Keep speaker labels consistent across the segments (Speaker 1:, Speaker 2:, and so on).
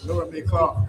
Speaker 1: Lower me car.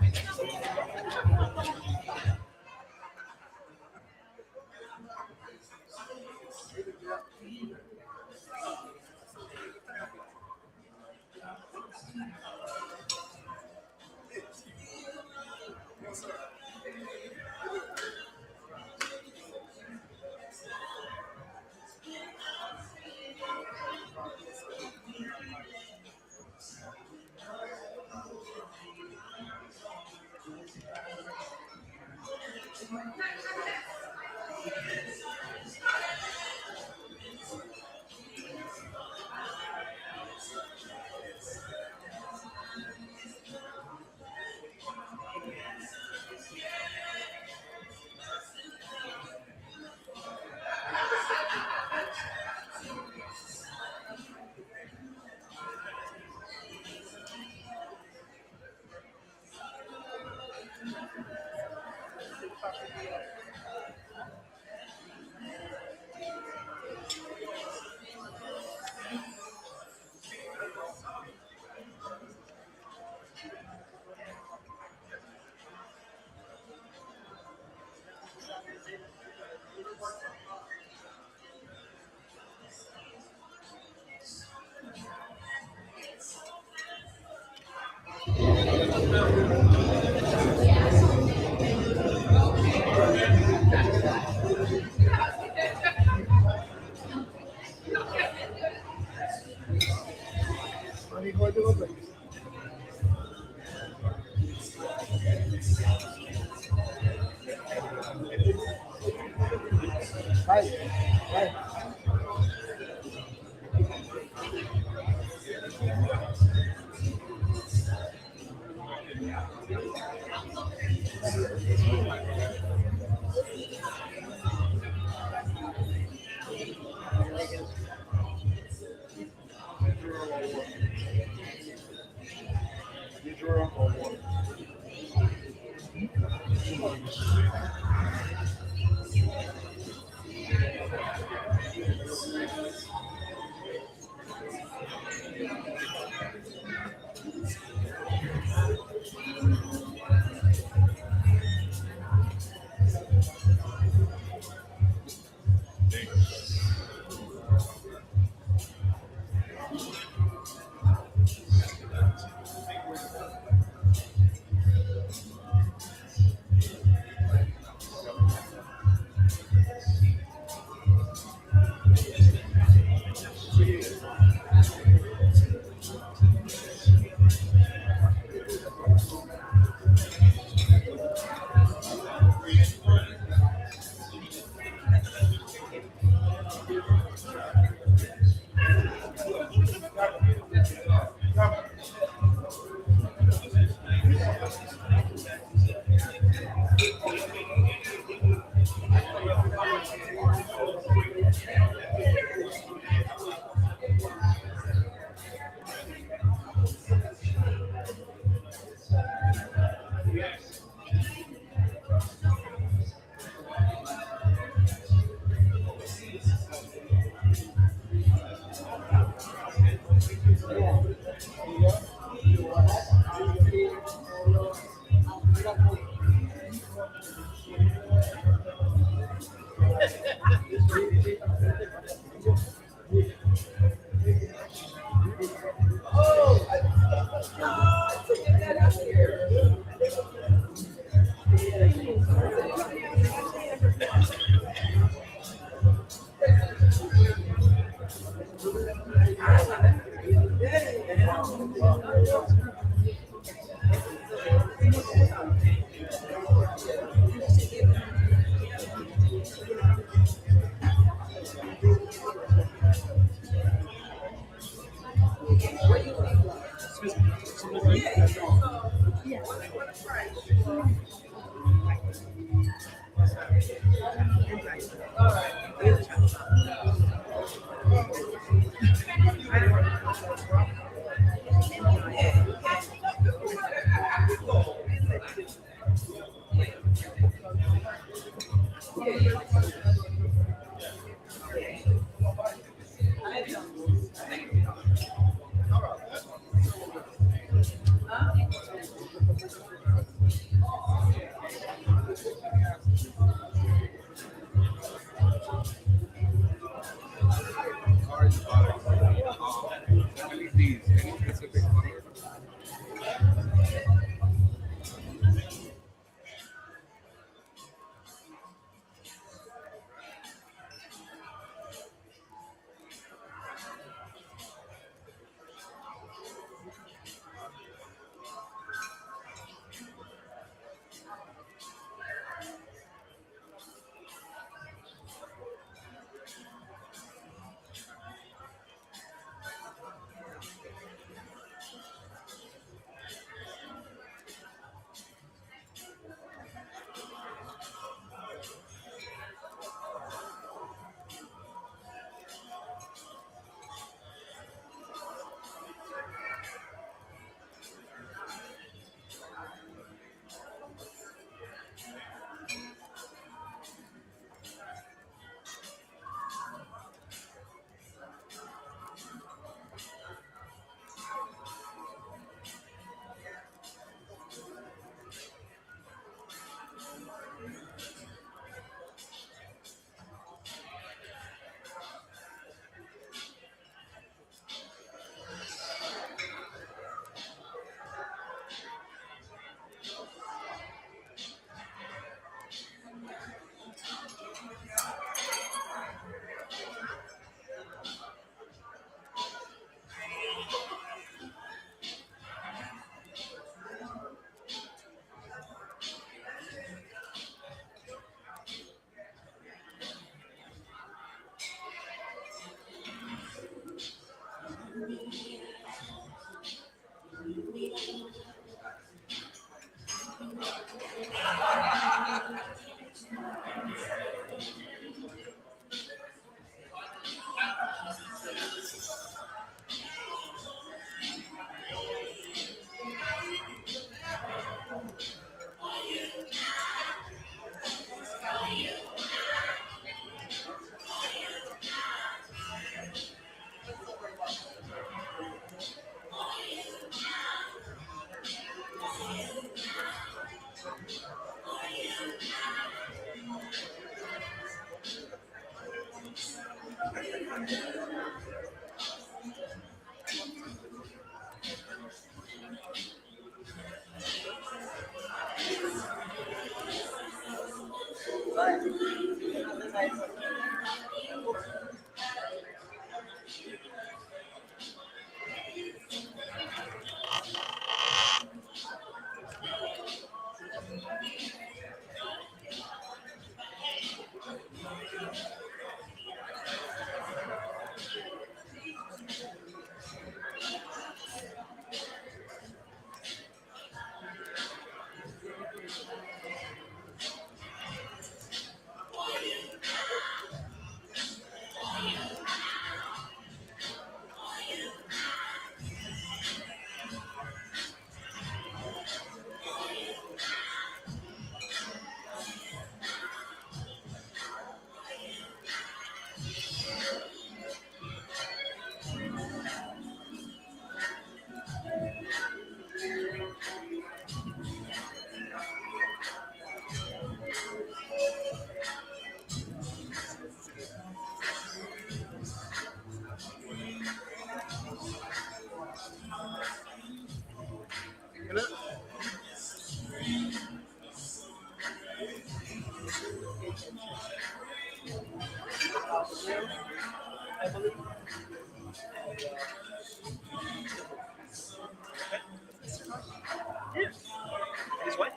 Speaker 2: His wife?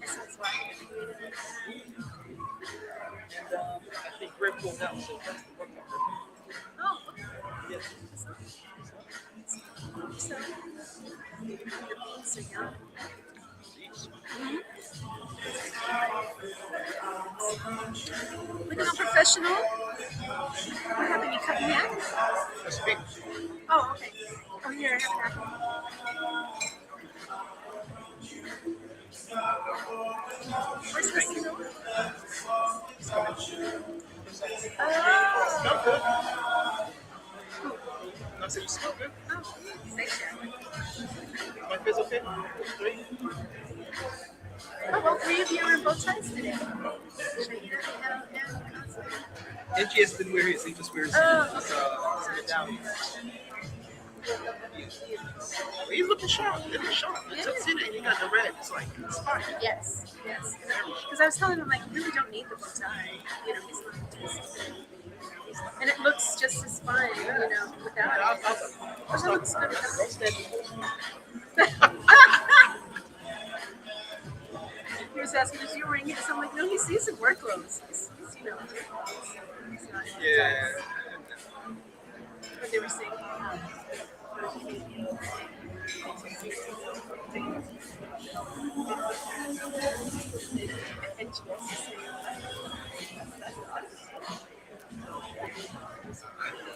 Speaker 3: His wife.
Speaker 2: And I think Greg pulled out, so that's the work number.
Speaker 3: Oh, okay.
Speaker 2: Yes.
Speaker 3: So, the beans are young.
Speaker 2: Jeez.
Speaker 3: Looking all professional. What happened? You cut me yet?
Speaker 2: That's big.
Speaker 3: Oh, okay. Oh, here, I have that. Where's this thing going? Oh.
Speaker 2: Smell good. I said you smell good.
Speaker 3: Oh, thank you.
Speaker 2: My face okay? Three?
Speaker 3: Oh, well, 3 of you are in bow ties today.
Speaker 2: NGS didn't wear his, he just wears medallion. He's looking sharp. Looking sharp.
Speaker 3: Yeah.
Speaker 2: Just in it, he got the red. It's like, it's fine.
Speaker 3: Yes. Because I was telling him, like, you really don't need the bow tie. You know, he's not. And it looks just as fine, you know, without it. It looks good without it. He was asking, is you wearing it? So I'm like, no, he's in work clothes. He's you know, he's not in
Speaker 2: Yeah.
Speaker 3: But they were saying,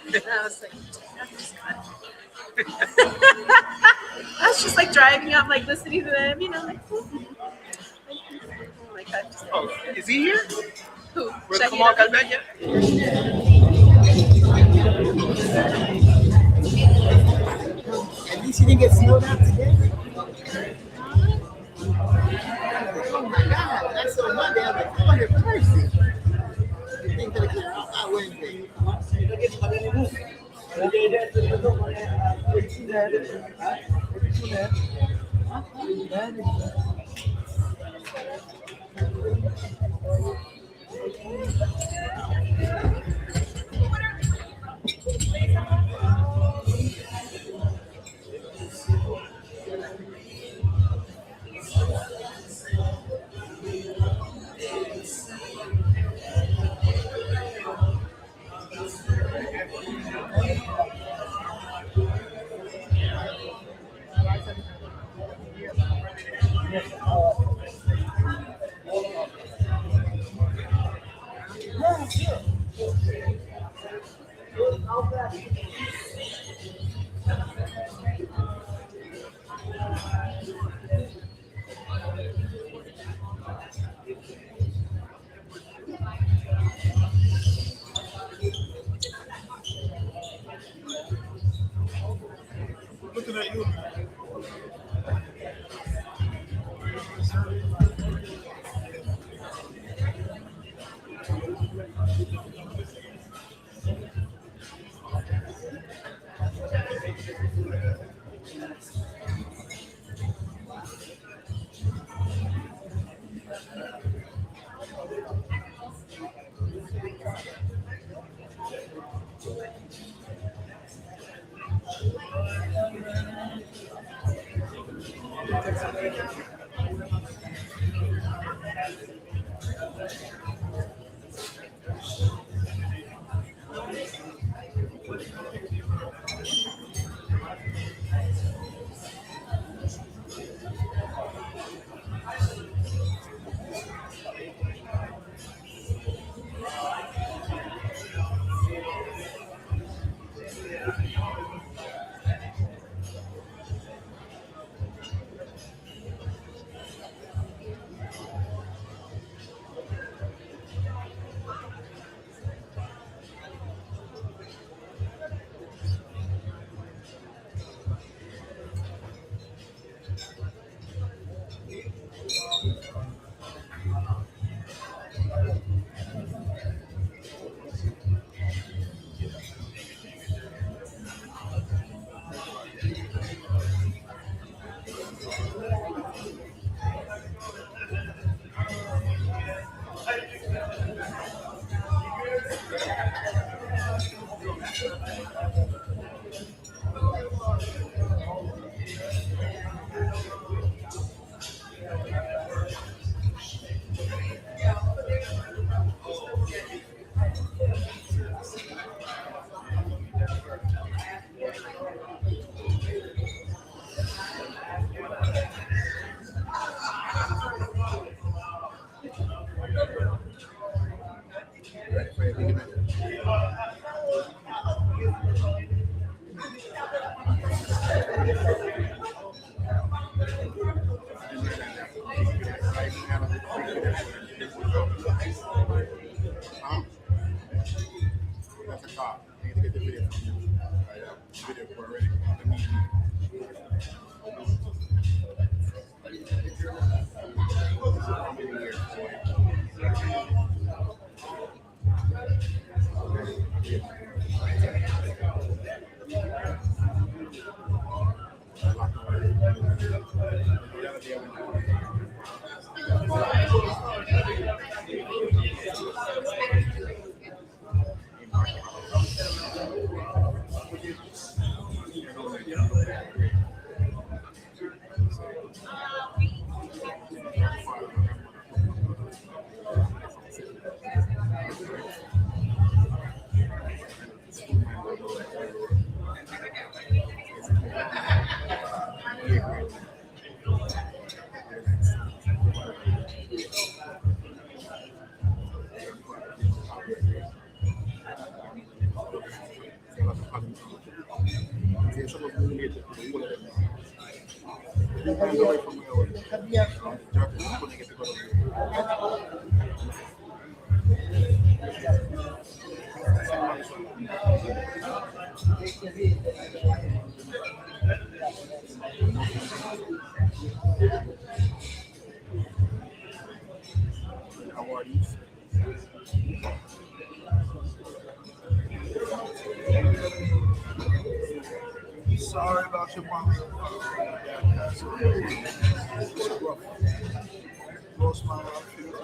Speaker 3: and I was like, I was just like driving up, like listening to them, you know, like, oh my God.
Speaker 2: Oh, is he here?
Speaker 3: Who?
Speaker 2: Where Kamal got back yet?
Speaker 1: At least you didn't get snowed out today. Oh my God, that's on Monday. I'm like, oh, you're crazy. You think that it's not Wednesday. Looking at you. That's a cop. I need to get the video from you. Video for already. How are you? Sorry about your mom. Lost my outfit.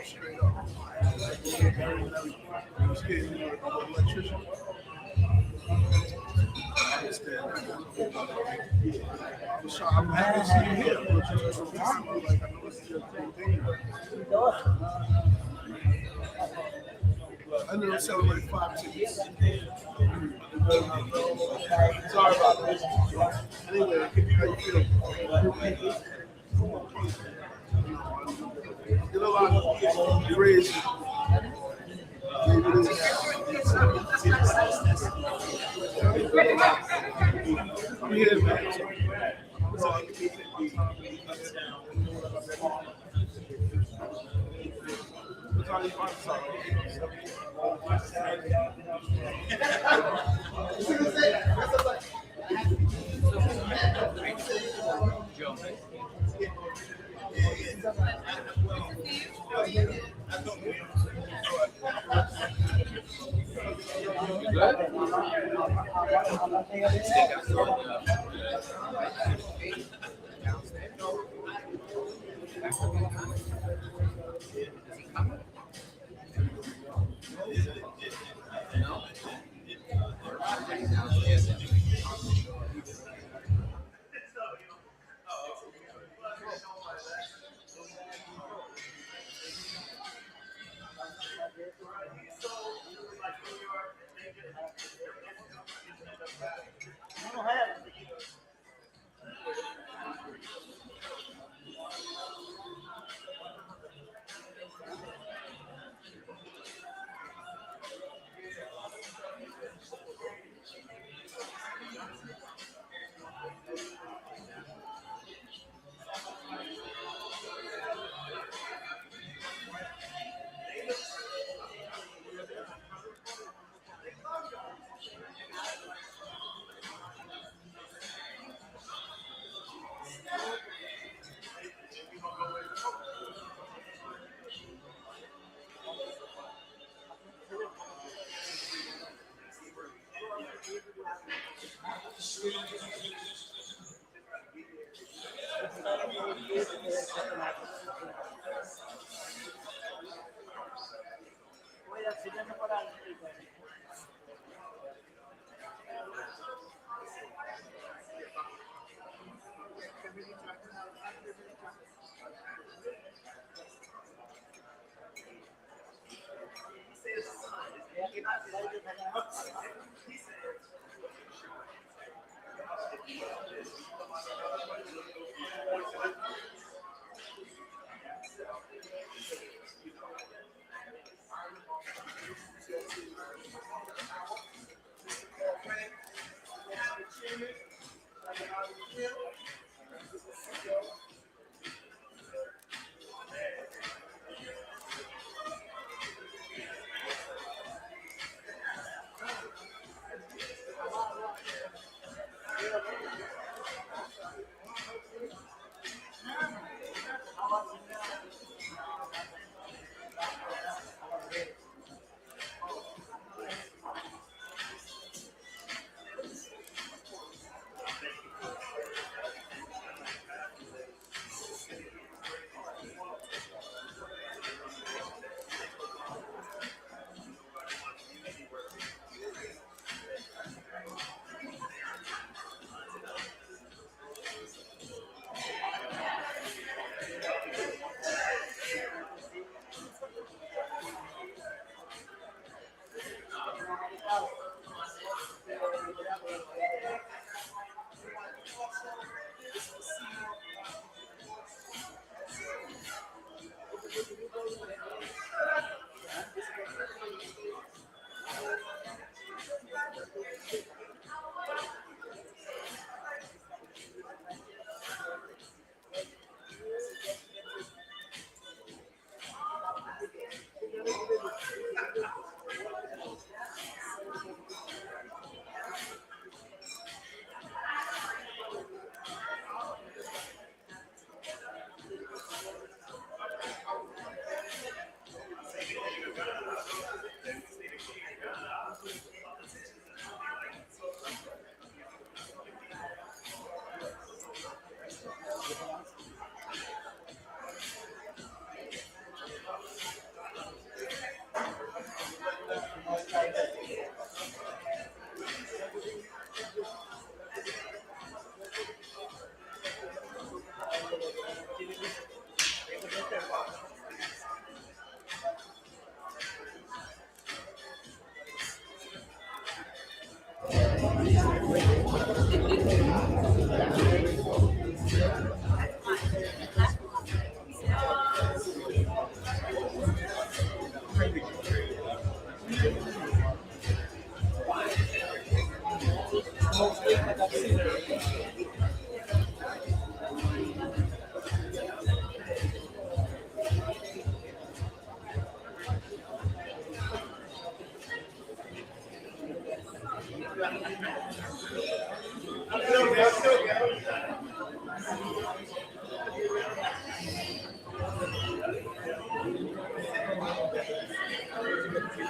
Speaker 1: Straight up. I was getting an electrician. I understand that. I'm happy to see you here. Like, I know this is your thing. I know it's selling like 5 tickets. Sorry about this. Anyway, how you feel? You know, like, crazy. Maybe this I'm here, man. It's all you need. That's all you find.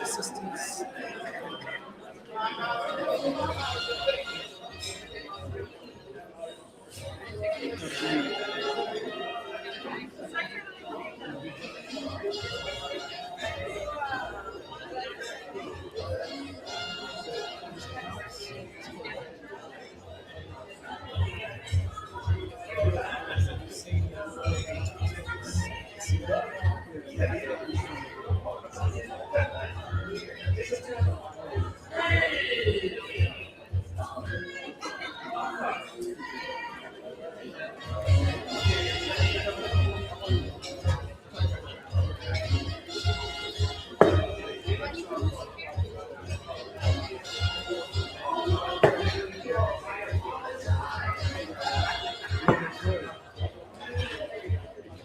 Speaker 2: Assistance.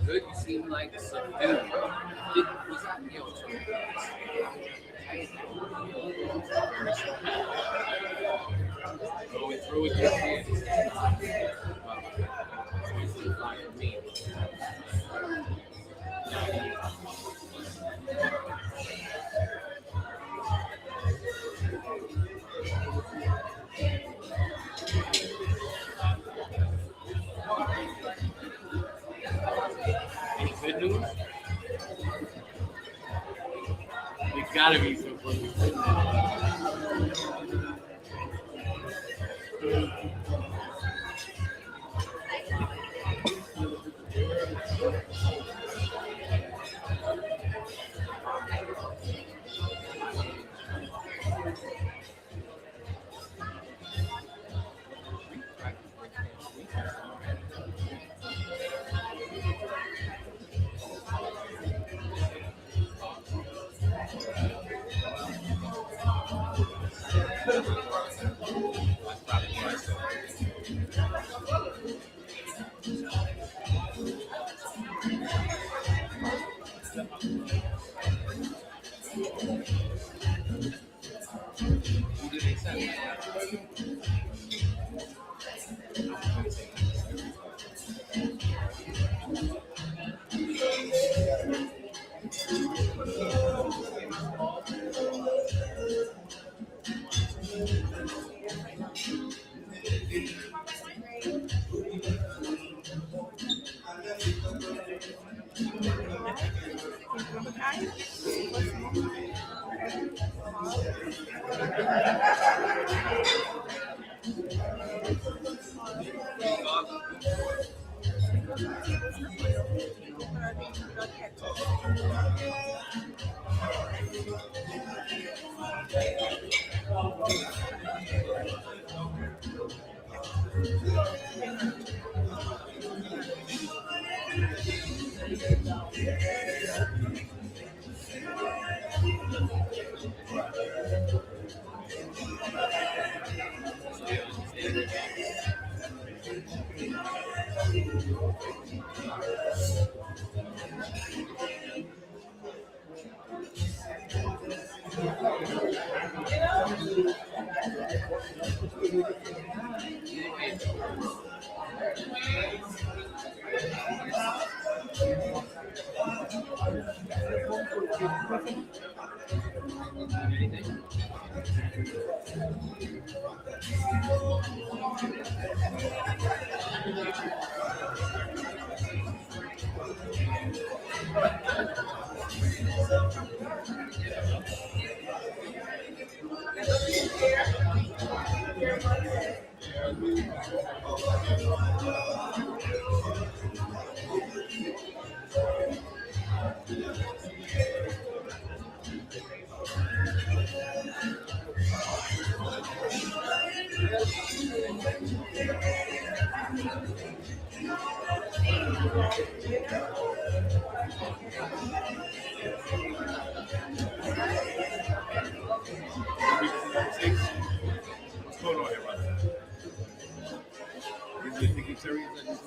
Speaker 4: Good, you seem like subdued. Was that going through with your kids? Like me. Any good news? It's gotta be some good news. Who did they send?
Speaker 5: What's going on here, brother? Is it Nicky Terry that is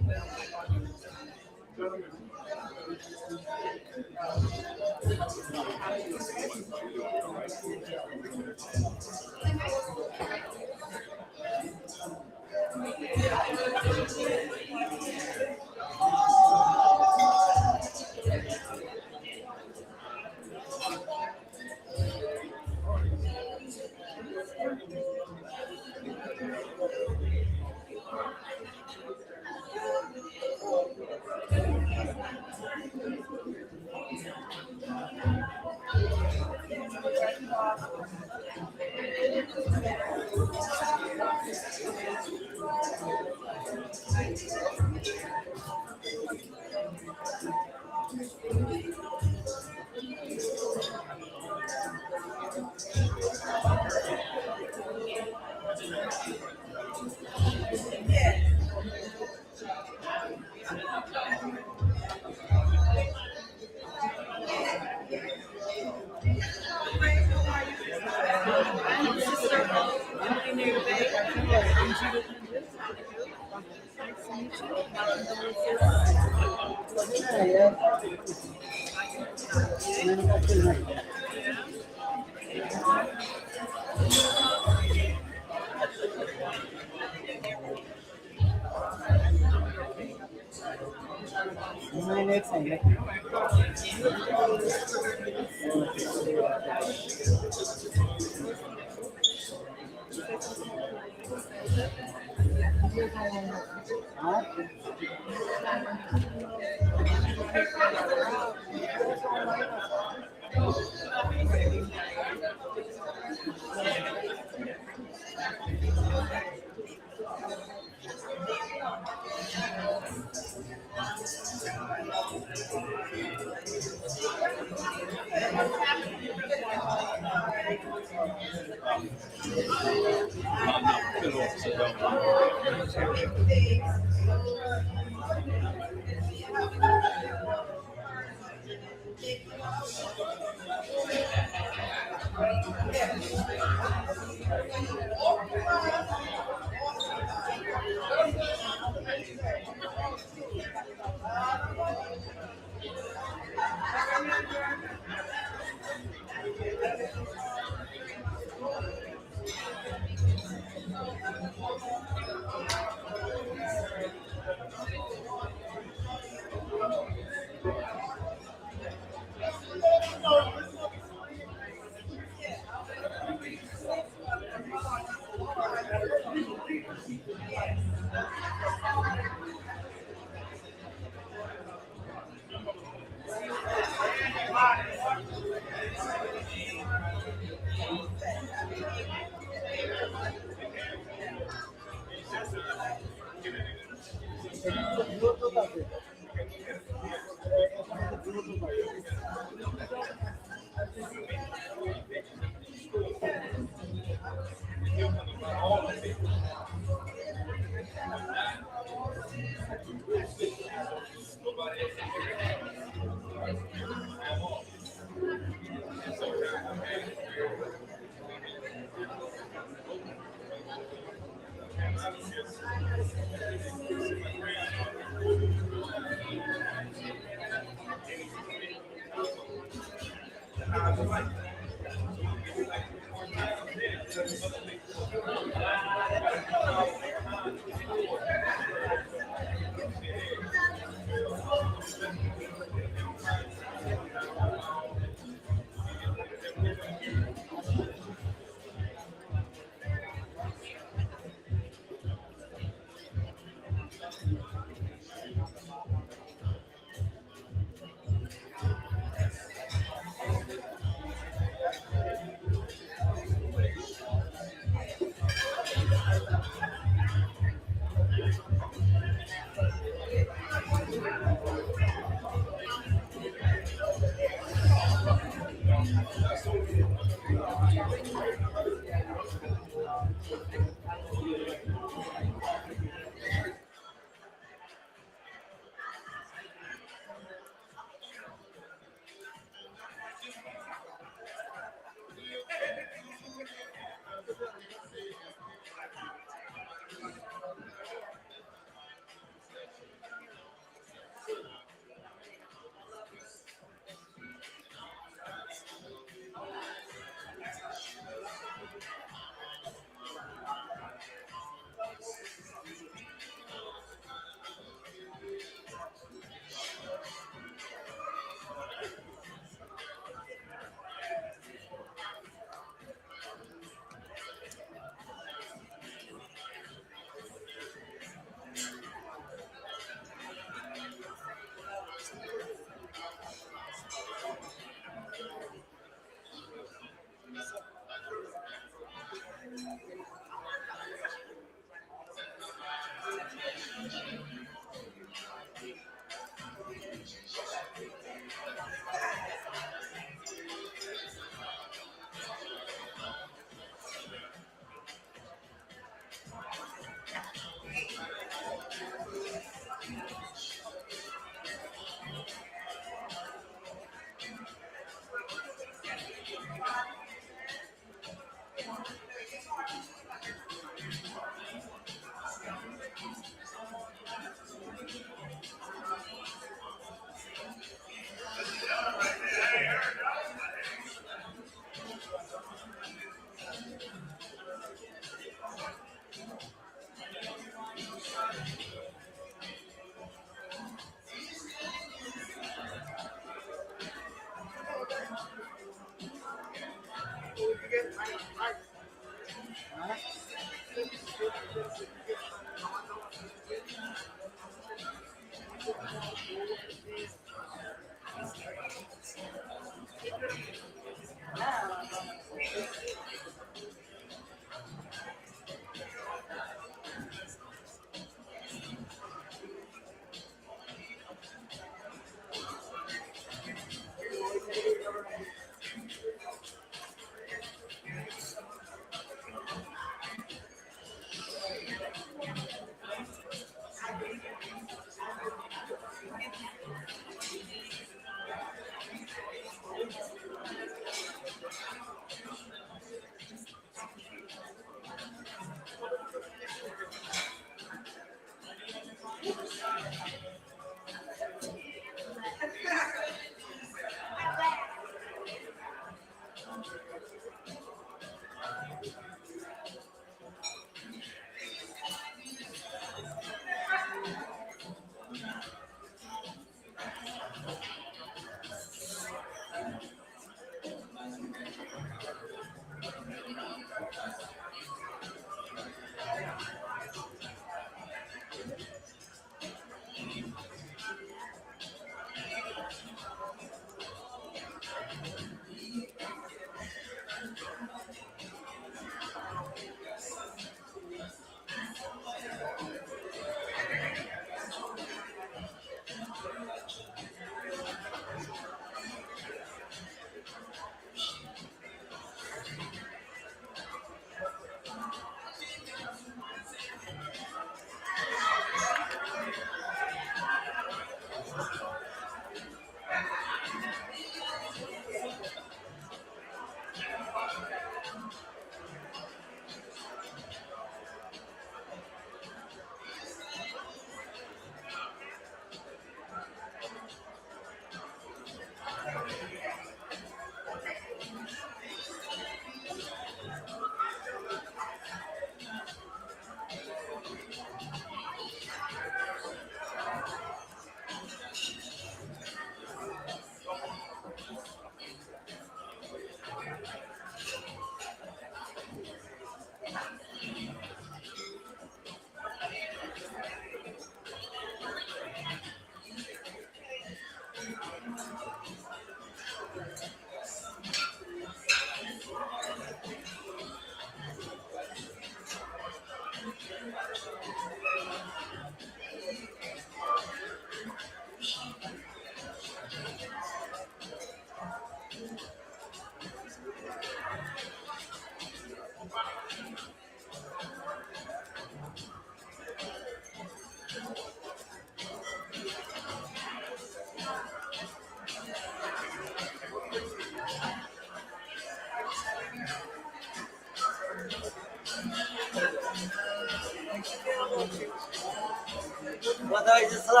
Speaker 6: I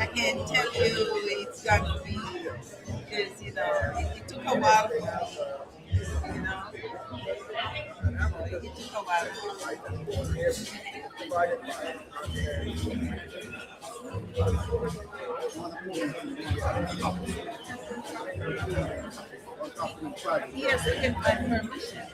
Speaker 6: can't tell you it's going to be because it took a while for me, it took a while. Yes, we can find permission.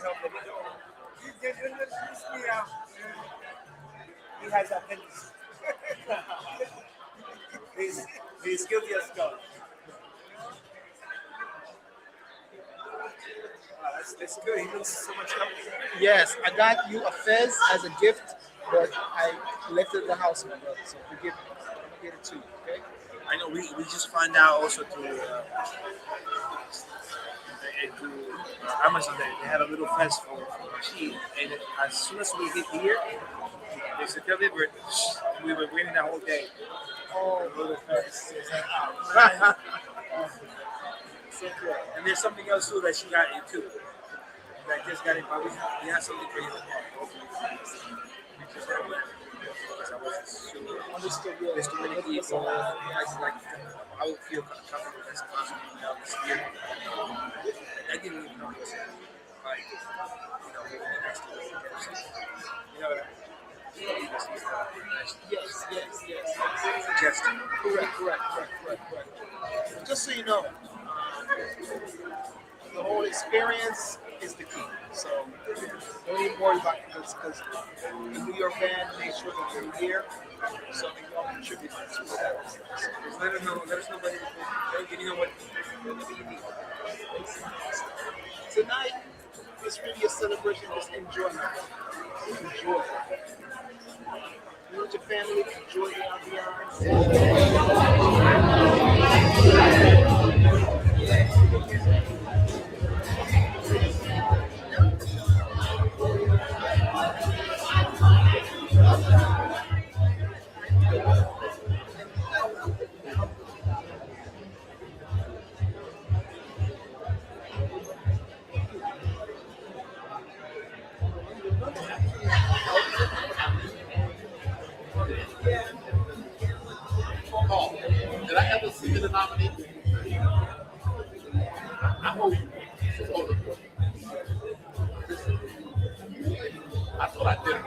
Speaker 2: help let me go.
Speaker 1: He has appendix. He's guilty as charged.
Speaker 2: That's good. He looks so much healthier.
Speaker 1: Yes, I got you a fez as a gift, but I left it in the house, my brother. So forgive me. I'm gonna get it to you, okay?
Speaker 2: I know we just find out also through Amazon that they had a little fest for cheese, and as soon as we hit here, they said delivered. We were waiting the whole day.
Speaker 1: Oh, little fez. So good.
Speaker 2: And there's something else too that she got you too. That just got it, but we have something for you tomorrow. We just got it. Because I wasn't sure.
Speaker 1: Understood. Yeah.
Speaker 2: There's too many people. I would feel comfortable as possible without this year. I didn't even know this. Like, next to the you know what I mean?
Speaker 1: Yes.
Speaker 2: Suggestion.
Speaker 1: Correct. Just so you know, the whole experience is the key. So don't even worry about it because the New York band made sure that you're here, so they can all contribute to that.
Speaker 2: Just let us know what you know whatever you need.
Speaker 1: Tonight is really a celebration. Just enjoy it. Enjoy it. You with your family, enjoy the
Speaker 5: Paul, did I ever see the nominee? I hope you. I thought I did.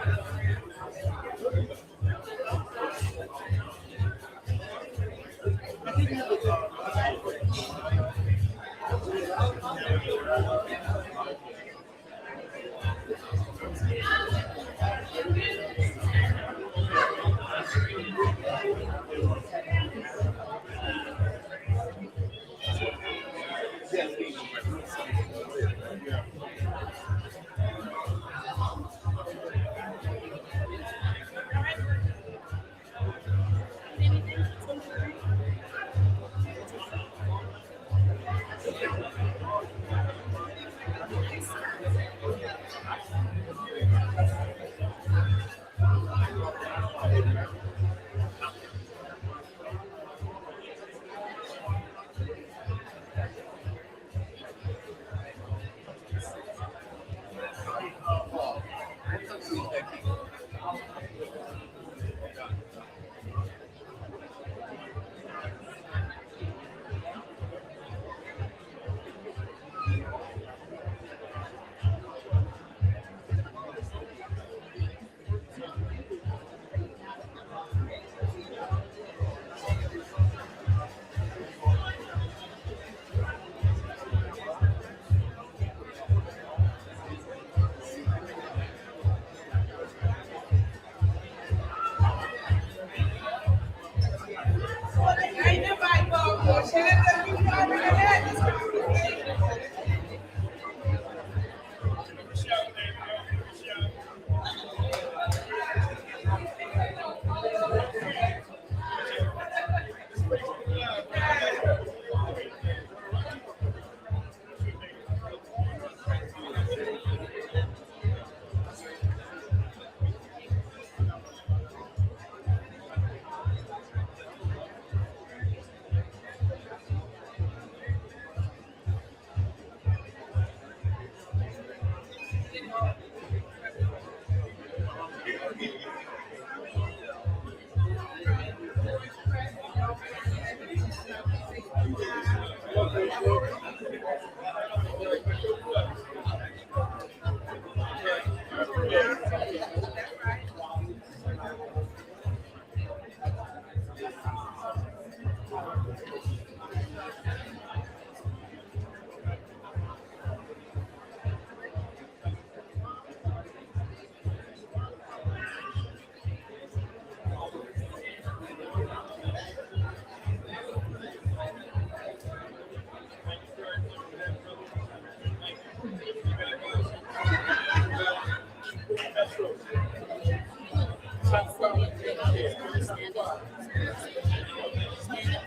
Speaker 7: Stand up. Stand up.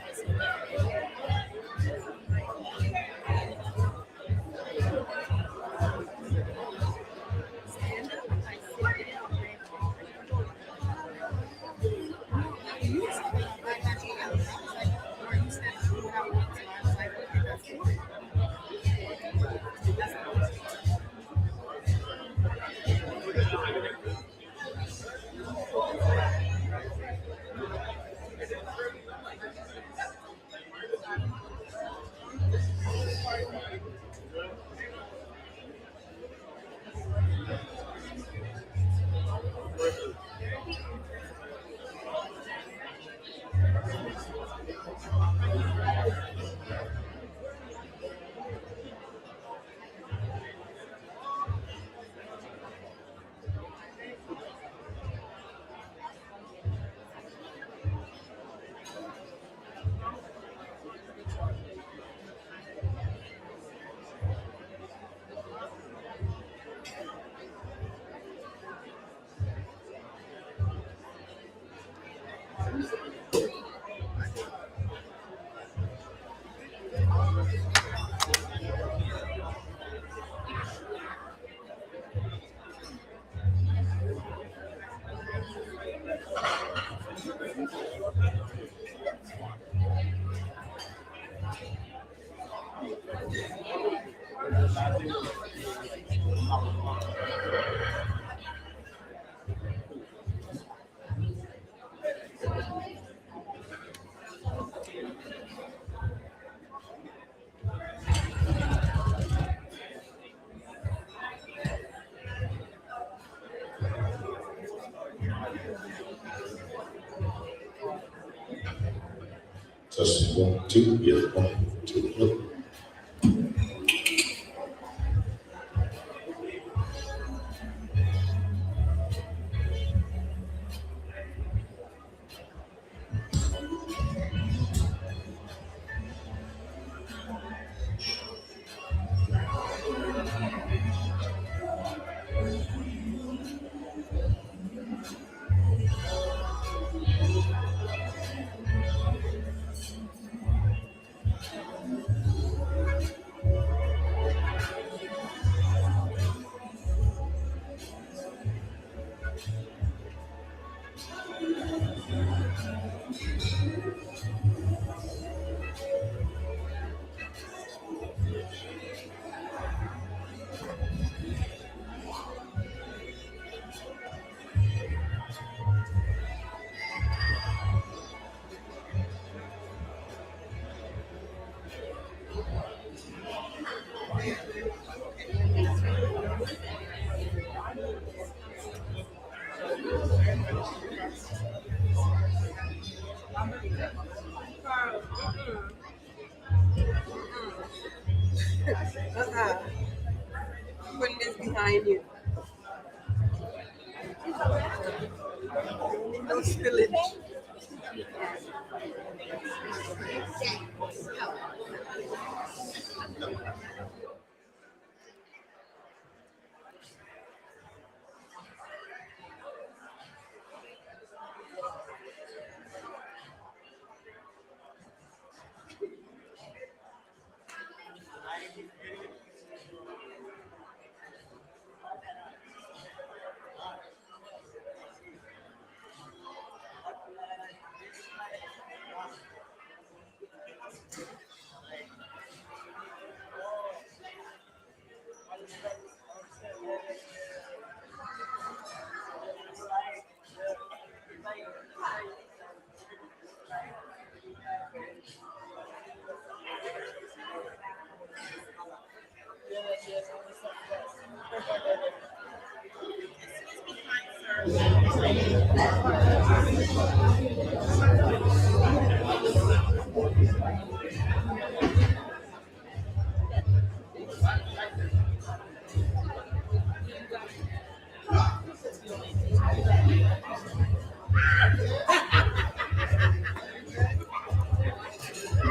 Speaker 8: Testing 1, 2, yeah, 1, 2, look.
Speaker 6: Putting this behind you. No spillage.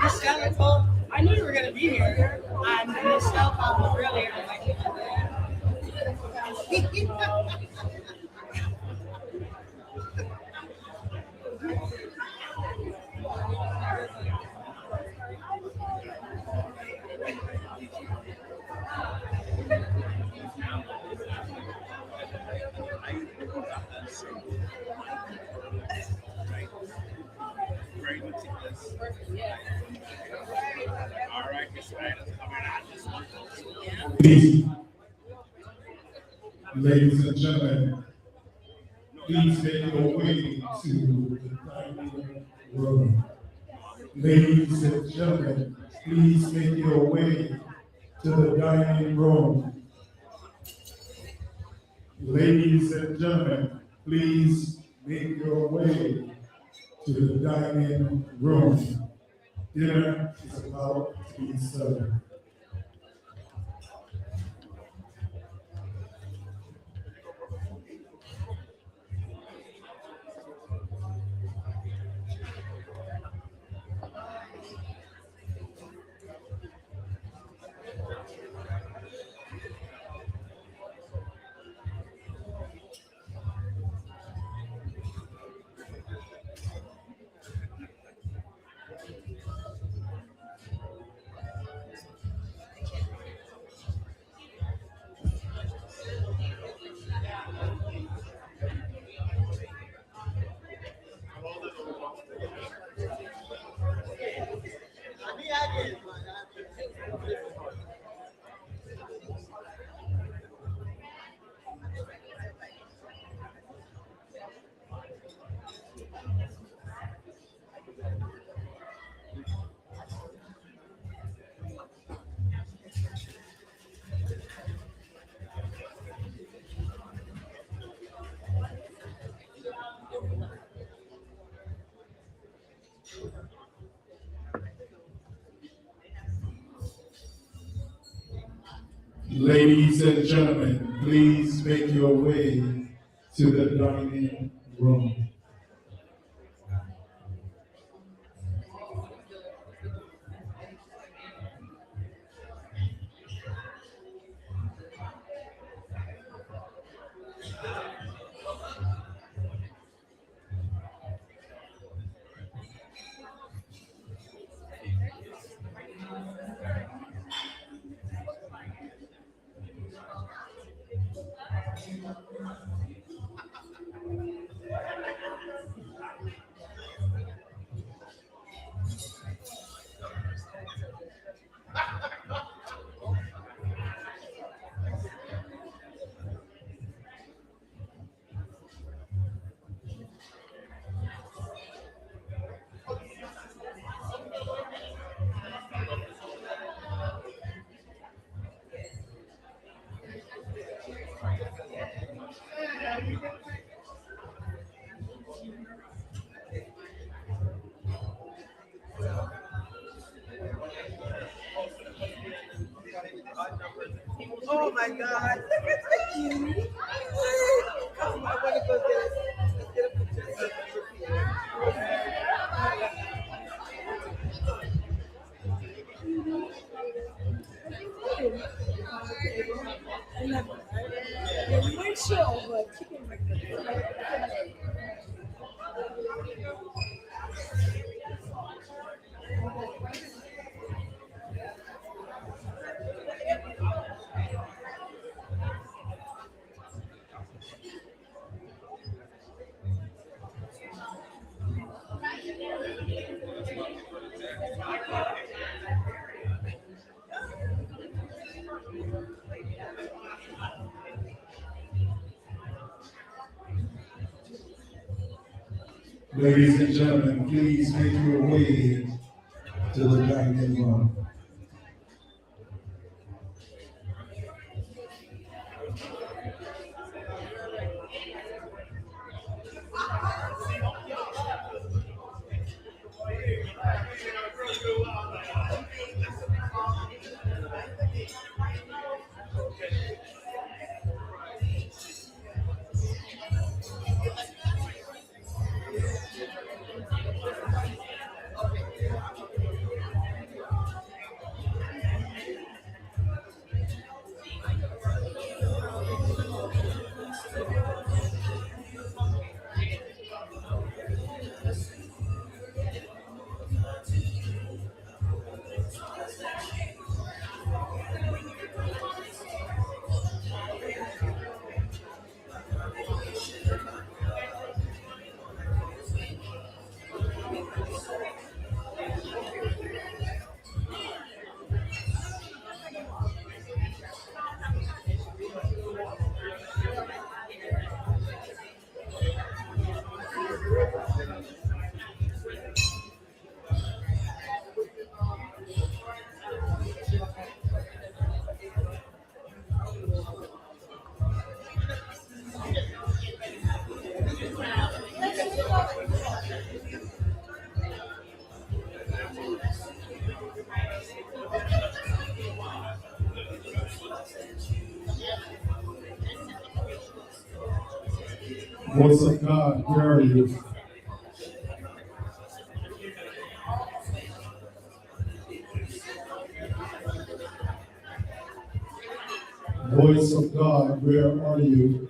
Speaker 3: Michelle told, I knew you were going to be here. And Michelle called me earlier. I'm like,
Speaker 5: All right, Miss Spanish coming out this one.
Speaker 9: Please, ladies and gentlemen, please make your way to the dining room. Ladies and gentlemen, please make your way to the dining room. Ladies and gentlemen, please make your way to the dining room. Dinner is about to be served. Ladies and gentlemen, please make your way to the dining room.
Speaker 6: Oh my God. Come, I want to go get a picture of you. We weren't sure, but chicken
Speaker 9: Ladies and gentlemen, please make your way to the dining room. Voice of God, where are you? Voice of God, where are you?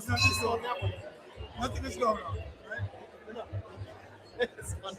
Speaker 1: Nothing's going on. Nothing is going on. Right? It's fun.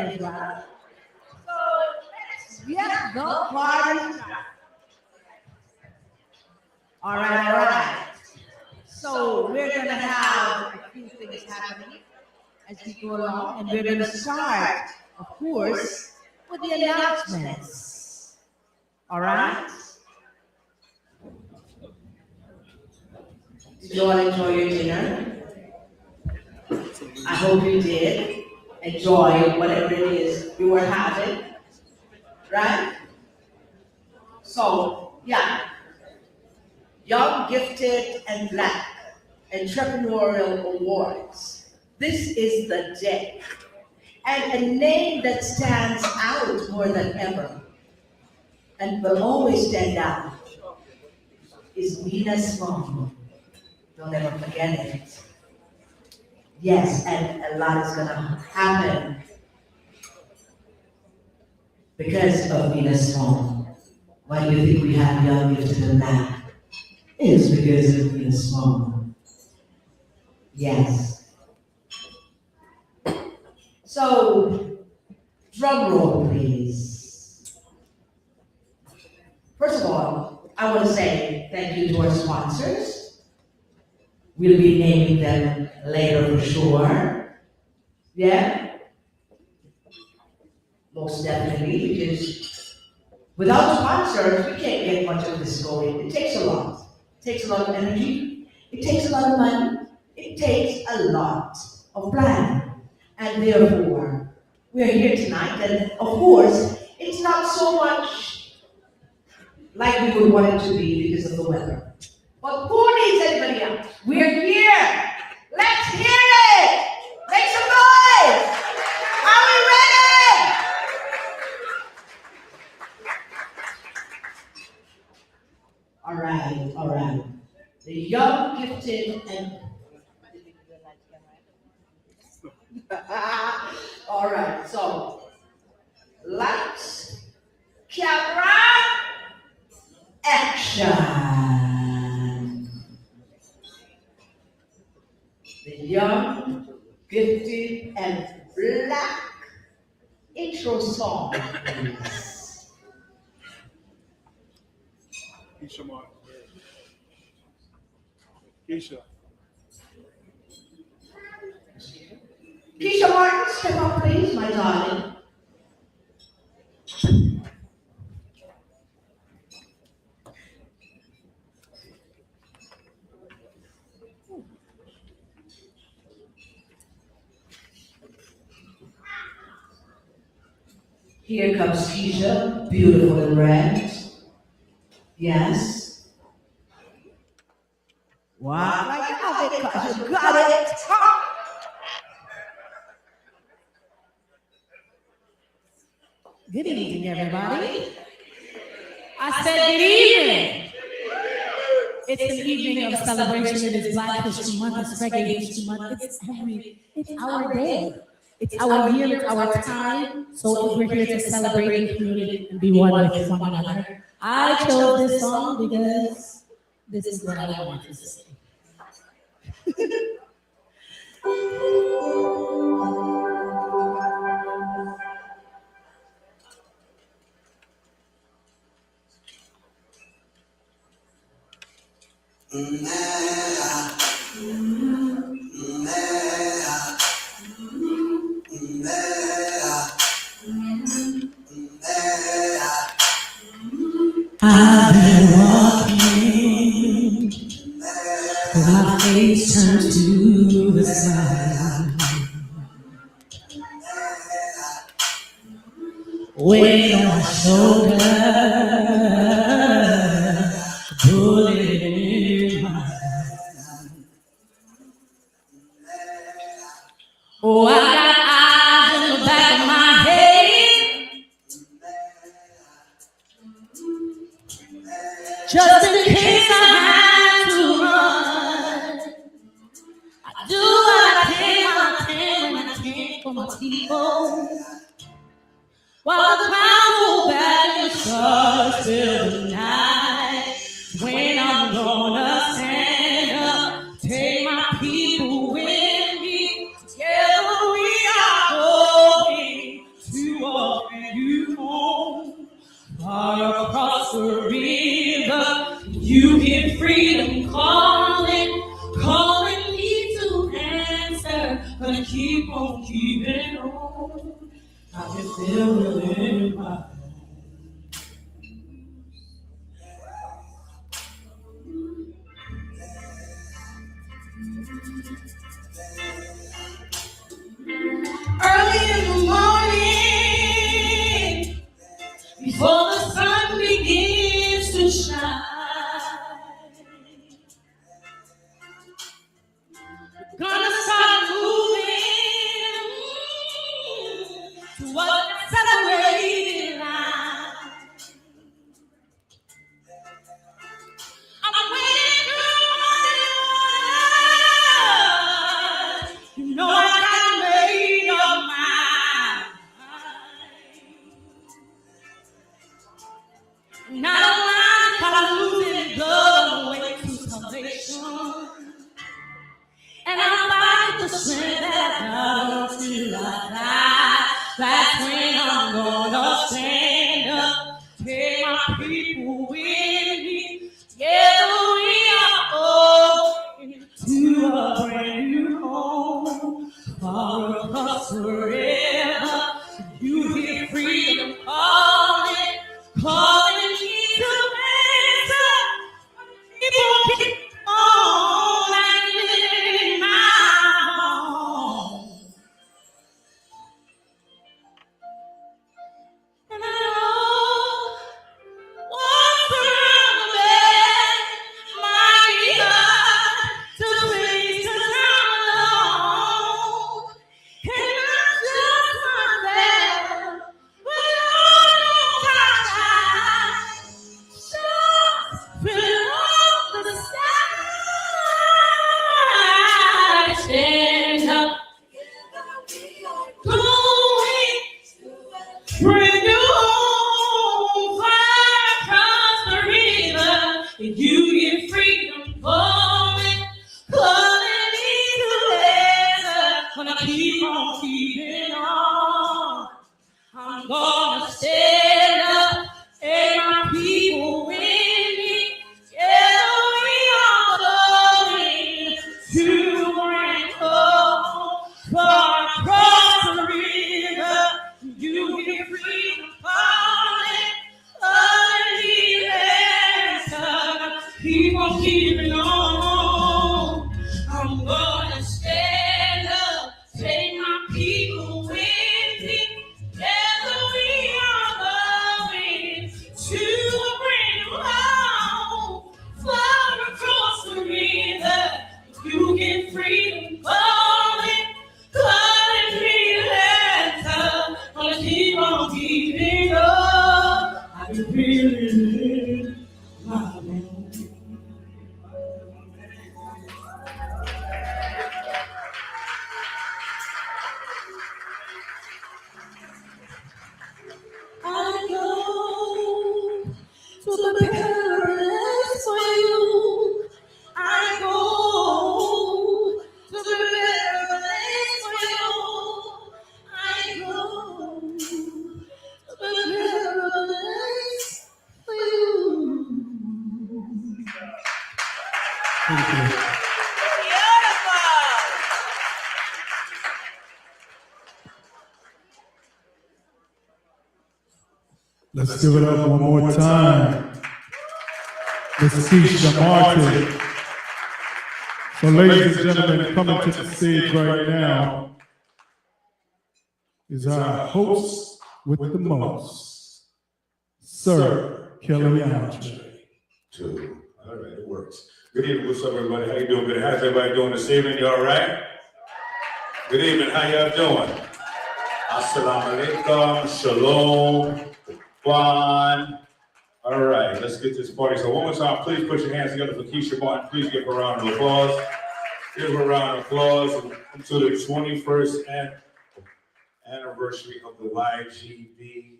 Speaker 10: is, right? So let's get the party started. All right. So we're gonna have a few things happening as we go along, and we're gonna start, of course, with the announcements. All right. Did you all enjoy your dinner? I hope you did enjoy whatever it is you were having, right? So, yeah, Young, Gifted, and Black Entrepreneurial Awards. This is the day. And a name that stands out more than ever and will always stand out is Nina Simone. Don't ever forget it. Yes, and a lot is gonna happen because of Nina Simone. Why do you think we have Young, Gifted, and Black? It's because of Nina Simone. Yes. So, drum roll, please. First of all, I want to say thank you to our sponsors. We'll be naming them later for sure. Yeah? Most definitely, because without sponsors, we can't get much of this going. It takes a lot. It takes a lot of energy. It takes a lot of money. It takes a lot of planning. And therefore, we're here tonight. And of course, it's not so much like we would want it to be because of the weather. But who needs anybody else? We're here. Let's hear it. Make some noise. Are we ready? All right, all right. The Young, Gifted, and all right, so lights, camera, action. The Young, Gifted, and Black intro song, please.
Speaker 9: Keisha Martin. Keisha.
Speaker 10: Keisha Martin, step up, please, my darling. Here comes Keisha, beautiful in red. Yes. Walk like you have it, 'cause you got it. Good evening, everybody. I said good evening. It's an evening of celebration. It is Black History Month. It's Reggae History Month. It's our day. It's our year. It's our time. So if we're here to celebrate the community and be one with one another, I chose this song because this is what I wanted to say. I've been walking with my face turned to the side, weight on my shoulder, bullet in my heart. Oh, I got eyes in the back of my head, just in case I had to run. I do what I can when I can for my people. While the crowd go back and the stars fill the night, when I'm gonna stand up, take my people with me. Together we are going far across the river. You hear freedom calling, calling me to answer. Gonna keep on keeping on. I can feel it in my early in the morning, before the sun begins to shine, gonna start moving toward the celebrating line. I'm waiting through the you know I got made up mind. Not a line, cause I'm losing blood on the way to salvation. And I'm fighting the strength that I got till I die. That's when I'm gonna stand up, take my people with me. Yeah, we are going to a brand new home, far across forever. You hear freedom calling, calling me to answer. People keep on and living my home. And I know what's around the bend might be hard to please the alone. And not just myself, but all I fill up the sky. Stand up, going, bring you home, fly across the river. And you get freedom falling, calling me to answer. Gonna keep on keeping on. I'm gonna stand up, take my people with me. Yeah, we are going to bring home, far across the river. You hear freedom calling, calling me answer. Keep on keeping on. I'm gonna stand up, take my people with me. Together we are going to bring you home, far across the river. You get freedom calling, calling me answer. Gonna keep on keeping on. I can feel it in my bones. I go to the paradise for you. I go to the paradise for you. I go to the paradise for you.
Speaker 9: Let's give it up one more time. Miss Keisha Martin. So ladies and gentlemen, coming to the stage right now is our host with the most, Sir Kelly Andre.
Speaker 8: Two. All right, it works. Good evening, what's up, everybody? How you doing? Good. How's everybody doing this evening? You all right? Good evening. How y'all doing? Assalamu alaikum. Shalom. Juan. All right, let's get this party. So one more time, please put your hands together for Keisha Martin. Please give her a round of applause. Give her a round of applause to the 21st anniversary of the YGB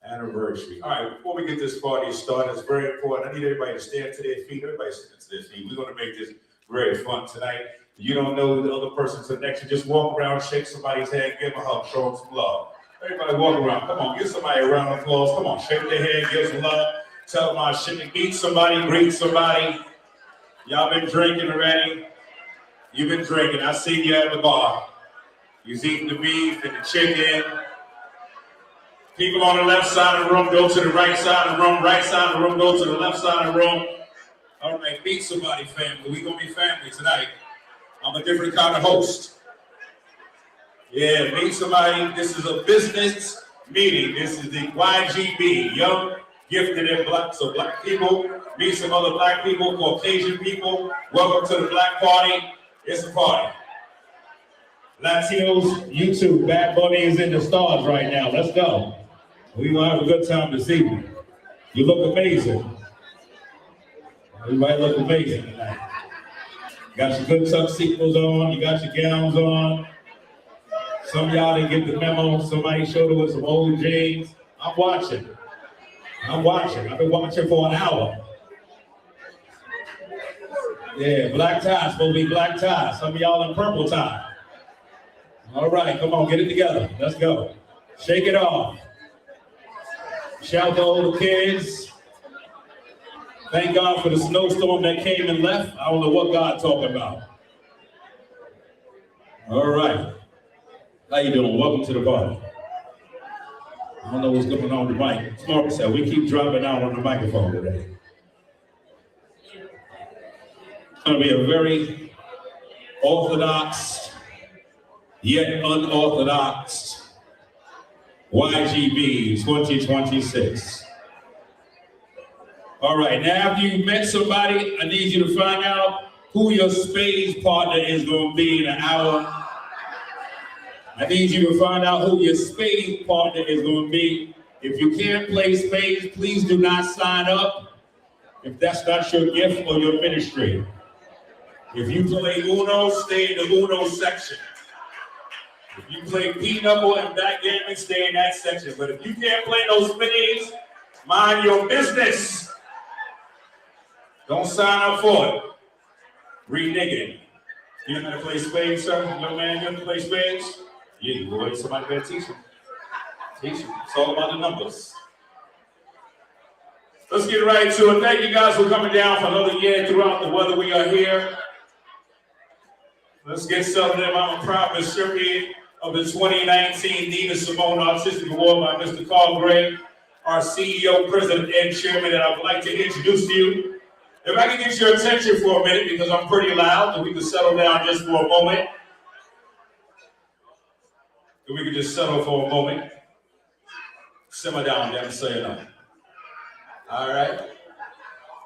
Speaker 8: anniversary. All right, before we get this party started, it's very important. I need everybody to stand to their feet. Everybody stand to their feet. We're going to make this very fun tonight. You don't know who the other person's next to, just walk around, shake somebody's hand, give them a hug, show them some love. Everybody walk around. Come on, give somebody a round of applause. Come on, shake their hand, give some love. Tell them I should meet somebody, greet somebody. Y'all been drinking already? You've been drinking. I see you at the bar. You've eaten the beef and the chicken. People on the left side of the room, go to the right side of the room. Right side of the room, go to the left side of the room. All right, meet somebody, family. We're going to be family tonight. I'm a different kind of host. Yeah, meet somebody. This is a business meeting. This is the YGB, Young, Gifted, and Black. So black people, meet some other black people, Caucasian people. Welcome to the Black Party. It's a party. Latinos, YouTube, Bad Bunny is in the stars right now. Let's go. We will have a good time this evening. You look amazing. Everybody look amazing tonight. Got your good tuxedos on, you got your gowns on. Some of y'all didn't get the memo. Somebody showed us some old jeans. I'm watching. I've been watching for an hour. Yeah, black ties, supposed to be black ties. Some of y'all in purple tie. All right, come on, get it together. Let's go. Shake it off. Shout to all the kids. Thank God for the snowstorm that came and left. I don't know what God talking about. All right. How you doing? Welcome to the party. I don't know what's going on with the mic. Smart said we keep dropping out on the microphone today. It's going to be a very orthodox, yet unorthodox YGB 2026. All right, now after you've met somebody, I need you to find out who your spades partner is going to be in an hour. I need you to find out who your spades partner is going to be. If you can't play spades, please do not sign up if that's not your gift or your ministry. If you play Uno, stay in the Uno section. If you play pinochle and backgammon, stay in that section. But if you can't play those spades, mind your business. Don't sign up for it. Reneging. You know how to play spades, sir? Young man, you know how to play spades? Yeah, you go to somebody better teach you. Teach you. It's all about the numbers. Let's get right to it. Thank you guys for coming down for another year throughout the weather. We are here. Let's get settled in. I'm a proud recipient of the 2019 Nina Simone Artistic Award by Mr. Carl Gray, our CEO, President, and Chairman, and I would like to introduce to you. If I can get your attention for a minute, because I'm pretty loud, and we can settle down just for a moment. If we could just settle for a moment. Simmer down, then say enough. All right?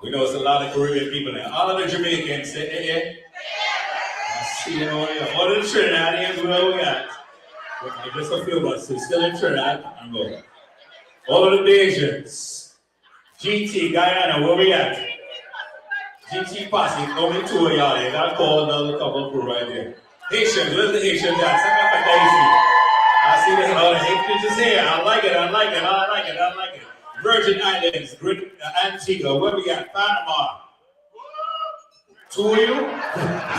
Speaker 8: We know there's a lot of Caribbean people there. All of the Jamaicans say, eh. I see you over here. All of the Trinidadians, where we at? I guess I feel about it. Still in Trinidad. I'm going. All of the Bajans. GT, Guyana, where we at? GT Posse, only two of y'all there. I'll call another couple of crew right there. Haitians, where's the Haitian dance? I see the Haitians is here. I like it. Virgin Islands, Antigua, where we got? Panama. Two of you?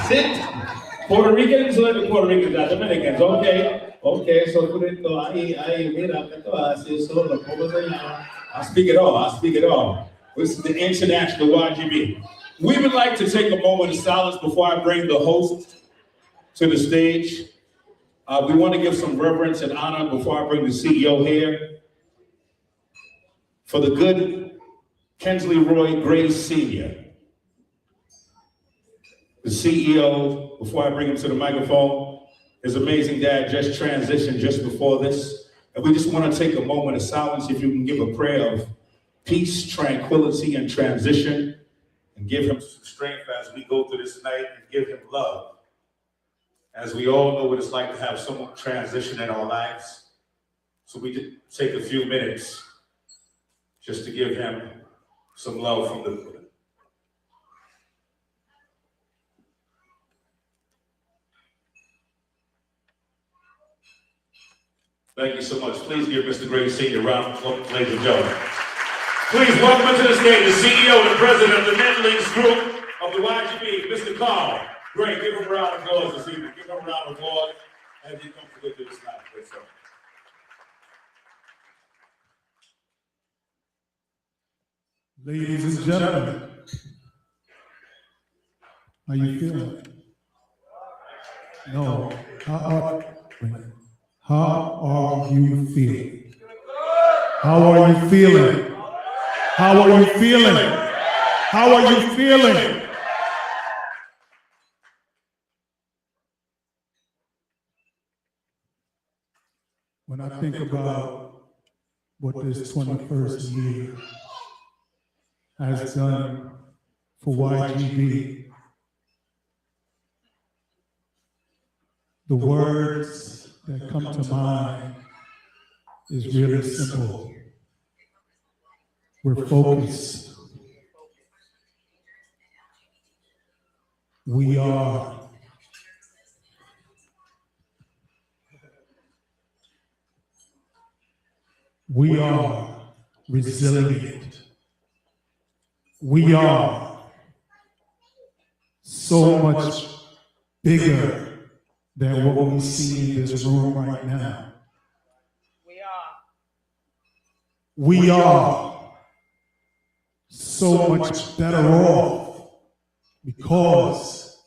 Speaker 8: Sit. Puerto Ricans, where the Puerto Ricans are? Dominicans, okay, so I speak it all. This is the international YGB. We would like to take a moment of silence before I bring the host to the stage. We want to give some reverence and honor before I bring the CEO here. For the good Kensley Roy Gray Sr., the CEO, before I bring him to the microphone. His amazing dad just transitioned just before this. And we just want to take a moment of silence, if you can give a prayer of peace, tranquility, and transition, and give him strength as we go through this night, and give him love. As we all know what it's like to have someone transition in our lives. So we just take a few minutes just to give him some love from the Thank you so much. Please give Mr. Gray Sr. a round of applause, ladies and gentlemen. Please welcome to the stage the CEO and President of the Netherlands Group of the YGB, Mr. Carl Gray. Give him a round of applause this evening. Give him a round of applause as he comes to this night.
Speaker 9: Ladies and gentlemen, how you feeling? No. How are you feeling? How are you feeling? How are you feeling? How are you feeling? When I think about what this 21st year has done for YGB, the words that come to mind is really simple. We're focused. We are. We are resilient. We are so much bigger than what we see in this room right now. We are so much better off because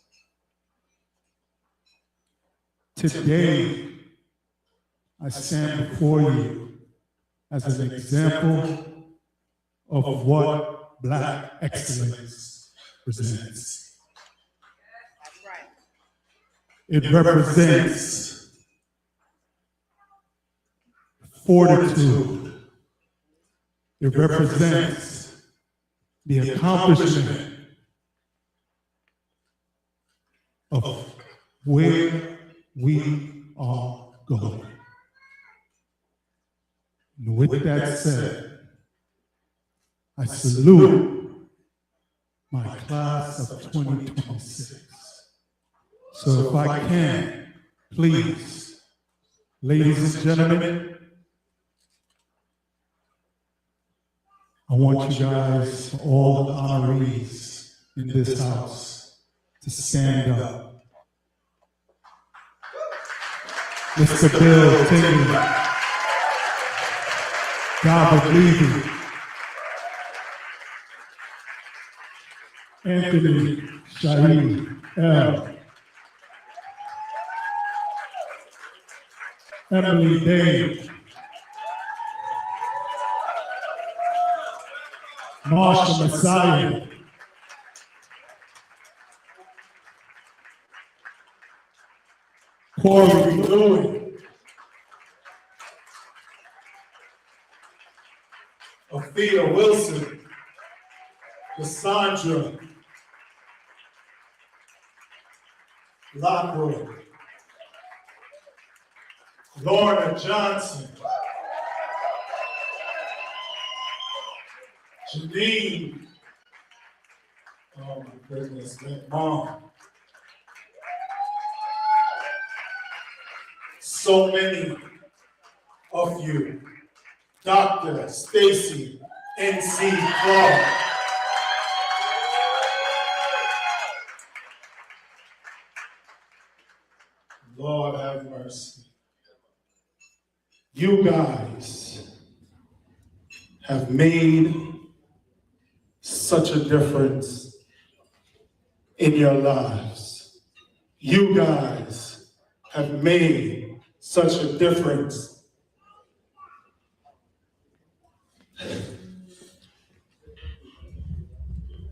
Speaker 9: today I stand before you as an example of what Black excellence presents. It represents fortitude. It represents the accomplishment of where we are going. And with that said, I salute my class of 2026. So if I can, please, ladies and gentlemen, I want you guys, all the honorees in this house, to stand up. Mr. Bill Tingley, Robert Levy, Anthony Shaheen L., Emily Day, Marsha Messiah, Corey Louie, Athea Wilson, Cassandra Lockwood, Lorna Johnson, Janine, oh my goodness, that mom. So many of you, Dr. Stacy N.C. Clark, Lord have mercy. You guys have made such a difference in your lives. You guys have made such a difference.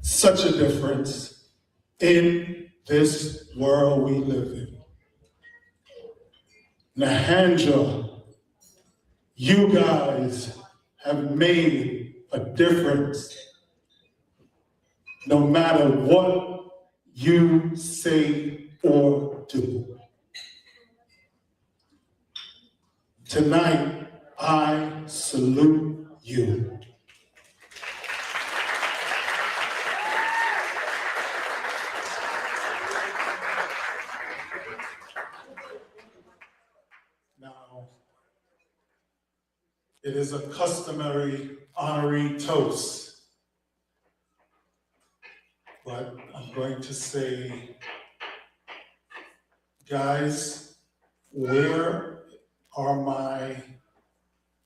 Speaker 9: Such a difference in this world we live in. Nahandra, you guys have made a difference. No matter what you say or do. Tonight, I salute you. Now, it is a customary honorary toast, but I'm going to say, guys, where are my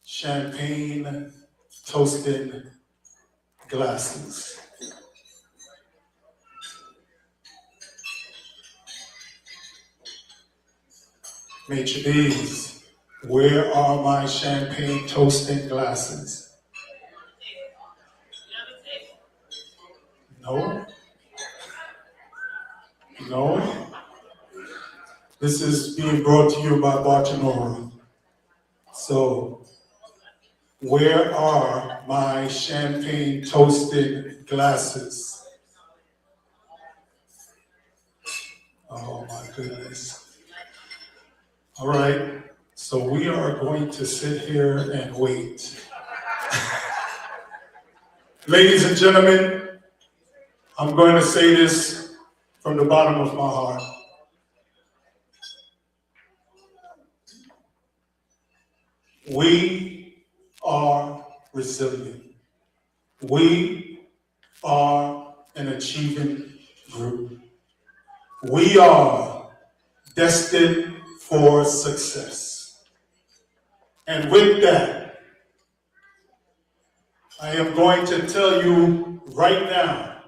Speaker 9: champagne toasting glasses. Maitre d's, where are my champagne toasting glasses? No? No? This is being brought to you by Entrepreneural. So, where are my champagne toasted glasses? Oh my goodness. All right, so we are going to sit here and wait. Ladies and gentlemen, I'm going to say this from the bottom of my heart. We are resilient. We are an achieving group. We are destined for success. And with that, I am going to tell you right now,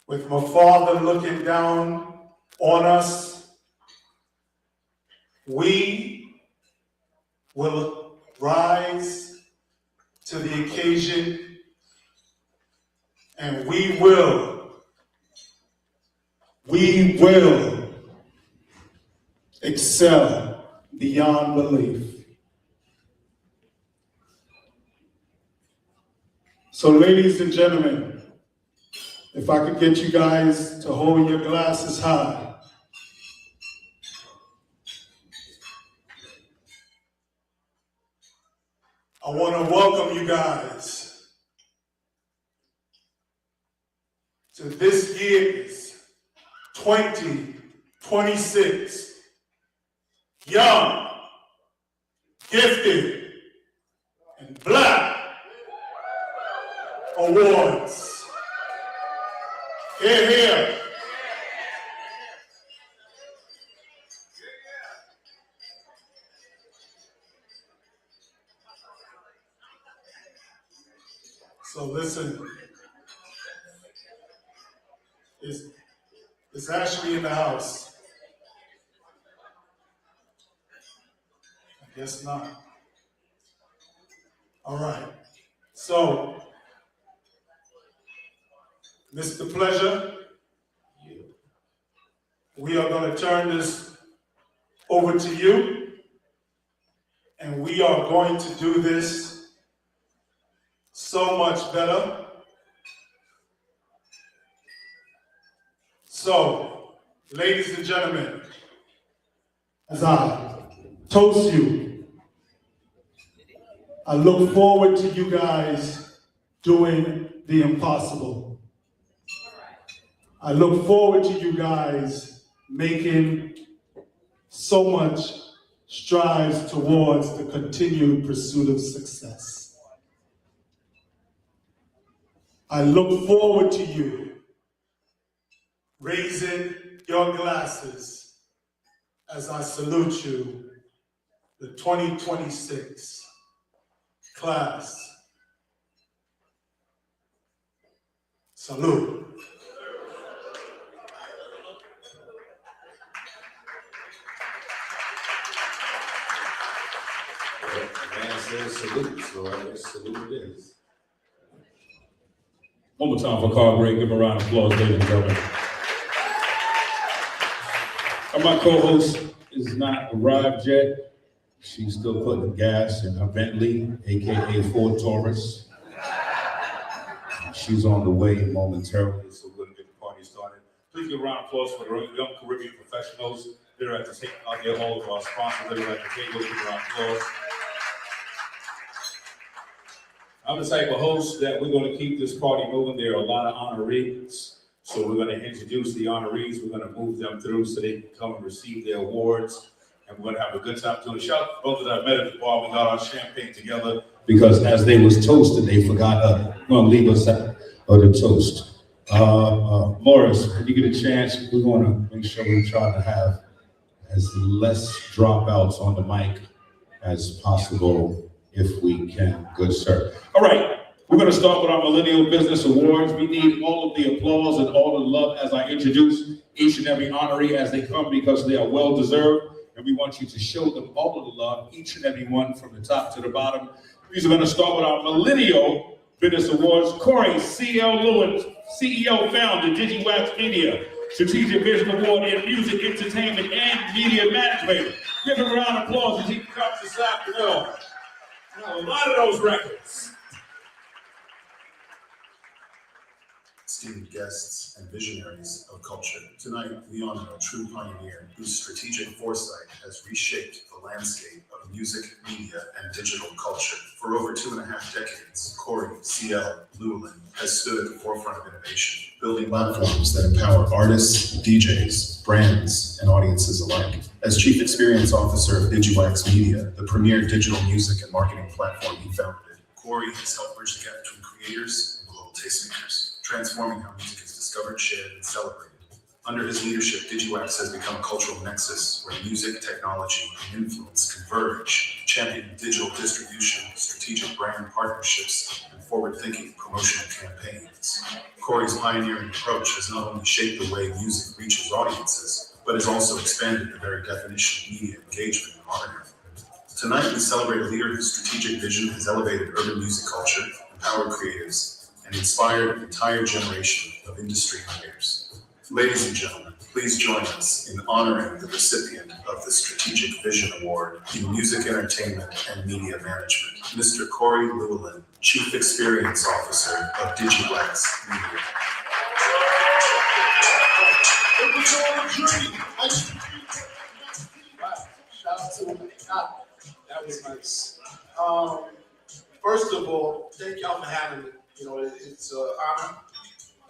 Speaker 9: with my Father looking down on us, we will rise to the occasion, and we will excel beyond belief. So, ladies and gentlemen, if I could get you guys to hold your glasses high. I want to welcome you guys to this year's 2026 Young, Gifted, and Black Awards. Hear, hear. So listen, it's actually in the house. I guess not. All right. So, Mr. Pleasure, we are going to turn this over to you, and we are going to do this so much better. So, ladies and gentlemen, as I toast you, I look forward to you guys doing the impossible. I look forward to you guys making so much strides towards the continued pursuit of success. I look forward to you raising your glasses as I salute you, the 2026 class. Salute.
Speaker 8: Man says salute, so I guess salute it is.
Speaker 11: One more time for Carl Gray. Give him a round of applause, ladies and gentlemen. And my co-host is not arrived yet. She's still putting gas in her Bentley, AKA Ford Taurus. She's on the way momentarily, so we're gonna get the party started. Please give a round of applause for the young Caribbean professionals that are at the table out there, all of our sponsors that are at the table. Give a round of applause. I'm the type of host that we're going to keep this party moving. There are a lot of honorees, so we're going to introduce the honorees. We're going to move them through so they can come and receive their awards, and we're going to have a good time doing the shout. Both that I met at the bar, we got our champagne together because as they was toasted, they forgot going to leave us out of the toast. Morris, when you get a chance, we're going to make sure we try to have as less dropouts on the mic as possible. if we can. Good, sir. All right, we're going to start with our Millennial Business Awards. We need all of the applause and all the love as I introduce each and every honoree as they come, because they are well-deserved, and we want you to show them all of the love, each and every one from the top to the bottom. We're going to start with our Millennial Business Awards. Corey C.L. Lewis, CEO, founder, DigiWax Media, Strategic Vision Award in Music, Entertainment, and Media Management. Give him a round of applause as he comes this afternoon. A lot of those records.
Speaker 12: Esteemed guests and visionaries of culture, tonight we honor a true pioneer whose strategic foresight has reshaped the landscape of music, media, and digital culture. For over 2.5 decades, Corey C.L. Llewellyn has stood at the forefront of innovation, building platforms that empower artists, DJs, brands, and audiences alike. As Chief Experience Officer of DigiWax Media, the premier digital music and marketing platform he founded, Corey has helped bridge the gap between creators and global tastemakers, transforming how music is discovered, shared, and celebrated. Under his leadership, DigiWax has become a cultural nexus where music, technology, and influence converge, championing digital distribution, strategic brand partnerships, and forward-thinking promotional campaigns. Corey's pioneering approach has not only shaped the way music reaches audiences, but has also expanded the very definition of media engagement in modern era. Tonight, we celebrate a leader whose strategic vision has elevated urban music culture, empowered creatives, and inspired an entire generation of industry leaders. Ladies and gentlemen, please join us in honoring the recipient of the Strategic Vision Award in Music, Entertainment, and Media Management, Mr. Corey Llewellyn, Chief Experience Officer of DigiWax Media.
Speaker 1: Shout out to God. That was nice. First of all, thank y'all for having me. You know, it's an honor.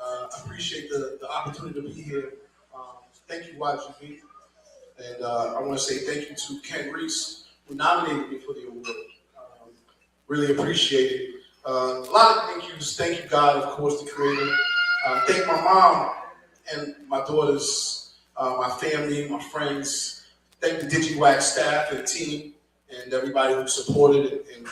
Speaker 1: I appreciate the opportunity to be here. Thank you, YGB. And I want to say thank you to Ken Reese, who nominated me for the award. Really appreciate it. A lot of thank yous. Thank you, God, of course, the creator. Thank my mom and my daughters, my family, my friends. Thank the DigiWax staff and team and everybody who supported it and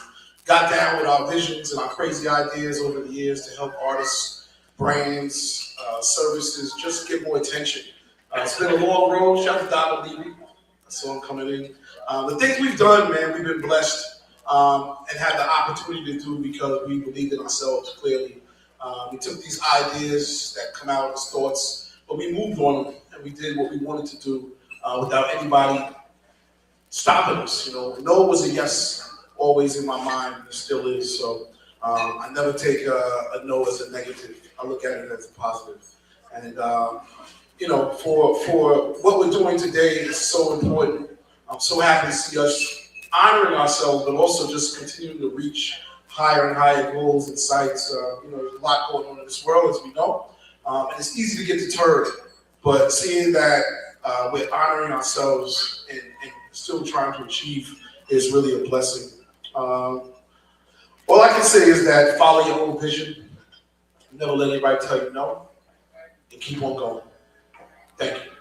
Speaker 1: got down with our visions and our crazy ideas over the years to help artists, brands, services just get more attention. It's been a long road. Shout out to Donna Levy. I saw him coming in. The things we've done, man, we've been blessed and had the opportunity to do because we believed in ourselves clearly. We took these ideas that come out as thoughts, but we moved on them and we did what we wanted to do without anybody stopping us. You know, no was a yes always in my mind, and it still is. So I never take a no as a negative. I look at it as a positive. And you know, for what we're doing today is so important. I'm so happy to see us honoring ourselves, but also just continuing to reach higher and higher goals and sights. You know, there's a lot going on in this world, as we know, and it's easy to get deterred. But seeing that we're honoring ourselves and still trying to achieve is really a blessing. All I can say is that follow your own vision. Never let anybody tell you no, and keep on going. Thank you.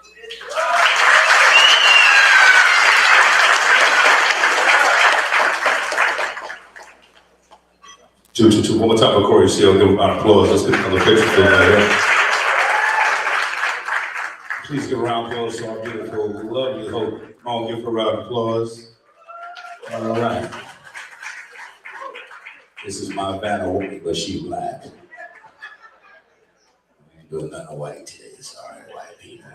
Speaker 11: One more time for Corey C.L. Give him a round of applause. Let's get another picture for him right here. Please give a round of applause to our beautiful, lovely hope. Come on, give her a round of applause. All right. This is my Vanna White, but she black. I ain't doing nothing white today. Sorry, white people.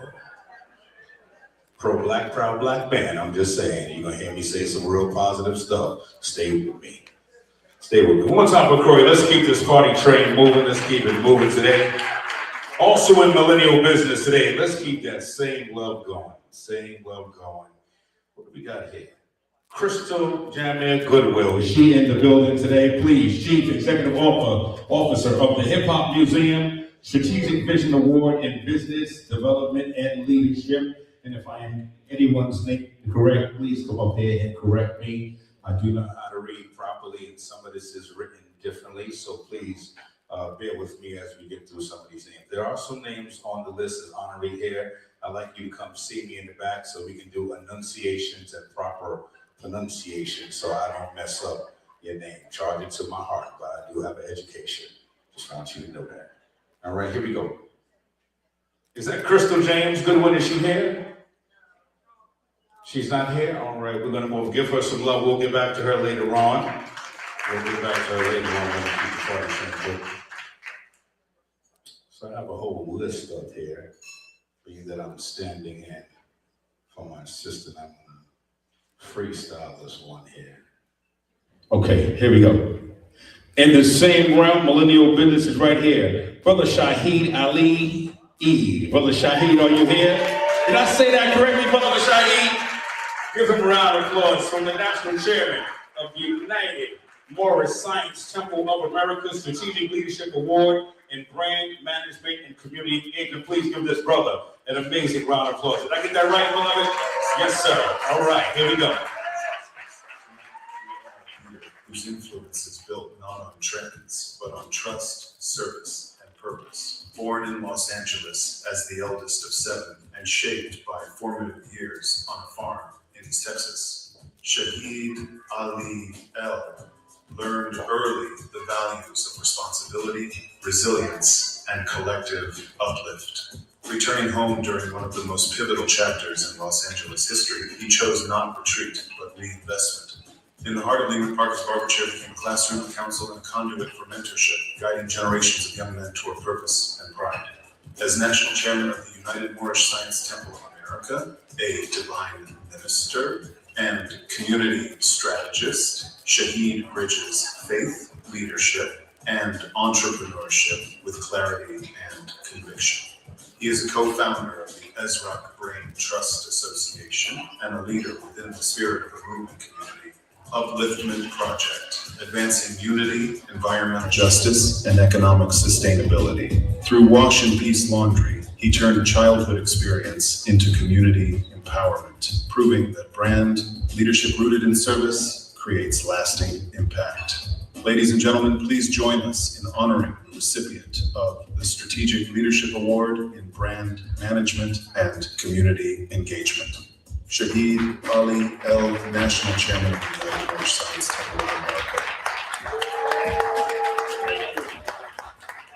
Speaker 11: Pro-black, proud black man. I'm just saying. You're going to hear me say some real positive stuff. Stay with me. Stay with me. One more time for Corey. Let's keep this party train moving. Let's keep it moving today. Also in millennial business today, let's keep that same love going. Same love going. What do we got here? Crystal Jamir Goodwill. Is she in the building today? Please, Chief Executive Officer of the Hip Hop Museum, Strategic Vision Award in Business Development and Leadership. And if I am anyone's name correct, please come up here and correct me. I do not know how to read properly, and some of this is written differently, so please bear with me as we get through some of these names. There are some names on the list as honoree here. I'd like you to come see me in the back so we can do enunciations and proper pronunciation so I don't mess up your name. Charge it to my heart, but I do have an education. Just want you to know that. All right, here we go. Is that Crystal James Goodwin? Is she here? She's not here? All right, we're gonna move. Give her some love. We'll get back to her later on. We'll get back to her later on. We're gonna keep the party simple. So I have a whole list up here for you that I'm standing in for my assistant. I'm gonna freestyle this one here. Okay, here we go. In the same realm, millennial business is right here. Brother Shahid Ali Eid. Brother Shahid, are you here? Did I say that correctly, Brother Shahid? Give him a round of applause from the National Chairman of the United Morris Science Temple of America Strategic Leadership Award in Brand Management and Community Engagement. Please give this brother an amazing round of applause. Did I get that right, beloved? Yes, sir. All right, here we go.
Speaker 12: Whose influence is built not on trends, but on trust, service, and purpose. Born in Los Angeles as the eldest of 7 and shaped by formative years on a farm in East Texas, Shahid Ali El learned early the values of responsibility, resilience, and collective uplift. Returning home during one of the most pivotal chapters in Los Angeles history, he chose not retreat, but reinvestment. In the heart of Lehman Parker's barber chair became a classroom, a council, and a conduit for mentorship, guiding generations of young men toward purpose and pride. As national chairman of the United Moorish Science Temple of America, a divine minister, and community strategist, Shahid bridges faith, leadership, and entrepreneurship with clarity and conviction. He is a co-founder of the Ezra Brain Trust Association and a leader within the Spirit of a Movement community Upliftment Project, advancing unity, environmental justice, and economic sustainability. Through Wash and Peace Laundry, he turned childhood experience into community empowerment, proving that brand leadership rooted in service creates lasting impact. Ladies and gentlemen, please join us in honoring the recipient of the Strategic Leadership Award in Brand Management and Community Engagement. Shahid Ali El, National Chairman of the United Moorish Science Temple of America.
Speaker 13: Thank you.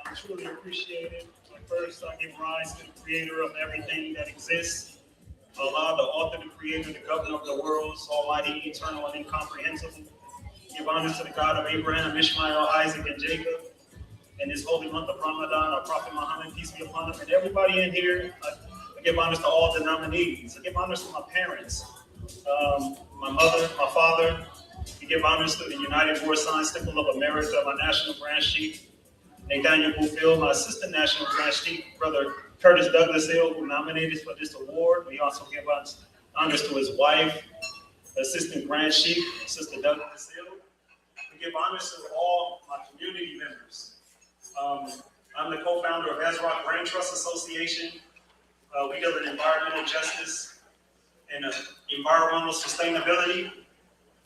Speaker 13: I truly appreciate it. First, I give rise to the creator of everything that exists. Allah, the author, the creator, the governor of the worlds, almighty, eternal, and incomprehensible. Give honor to the God of Abraham, Ishmael, Isaac, and Jacob. In this holy month of Ramadan, our Prophet Muhammad, peace be upon him, and everybody in here. I give honors to all the nominees. I give honors to my parents, my mother, my father. I give honors to the United Moorish Science Temple of America, my national branch chief, Nathaniel Buffield, my assistant national branch chief, brother Curtis Douglas Hill, who nominated for this award. We also give honors to his wife, assistant branch chief, Sister Douglas Hill. We give honors to all my community members. I'm the co-founder of Ezra Brain Trust Association. We deal in environmental justice and environmental sustainability.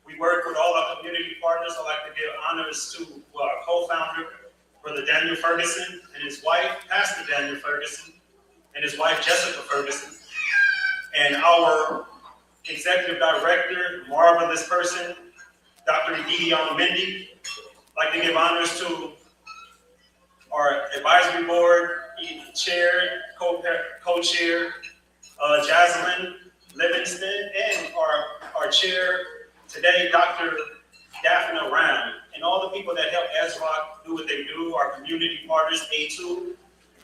Speaker 13: We work with all our community partners. I'd like to give honors to our co-founder, Brother Daniel Ferguson, and his wife, Pastor Daniel Ferguson, and his wife, Jessica Ferguson, and our executive director, marvelous person, Dr. Gideon Mendy. I'd like to give honors to our advisory board, chair, co-chair, Jaslyn Livingston, and our chair today, Dr. Daphne Ram, and all the people that help Ezra do what they do, our community partners, A2,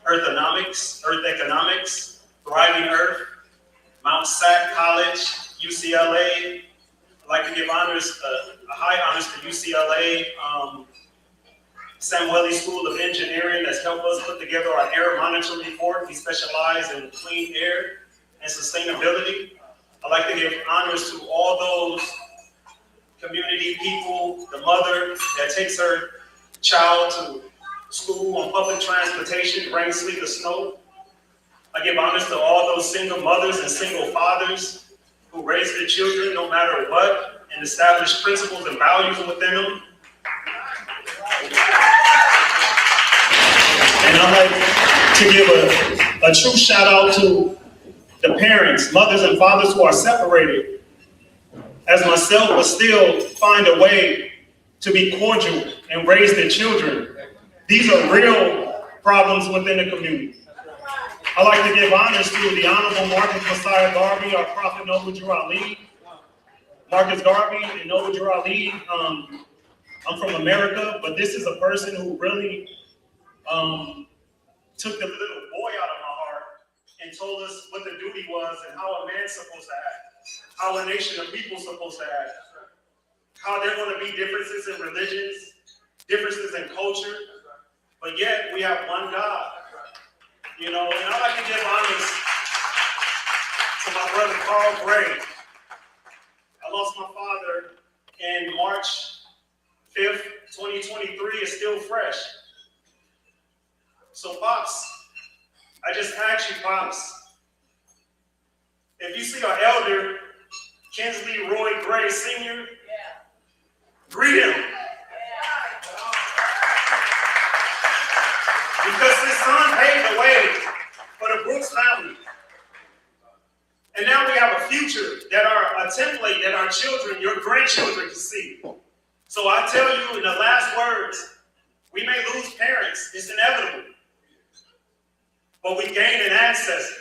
Speaker 13: Earth Economics, Thriving Earth, Mount Sac College, UCLA. I'd like to give honors, high honors to UCLA, Samueli School of Engineering that's helped us put together our air monitoring report. We specialize in clean air and sustainability. I'd like to give honors to all those community people, the mother that takes her child to school on public transportation, rain, sleet, or snow. I give honors to all those single mothers and single fathers who raise their children no matter what and establish principles and values within them. And I'd like to give a true shout out to the parents, mothers and fathers who are separated, as myself, but still find a way to be cordial and raise their children. These are real problems within the community. I'd like to give honors to the Honorable Marcus Messiah Garvey, our Prophet Noble Drew Ali. Marcus Garvey and Noble Drew Ali, I'm from America, but this is a person who really took the little boy out of my heart and told us what the duty was and how a man's supposed to act, how a nation of people is supposed to act, how there are going to be differences in religions, differences in culture, but yet we have one God. You know, and I'd like to give honors to my brother Carl Gray. I lost my father in March 5th, 2023. It's still fresh. So, Pops, I just asked you, Pops, if you see our elder, Kinsley Roy Gray Sr., greet him. Because his son paved the way for the Brooks family. And now we have a future that are a template that our children, your grandchildren can see. So I tell you in the last words, we may lose parents, it's inevitable. But we gain an ancestor.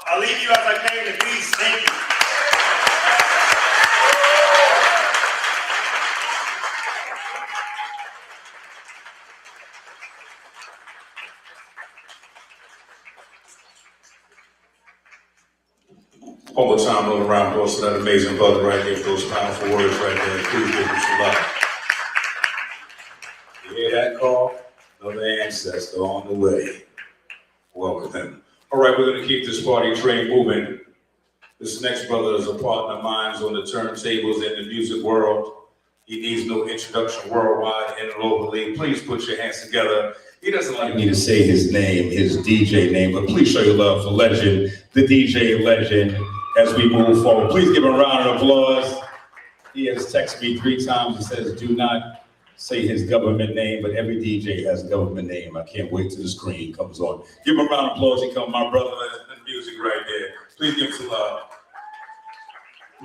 Speaker 13: I'll leave you as I came in peace. Thank you.
Speaker 11: One more time, roll around, applause for that amazing brother right there, for those powerful words right there. Please give him some love. You hear that call? Another ancestor on the way. Welcome him. All right, we're going to keep this party train moving. This next brother is a partner of mine on the turntables in the music world. He needs no introduction worldwide and locally. Please put your hands together. He doesn't like me to say his name, his DJ name, but please show your love for Legend, the DJ Legend, as we move forward. Please give him a round of applause. He has texted me 3 times and says, do not say his government name, but every DJ has a government name. I can't wait till the screen comes on. Give him a round of applause. He comes, my brother in music right there. Please give him some love.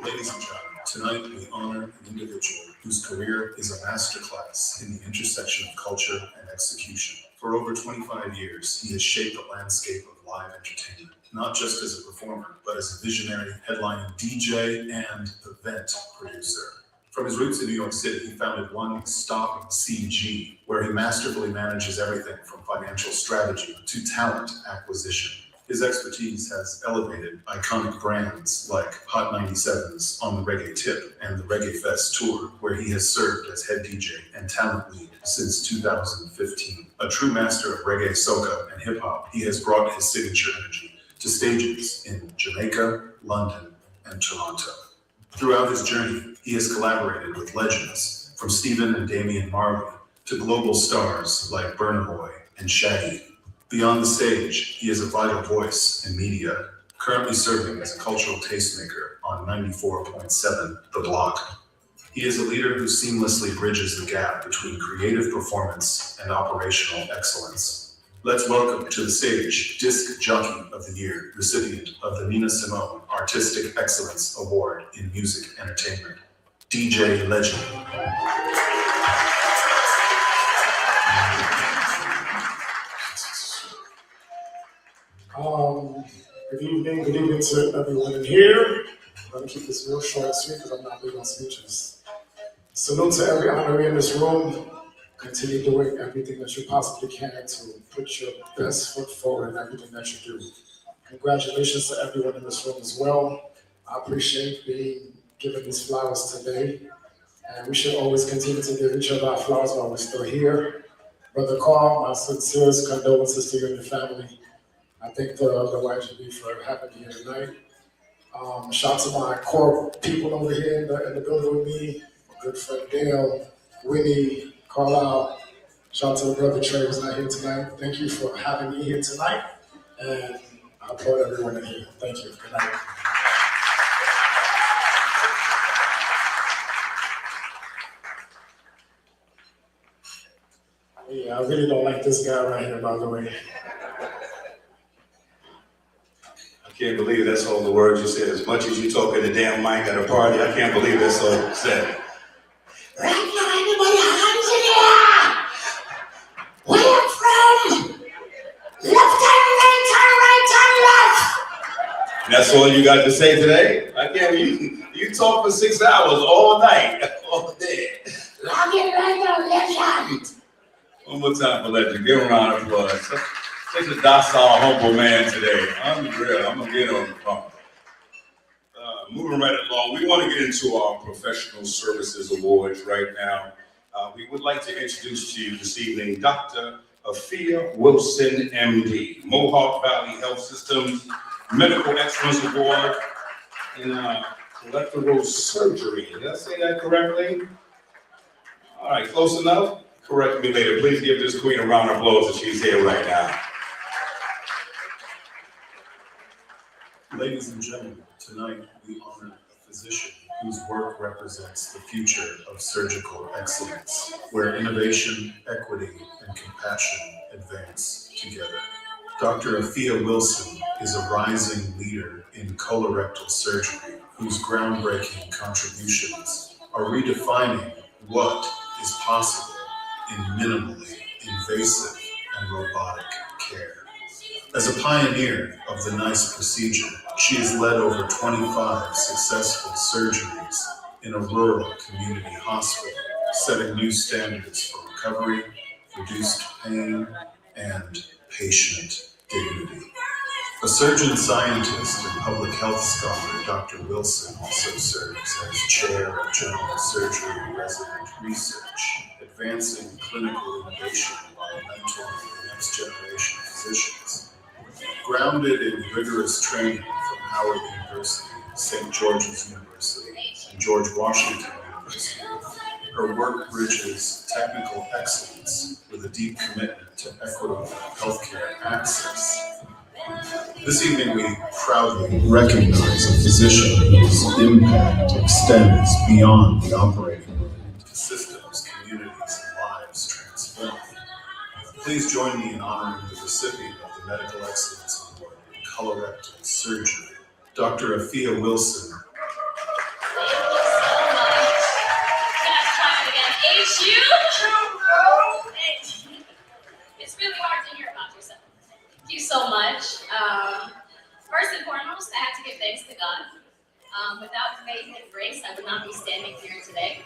Speaker 12: Ladies and gentlemen, tonight we honor an individual whose career is a masterclass in the intersection of culture and execution. For over 25 years, he has shaped the landscape of live entertainment, not just as a performer, but as a visionary, headlining DJ and event producer. From his roots in New York City, he founded One Stop CG, where he masterfully manages everything from financial strategy to talent acquisition. His expertise has elevated iconic brands like Hot 97's On the Reggae Tip and the Reggae Fest Tour, where he has served as head DJ and talent lead since 2015. A true master of reggae, soca, and hip-hop, he has brought his signature energy to stages in Jamaica, London, and Toronto. Throughout his journey, he has collaborated with legends from Stephen and Damian Marley to global stars like Burna Boy and Shaggy. Beyond the stage, he is a vital voice in media, currently serving as a cultural tastemaker on 94.7 The Block. He is a leader who seamlessly bridges the gap between creative performance and operational excellence. Let's welcome to the stage Disc Jockey of the Year, recipient of the Nina Simone Artistic Excellence Award in Music Entertainment, DJ Legend.
Speaker 1: Good evening to everyone in here. I'm going to keep this real short and sweet because I'm not big on speeches. Salute to every honoree in this room. Continue doing everything that you possibly can to put your best foot forward in everything that you do. Congratulations to everyone in this room as well. I appreciate being given these flowers today. And we should always continue to give each other our flowers while we're still here. Brother Carl, my sincerest condolences to you and your family. I thank the YGB for having me here tonight. Shout to my core people over here in the building with me. My good friend Dale, Winnie, Carlisle. Shout to the brother Trey who's not here tonight. Thank you for having me here tonight. And I applaud everyone in here. Thank you. Good night. Yeah, I really don't like this guy right here, by the way.
Speaker 11: I can't believe that's all the words you said. As much as you talk in the damn mic at a party, I can't believe that's all you said. That's all you got to say today? I can't. You talk for 6 hours all night, all day. I'll get right now, legend. One more time for legend. Give him a round of applause. Such a docile, humble man today. Unreal. I'm gonna get on the phone. Moving right along, we want to get into our professional services awards right now. We would like to introduce to you this evening Dr. Afia Wilson, MD, Mohawk Valley Health Systems Medical Excellence Award in electoral surgery. Did I say that correctly? All right, close enough? Correct me later. Please give this queen a round of applause as she's here right now.
Speaker 12: Ladies and gentlemen, tonight we honor a physician whose work represents the future of surgical excellence, where innovation, equity, and compassion advance together. Dr. Afia Wilson is a rising leader in colorectal surgery whose groundbreaking contributions are redefining what is possible in minimally invasive and robotic care. As a pioneer of the NICE procedure, she has led over 25 successful surgeries in a rural community hospital, setting new standards for recovery, reduced pain, and patient dignity. A surgeon scientist and public health scholar, Dr. Wilson also serves as chair of general surgery resident research, advancing clinical innovation while mentoring the next generation of physicians. Grounded in rigorous training from Howard University, St. George's University, and George Washington University, her work bridges technical excellence with a deep commitment to equitable healthcare access. This evening, we proudly recognize a physician whose impact extends beyond the operating room to systems, communities, and lives transformed. Please join me in honoring the recipient of the Medical Excellence Award in colorectal surgery, Dr. Afia Wilson.
Speaker 7: Thank you so much. Can I try it again? HU? It's really hard to hear about yourself. Thank you so much. First and foremost, I have to give thanks to God. Without faith and grace, I would not be standing here today.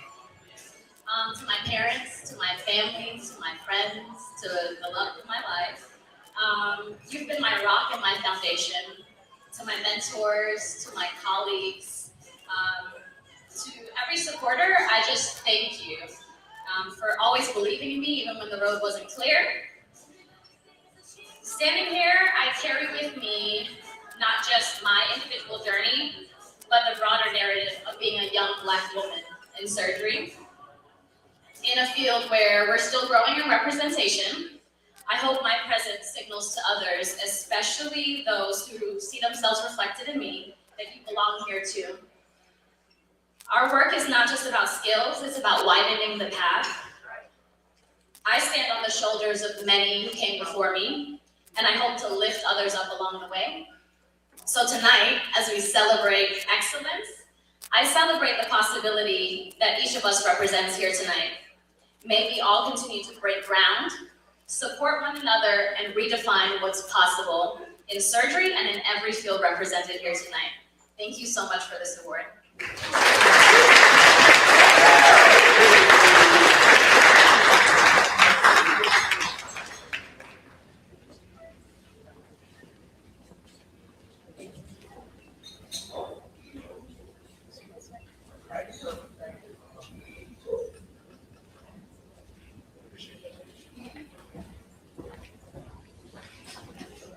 Speaker 7: To my parents, to my family, to my friends, to the love of my life. You've been my rock and my foundation. To my mentors, to my colleagues, to every supporter, I just thank you for always believing in me even when the road wasn't clear. Standing here, I carry with me not just my individual journey, but the broader narrative of being a young Black woman in surgery. In a field where we're still growing in representation, I hope my presence signals to others, especially those who see themselves reflected in me, that you belong here too. Our work is not just about skills, it's about widening the path. I stand on the shoulders of many who came before me, and I hope to lift others up along the way. So tonight, as we celebrate excellence, I celebrate the possibility that each of us represents here tonight. May we all continue to break ground, support one another, and redefine what's possible in surgery and in every field represented here tonight. Thank you so much for this award.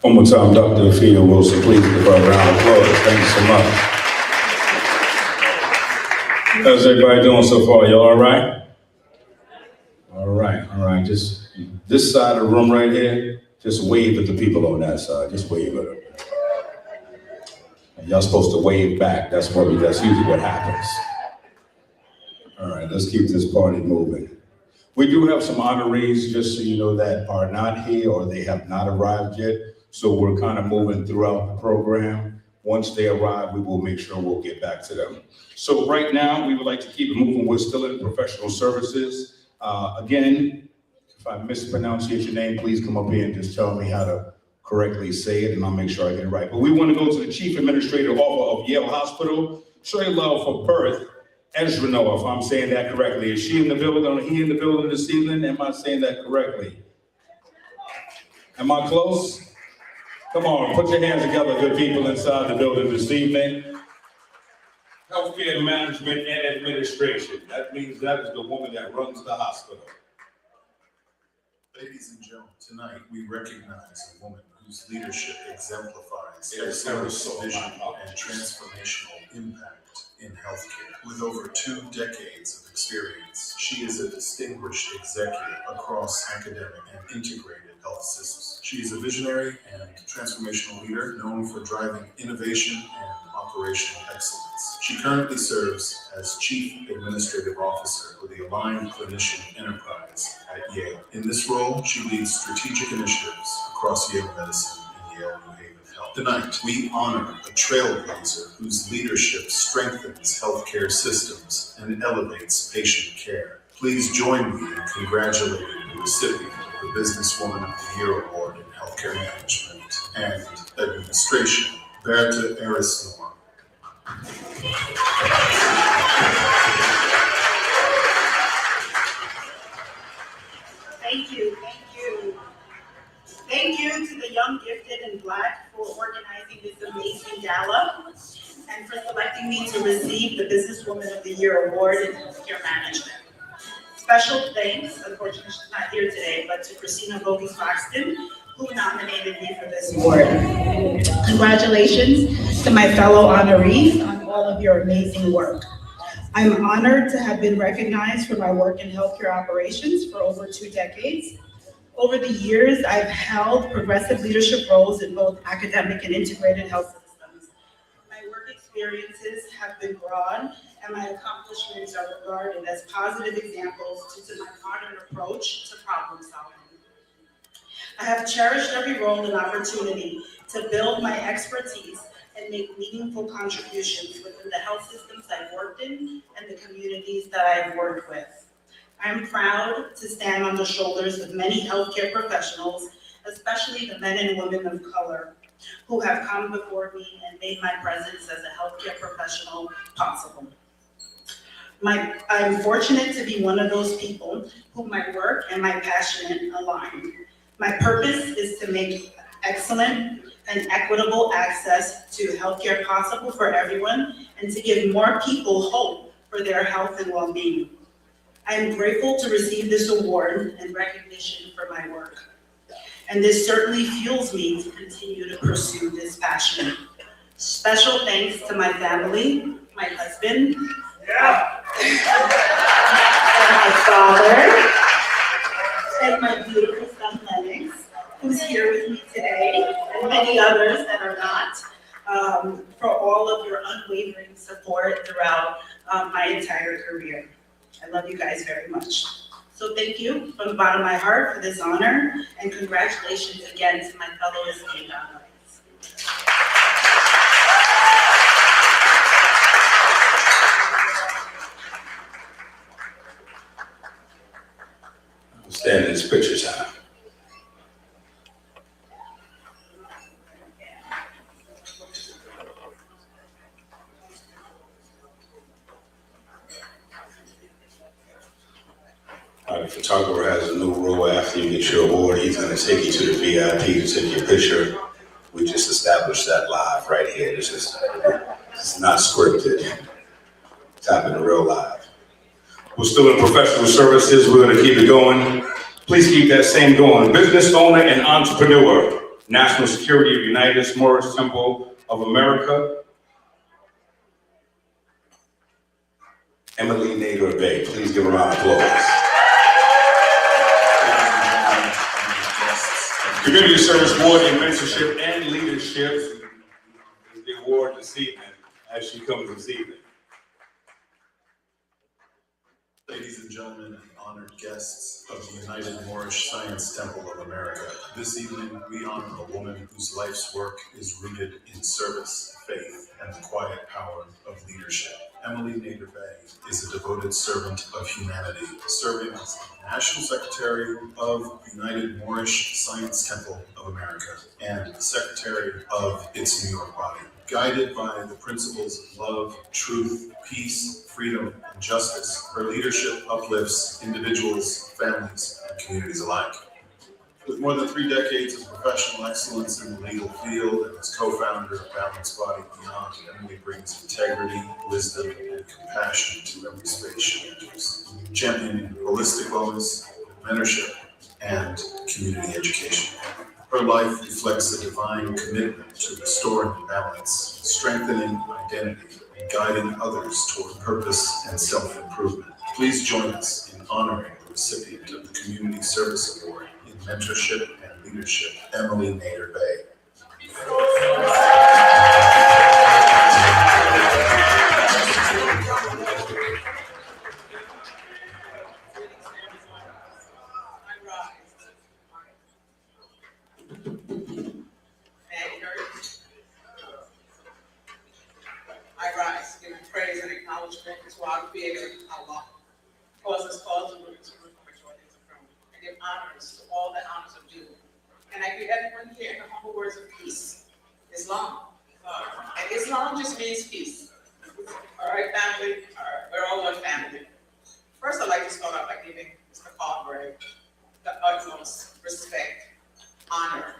Speaker 11: One more time, Dr. Afia Wilson, please give her a round of applause. Thank you so much. How's everybody doing so far? Y'all all right? All right. Just this side of the room right here, just wave at the people on that side. Just wave at them. And y'all supposed to wave back. That's usually what happens. All right, let's keep this party moving. We do have some honorees, just so you know, that are not here or they have not arrived yet. So we're kind of moving throughout the program. Once they arrive, we will make sure we'll get back to them. So right now, we would like to keep it moving. We're still in professional services. Again, if I mispronounce your name, please come up here and just tell me how to correctly say it, and I'll make sure I get it right. But we want to go to the Chief Administrative Officer of Yale Hospital. Show your love for Perth, Ezra Noah, if I'm saying that correctly. Is she in the building, or he in the building this evening? Am I saying that correctly? Am I close? Come on, put your hands together, good people inside the building this evening. Healthcare Management and Administration. That means that is the woman that runs the hospital.
Speaker 12: Ladies and gentlemen, tonight we recognize a woman whose leadership exemplifies excellence, vision, and transformational impact in healthcare. With over 2 decades of experience, she is a distinguished executive across academic and integrated health systems. She is a visionary and transformational leader known for driving innovation and operational excellence. She currently serves as Chief Administrative Officer for the Aligned Clinician Enterprise at Yale. In this role, she leads strategic initiatives across Yale Medicine and Yale New Haven Health. Tonight, we honor a trailblazer whose leadership strengthens healthcare systems and elevates patient care. Please join me in congratulating the recipient of the Businesswoman of the Year Award in Healthcare Management and Administration, Berta Arisnor.
Speaker 14: Thank you, thank you. Thank you to the Young, Gifted, and Black for organizing this amazing gala and for selecting me to receive the Businesswoman of the Year Award in Healthcare Management. Special thanks, unfortunately she's not here today, but to Christina Bogey-Foxton, who nominated me for this award. Congratulations to my fellow honorees on all of your amazing work. I'm honored to have been recognized for my work in healthcare operations for over 2 decades. Over the years, I've held progressive leadership roles in both academic and integrated health systems. My work experiences have been broad, and my accomplishments are regarded as positive examples due to my modern approach to problem solving. I have cherished every role and opportunity to build my expertise and make meaningful contributions within the health systems I've worked in and the communities that I've worked with. I'm proud to stand on the shoulders of many healthcare professionals, especially the men and women of color, who have come before me and made my presence as a healthcare professional possible. I'm fortunate to be one of those people who my work and my passion align. My purpose is to make excellent and equitable access to healthcare possible for everyone and to give more people hope for their health and well-being. I am grateful to receive this award and recognition for my work. And this certainly fuels me to continue to pursue this passion. Special thanks to my family, my husband, and my father, and my beautiful son Lennox, who's here with me today, and many others that are not, for all of your unwavering support throughout my entire career. I love you guys very much. So thank you from the bottom of my heart for this honor, and congratulations again to my fellow esteemed honorees.
Speaker 11: Stand in this picture time. The photographer has a new role after you get your award. He's going to take you to the VIP to take your picture. We just established that live right here. It's not scripted. It's happening real live. We're still in professional services. We're going to keep it going. Please keep that same going. Business owner and entrepreneur, National Security of United Morris Temple of America, Emily Nader Bay. Please give her a round of applause. Community Service Award in Mentorship and Leadership is the award this evening, as she comes this evening.
Speaker 12: Ladies and gentlemen, and honored guests of the United Moorish Science Temple of America, this evening we honor a woman whose life's work is rooted in service, faith, and the quiet power of leadership. Emily Nader Bay is a devoted servant of humanity, serving as the National Secretary of the United Moorish Science Temple of America and Secretary of its New York body. Guided by the principles of love, truth, peace, freedom, and justice, her leadership uplifts individuals, families, and communities alike. With more than 3 decades of professional excellence in the legal field and as co-founder of Balanced Body Beyond, Emily brings integrity, wisdom, and compassion to every space she enters, championing holistic wellness, mentorship, and community education. Her life reflects a divine commitment to restoring balance, strengthening identity, and guiding others toward purpose and self-improvement. Please join us in honoring the recipient of the Community Service Award in Mentorship and Leadership, Emily Nader Bay.
Speaker 6: I rise, giving praise and acknowledgement to our Creator, Allah. Cause us all to look to root for joy and throne. I give honors to all that honors are due. And I greet everyone here in the humble words of peace. Islam. And Islam just means peace. All right, family. All right, we're all one family. First, I'd like to start out by giving Mr. Carberry the utmost respect, honor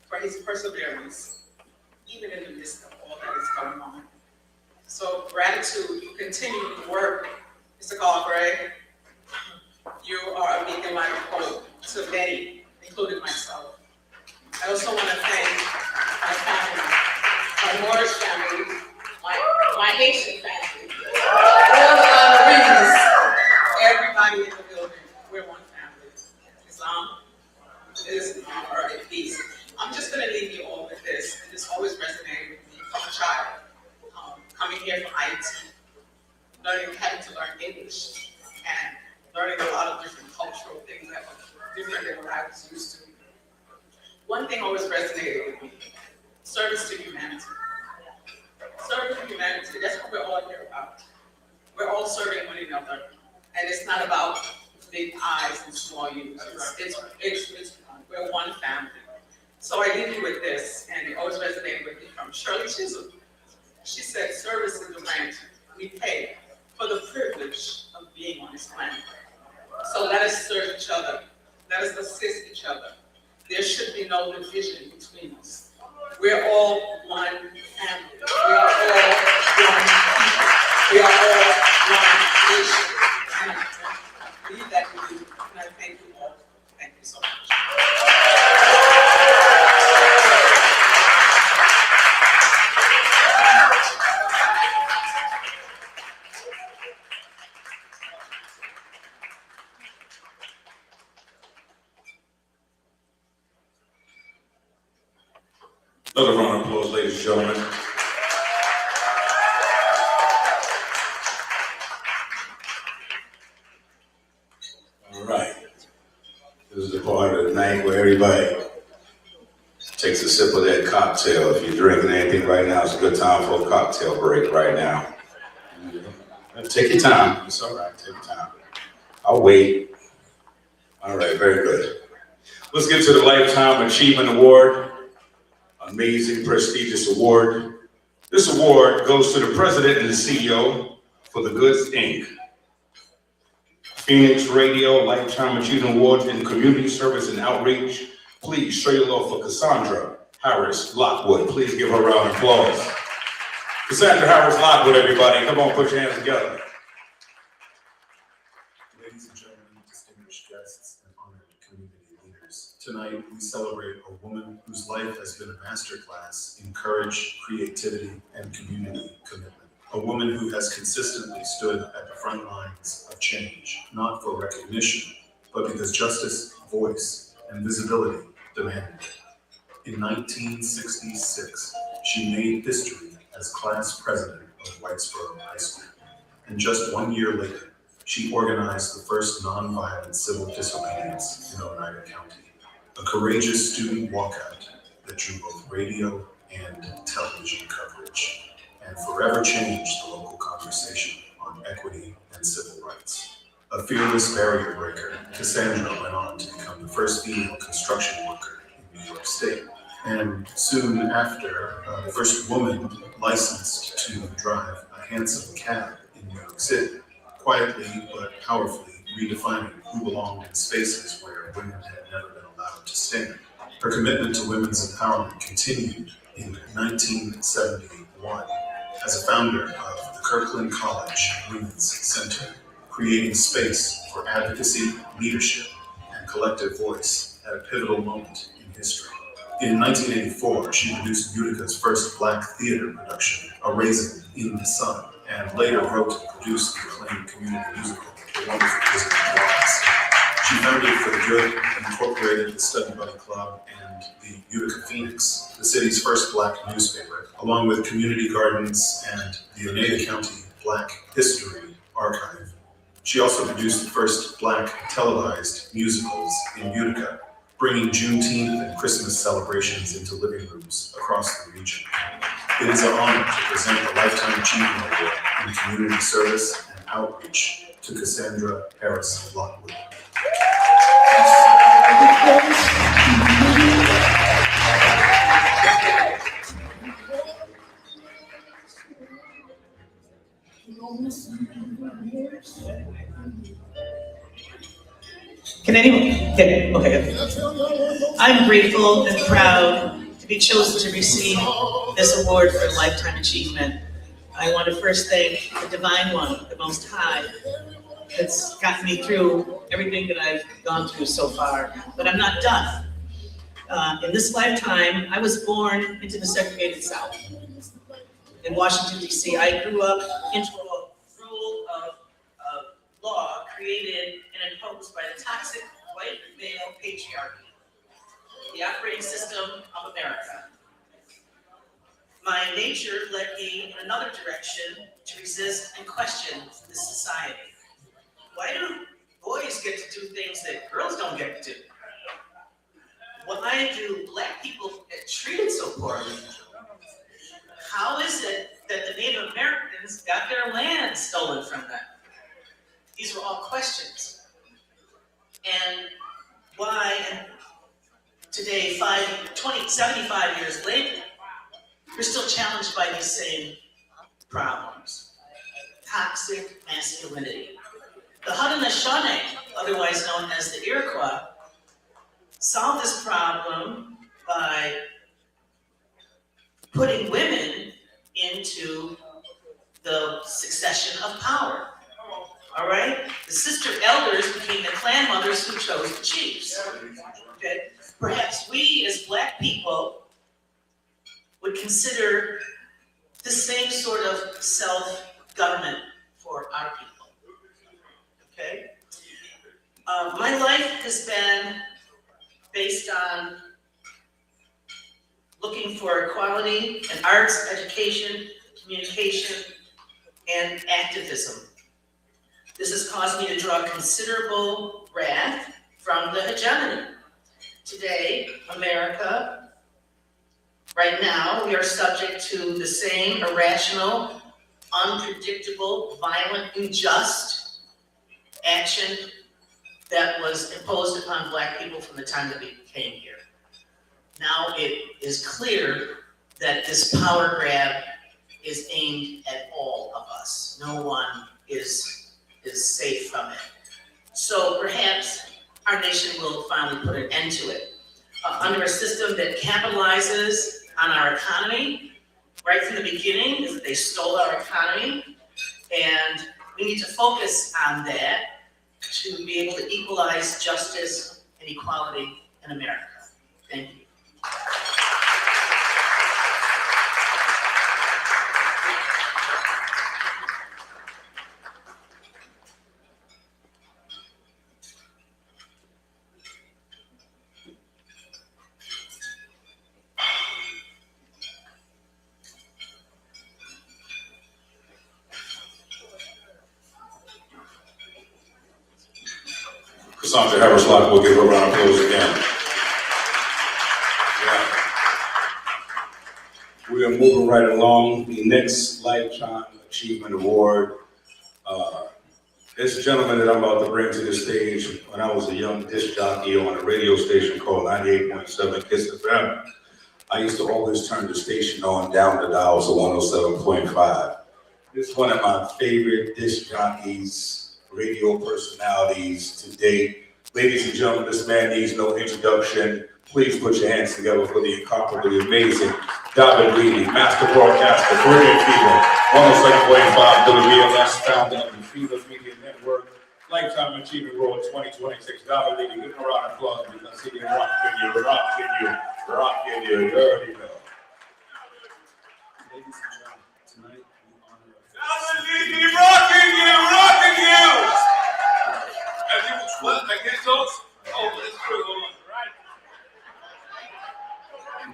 Speaker 6: for his perseverance, even in the midst of all that is going on. So gratitude, you continue to work, Mr. Carberry. You are a beacon light of hope to many, including myself. I also want to thank my family, my Moorish family, my Haitian family, all the honorees, everybody in the building. We're one family. Islam is our peace. I'm just going to leave you all with this, and this always resonated with me from a child. Coming here from IT, having to learn English, and learning a lot of different cultural things that were different than what I was used to. One thing always resonated with me: service to humanity. Service to humanity, that's what we're all here about. We're all serving one another, and it's not about big I's and small U's. It's we're one family. So I leave you with this, and it always resonated with me from Shirley Chisholm. She said, service is the rent we pay for the privilege of being on this planet. So let us serve each other. Let us assist each other. There should be no division between us. We're all one family. We are all one people. We are all one nation. And I believe that we do. And I thank you all. Thank you so much.
Speaker 11: Another round of applause, ladies and gentlemen. All right. This is the part of the night where everybody takes a sip of that cocktail. If you're drinking anything right now, it's a good time for a cocktail break right now. Take your time. It's all right. Take your time. I'll wait. All right. Very good. Let's get to the Lifetime Achievement Award. Amazing, prestigious award. This award goes to the president and the CEO for the Goods, Inc. Phoenix Radio Lifetime Achievement Award in Community Service and Outreach. Please show your love for Cassandra Harris Lockwood. Please give her a round of applause. Cassandra Harris Lockwood, everybody. Come on, put your hands together.
Speaker 12: Ladies and gentlemen, distinguished guests, and honored community leaders. Tonight, we celebrate a woman whose life has been a masterclass in courage, creativity, and community commitment. A woman who has consistently stood at the front lines of change, not for recognition, but because justice, voice, and visibility demanded it. In 1966, she made history as class president of Whitesboro High School. And just 1 year later, she organized the first nonviolent civil disobedience in Oneida County, a courageous student walkout that drew both radio and television coverage, and forever changed the local conversation on equity and civil rights. A fearless barrier breaker, Cassandra went on to become the first female construction worker in New York State, and soon after, the first woman licensed to drive a handsome cab in New York City, quietly but powerfully redefining who belonged in spaces where women had never been allowed to stand. Her commitment to women's empowerment continued in 1971 as a founder of the Kirkland College Women's Center, creating space for advocacy, leadership, and collective voice at a pivotal moment in history. In 1984, she produced Utica's first Black theater production, A Raisin in the Sun, and later wrote and produced the acclaimed community musical, The Wonderful Wizard of Oz. She founded For the Good, incorporated the Study Buddy Club and the Utica Phoenix, the city's first Black newspaper, along with community gardens and the Oneida County Black History Archive. She also produced the first Black televised musicals in Utica, bringing Juneteenth and Christmas celebrations into living rooms across the region. It is an honor to present the Lifetime Achievement Award in Community Service and Outreach to Cassandra Harris Lockwood.
Speaker 15: Can anyone? Okay. I'm grateful and proud to be chosen to receive this award for Lifetime Achievement. I want to first thank the Divine One, the Most High, that's gotten me through everything that I've gone through so far. But I'm not done. In this lifetime, I was born into the segregated South. In Washington, D.C., I grew up into a rule of law created and imposed by the toxic white male patriarchy, the operating system of America. My nature led me in another direction to resist and question this society. Why do boys get to do things that girls don't get to do? Why do Black people get treated so poorly? How is it that the Native Americans got their land stolen from them? These were all questions. And why, and today, 75 years later, we're still challenged by these same problems. Toxic masculinity. The Haudenosaunee, otherwise known as the Iroquois, solved this problem by putting women into the succession of power. All right? The sister elders became the clan mothers who chose the chiefs. Okay? Perhaps we as Black people would consider the same sort of self-government for our people. Okay? My life has been based on looking for equality in arts, education, communication, and activism. This has caused me to draw considerable wrath from the hegemony. Today, America, right now, we are subject to the same irrational, unpredictable, violent, unjust action that was imposed upon Black people from the time that we came here. Now it is clear that this power grab is aimed at all of us. No one is safe from it. So perhaps our nation will finally put an end to it. Under a system that capitalizes on our economy, right from the beginning, is that they stole our economy, and we need to focus on that to be able to equalize justice and equality in America. Thank you.
Speaker 11: Cassandra Harris-Lock, we'll give her a round of applause again. Yeah. We are moving right along. The next Lifetime Achievement Award. This gentleman that I'm about to bring to the stage, when I was a young disc jockey on a radio station called 98.7 Kiss FM, I used to always turn the station on down the dials to 107.5. This is one of my favorite disc jockeys, radio personalities to date. Ladies and gentlemen, this man needs no introduction. Please put your hands together for the incomparably amazing David Levy, master broadcaster, Caribbean Fever, 107.5 WBLS, founder of the Fever Media Network, Lifetime Achievement Award 2026. David Levy, give him a round of applause because he can rock you. You already know.
Speaker 12: Ladies and gentlemen, tonight we honor
Speaker 11: David Levy, rocking you! Have you, what, I get those? Oh, that's true, hold on.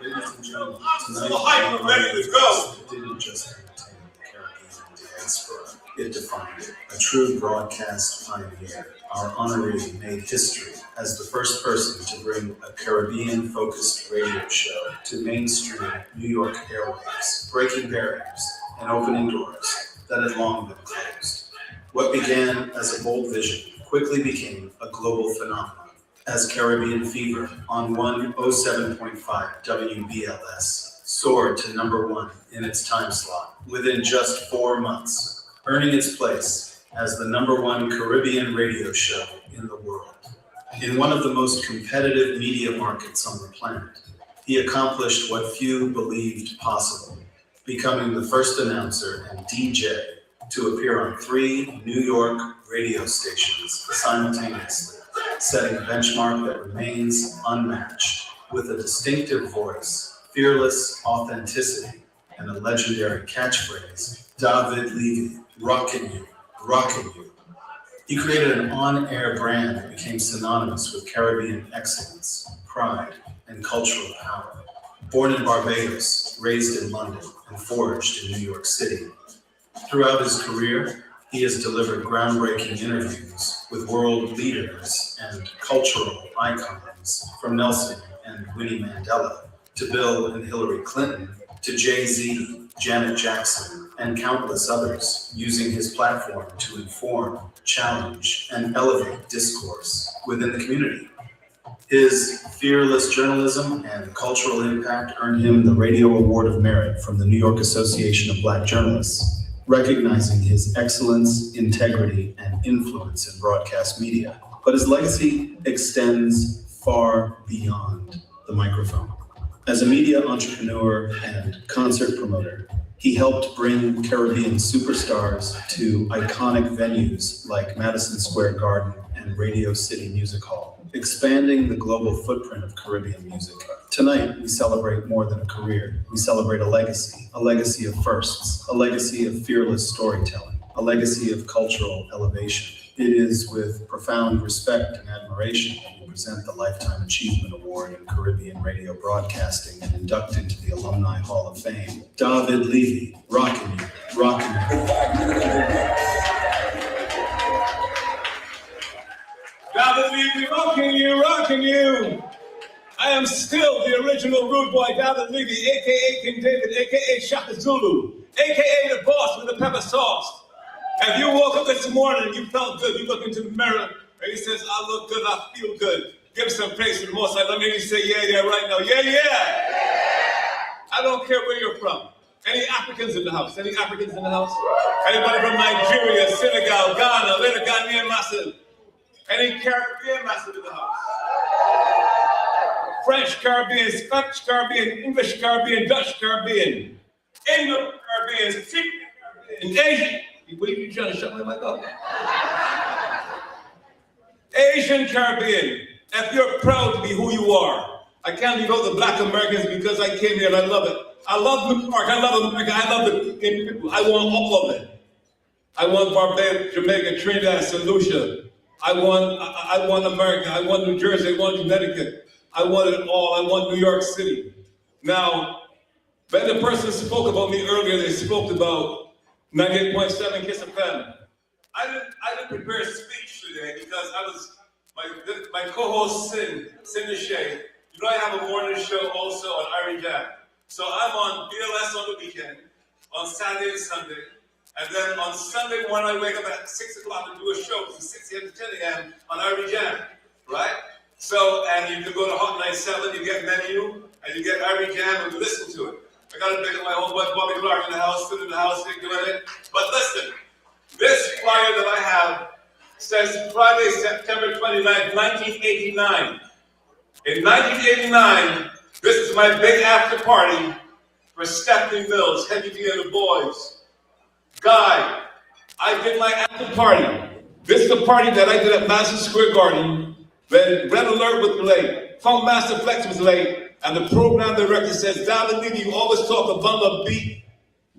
Speaker 12: Ladies and gentlemen, tonight
Speaker 11: So hype, we're ready to go.
Speaker 12: it didn't just entertain the Caribbean diaspora, it defined it. A true broadcast pioneer, our honoree made history as the first person to bring a Caribbean-focused radio show to mainstream New York airwaves, breaking barriers and opening doors that had long been closed. What began as a bold vision quickly became a global phenomenon, as Caribbean Fever on 107.5 WBLS soared to #1 in its time slot within just 4 months, earning its place as the #1 Caribbean radio show in the world. In one of the most competitive media markets on the planet, he accomplished what few believed possible, becoming the first announcer and DJ to appear on 3 New York radio stations simultaneously, setting a benchmark that remains unmatched. With a distinctive voice, fearless authenticity, and a legendary catchphrase, David Levy, rockin' you, rockin' you. He created an on-air brand that became synonymous with Caribbean excellence, pride, and cultural power. Born in Barbados, raised in London, and forged in New York City. Throughout his career, he has delivered groundbreaking interviews with world leaders and cultural icons, from Nelson and Winnie Mandela to Bill and Hillary Clinton to Jay-Z, Janet Jackson, and countless others, using his platform to inform, challenge, and elevate discourse within the community. His fearless journalism and cultural impact earned him the Radio Award of Merit from the New York Association of Black Journalists, recognizing his excellence, integrity, and influence in broadcast media. But his legacy extends far beyond the microphone. As a media entrepreneur and concert promoter, he helped bring Caribbean superstars to iconic venues like Madison Square Garden and Radio City Music Hall, expanding the global footprint of Caribbean music. Tonight, we celebrate more than a career. We celebrate a legacy of firsts, a legacy of fearless storytelling, a legacy of cultural elevation. It is with profound respect and admiration that we present the Lifetime Achievement Award in Caribbean Radio Broadcasting and induct into the Alumni Hall of Fame, David Levy, rockin' you, rockin' you.
Speaker 11: David Levy, rocking you. I am still the original rude boy, David Levy, a.k.a. King David, a.k.a. Shaka Zulu, a.k.a. the boss with the pepper sauce. If you woke up this morning and you felt good, you look into the mirror and he says, I look good, I feel good. Give some praise to the Most High. Let me say yeah right now. Yeah. I don't care where you're from. Any Africans in the house? Any Africans in the house? Anybody from Nigeria, Senegal, Ghana, little Ghanaian massive? Any Caribbean massive in the house? French Caribbean, Spanish Caribbean, English Caribbean, Dutch Caribbean, English Caribbean, Sikh Caribbean, Asian. What are you trying to shut me like that? Asian Caribbean. If you're proud to be who you are, I can't leave out the Black Americans because I came here and I love it. I love New York. I love America. I love the people. I want all of it. I want Barbados, Jamaica, Trinidad, St. Lucia. I want America. I want New Jersey. I want Connecticut. I want it all. I want New York City. Now, when the person spoke about me earlier, they spoke about 98.7 Kiss FM. I didn't prepare a speech today because my co-host Cindy Shea. You know I have a morning show also on Irie Jam. So I'm on BLS on the weekend, on Saturday and Sunday. And then on Sunday morning I wake up at 6 o'clock to do a show from 6 a.m. to 10 a.m. on Irie Jam, right? So, and you can go to Hot 97, you get menu, and you get Irie Jam and you listen to it. I got to pick up my old boy Bobby Clark in the house, sitting in the house, doing it. But listen, this flyer that I have says Friday, September 29th, 1989. In 1989, this is my big after party for Stephanie Mills, Heavy D and the Boys. Guy, I did my after party. This is the party that I did at Madison Square Garden when Red Alert was late, Funk Master Flex was late, and the program director says, David, you always talk about a beat.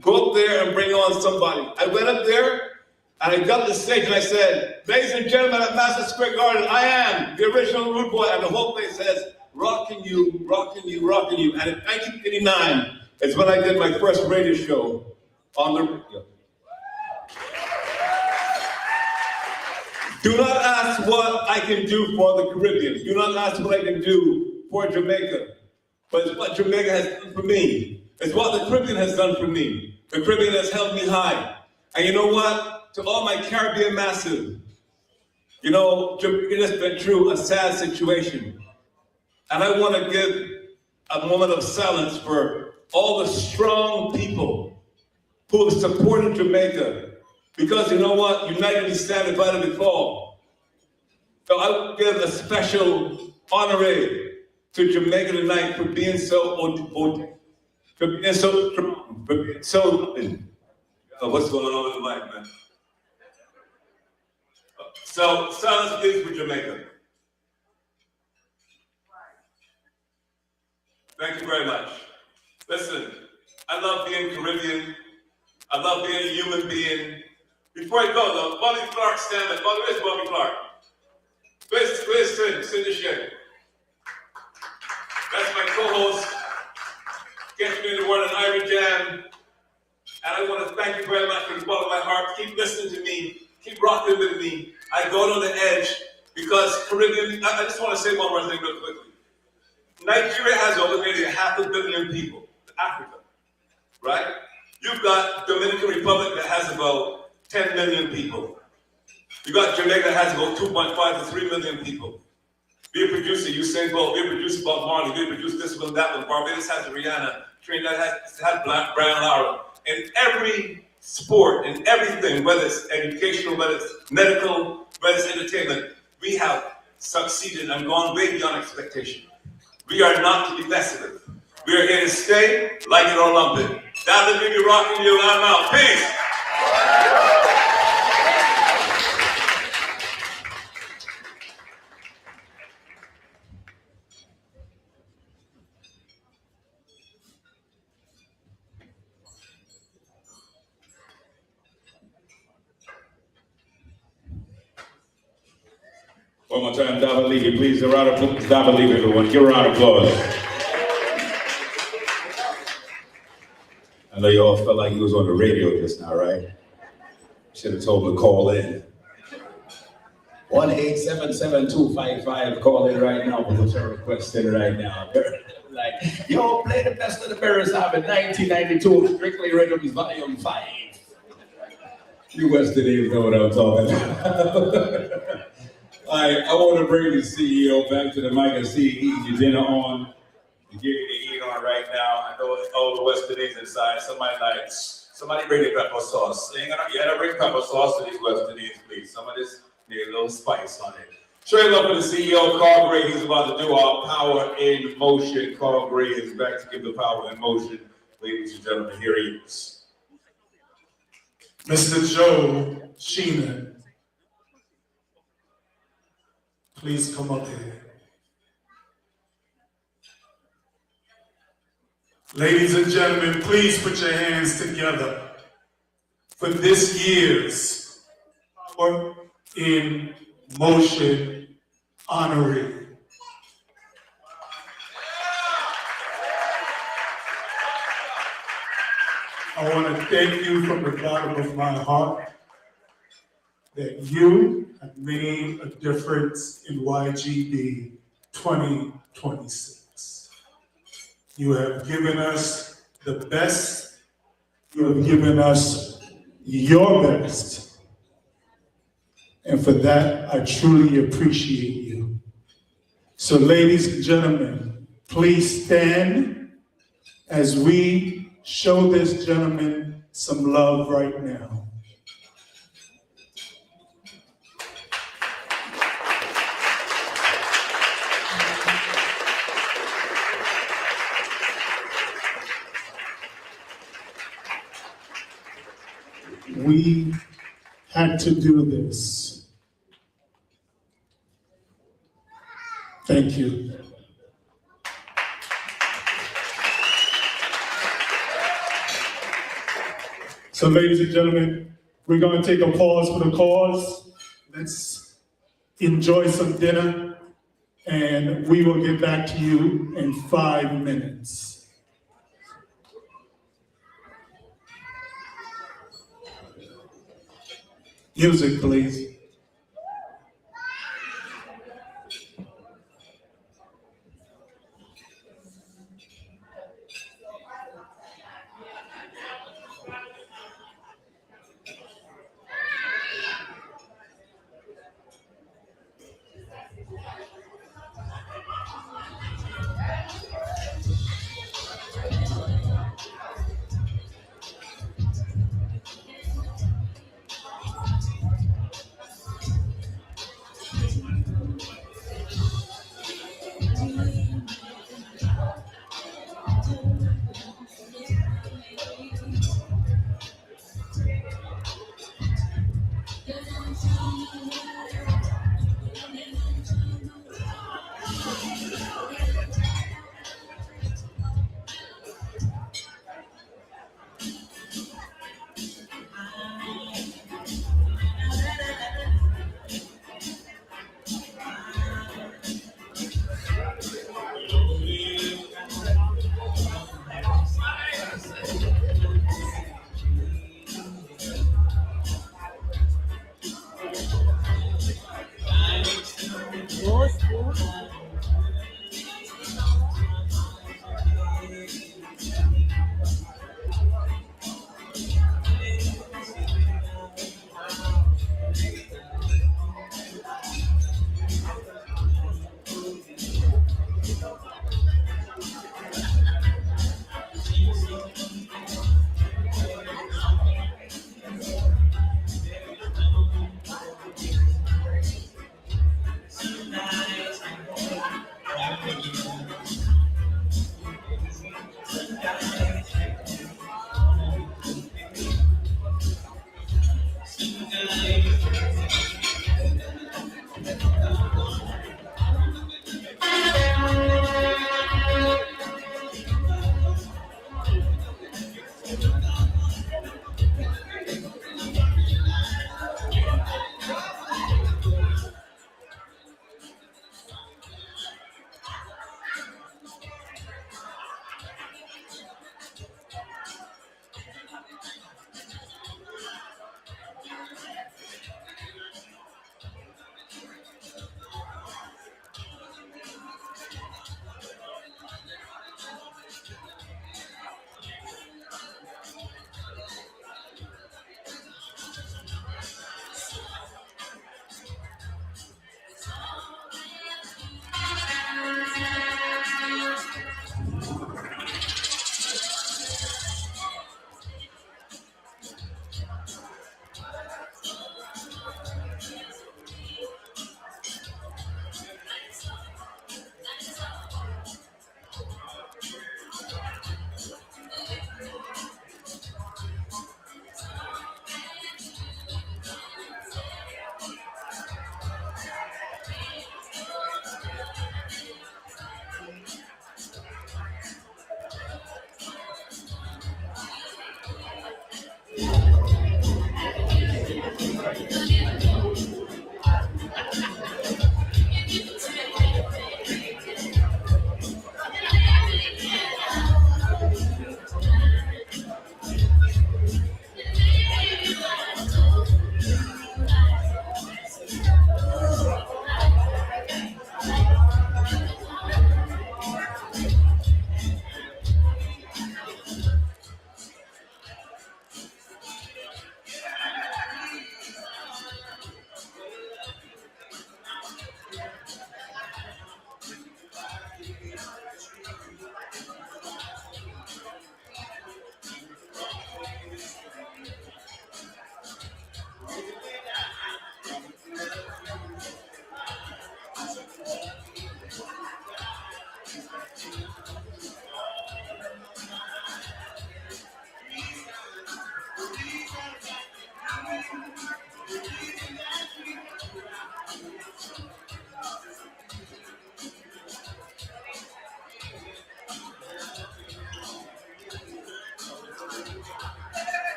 Speaker 11: Go up there and bring on somebody. I went up there, and I got to the stage and I said, ladies and gentlemen at Madison Square Garden, I am the original Rude Boy. And the whole place says, rocking you, rocking you, rocking you. And in 1989 is when I did my first radio show on the radio. Do not ask what I can do for the Caribbean. Do not ask what I can do for Jamaica. But it's what Jamaica has done for me. It's what the Caribbean has done for me. The Caribbean has held me high. And you know what? To all my Caribbean massive, you know, Jamaica has been through a sad situation. And I want to give a moment of silence for all the strong people who have supported Jamaica. Because you know what? United we stand, divided we fall. So I will give a special honorary to Jamaica tonight for being so for being so strong, for being so loving. What's going on with the mic, man? So silence please for Jamaica. Thank you very much. Listen, I love being Caribbean. I love being a human being. Before I go though, Bobby Clark, stand up. Bobby, where's Bobby Clark? Where's Cindy Shea? That's my co-host. Gets me in the word on Irie Jam. And I want to thank you very much from the bottom of my heart. Keep listening to me. Keep rocking with me. I go on the edge because Caribbean, I just want to say one more thing real quickly. Nigeria has over maybe 500 million people. Africa, right? You've got Dominican Republic that has about 10 million people. You got Jamaica that has about 2.5 to 3 million people. Be a producer, Usain Bolt. Be a producer, Bob Marley. Be a producer, this one, that one. Barbados has Rihanna. Trinidad has Brian Lara. In every sport, in everything, whether it's educational, whether it's medical, whether it's entertainment, we have succeeded and gone way beyond expectation. We are not to be messed with. We are here to stay, like it or lump it. David, we be rocking you, I'm out. Peace.
Speaker 8: One more time, David Levy, please. A round of applause. David Levy, everyone. Give a round of applause. I know you all felt like he was on the radio just now, right? Should have told him to call in. 1-877-255. Call in right now. We'll put your request in right now. Like, yo, play the best of the Bears have in 1992. Strictly Rhythms Volume 5. You West Indians know what I'm talking about. I want to bring the CEO back to the mic and see eat your dinner on. To give you to eat on right now. I know all the West Indians inside. Somebody bring the pepper sauce. You gotta bring pepper sauce to these West Indians, please. Some of this need a little spice on it. Straight up for the CEO, Carl Gray. He's about to do our Power in Motion. Carl Gray is back to give the Power in Motion. Ladies and gentlemen, here he is.
Speaker 9: Mr. Joe Sheena, please come up here. Ladies and gentlemen, please put your hands together for this year's Power in Motion honoree. I want to thank you from the bottom of my heart that you have made a difference in YGB 2026. You have given us the best. You have given us your best. And for that, I truly appreciate you. So ladies and gentlemen, please stand as we show this gentleman some love right now. We had to do this. Thank you. So ladies and gentlemen, we're going to take a pause for the cause. Let's enjoy some dinner, and we will get back to you in 5 minutes. Music, please.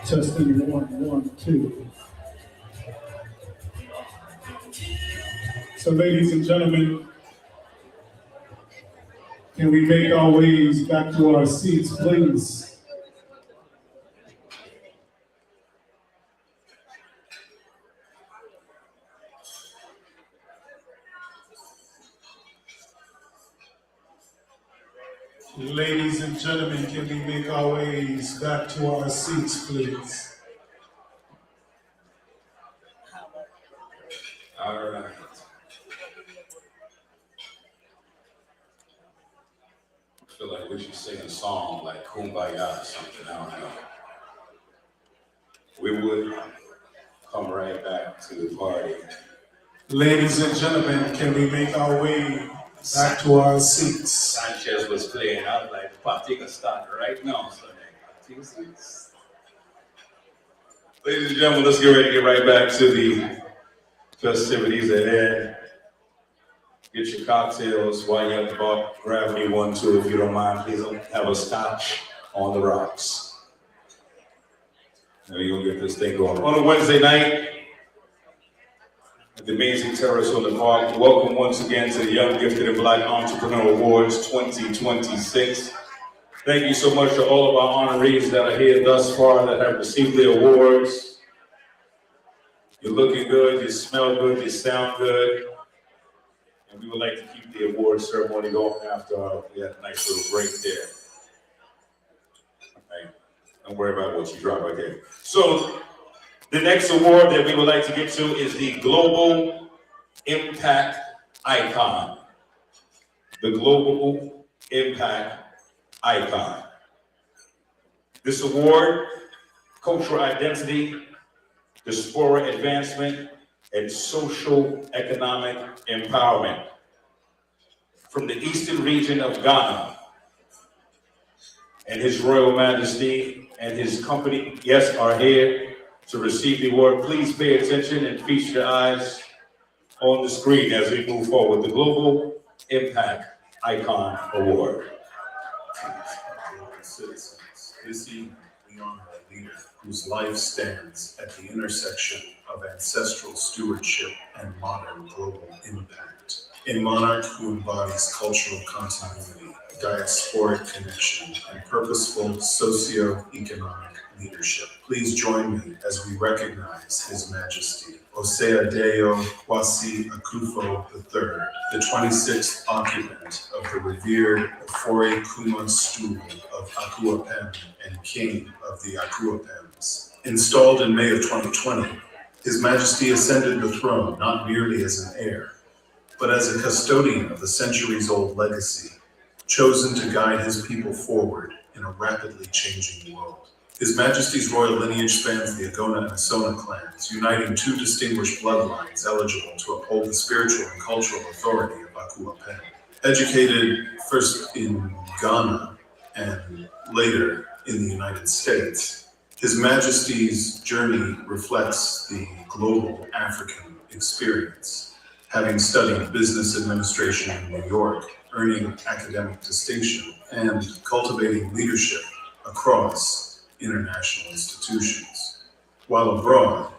Speaker 9: Testing 1, 1, 2. So, ladies and gentlemen, can we make our ways back to our seats, please? Ladies and gentlemen, can we make our ways back to our seats, please?
Speaker 11: All right. I feel like we should sing a song like Kumbaya or something, I don't know. We would come right back to the party.
Speaker 9: Ladies and gentlemen, can we make our way back to our seats?
Speaker 11: Sanchez was playing, I was like, the party can start right now. So ladies and gentlemen, let's get ready to get right back to the festivities ahead. Get your cocktails while you're at the bar. Grab me one too, if you don't mind. Please have a scotch on the rocks. And we're gonna get this thing going. On a Wednesday night, at the Amazing Terrace on the Park, welcome once again to the Young Gifted and Black Entrepreneur Awards 2026. Thank you so much to all of our honorees that are here thus far that have received the awards. You're looking good, you smell good, you sound good. And we would like to keep the award ceremony going after we had a nice little break there. Okay. Don't worry about what you drop right there. So the next award that we would like to get to is the Global Impact Icon. The Global Impact Icon. This award, cultural identity, diaspora advancement, and social economic empowerment. From the eastern region of Ghana, and His Royal Majesty and his company, yes, are here to receive the award. Please pay attention and feast your eyes on the screen as we move forward. The Global Impact Icon Award.
Speaker 12: Citizens, this evening we honor a leader whose life stands at the intersection of ancestral stewardship and modern global impact. A monarch who embodies cultural continuity, diasporic connection, and purposeful socio-economic leadership. Please join me as we recognize His Majesty Oseadeyo Kwasi Akufo III, the 26th occupant of the revered Ofori Kuma stool of Akuapem and King of the Akuapems. Installed in May of 2020, His Majesty ascended the throne not merely as an heir, but as a custodian of the centuries-old legacy, chosen to guide his people forward in a rapidly changing world. His Majesty's royal lineage spans the Agona and Asona clans, uniting two distinguished bloodlines eligible to uphold the spiritual and cultural authority of Akuapem. Educated first in Ghana and later in the United States, His Majesty's journey reflects the global African experience, having studied business administration in New York, earning academic distinction, and cultivating leadership across international institutions. While abroad,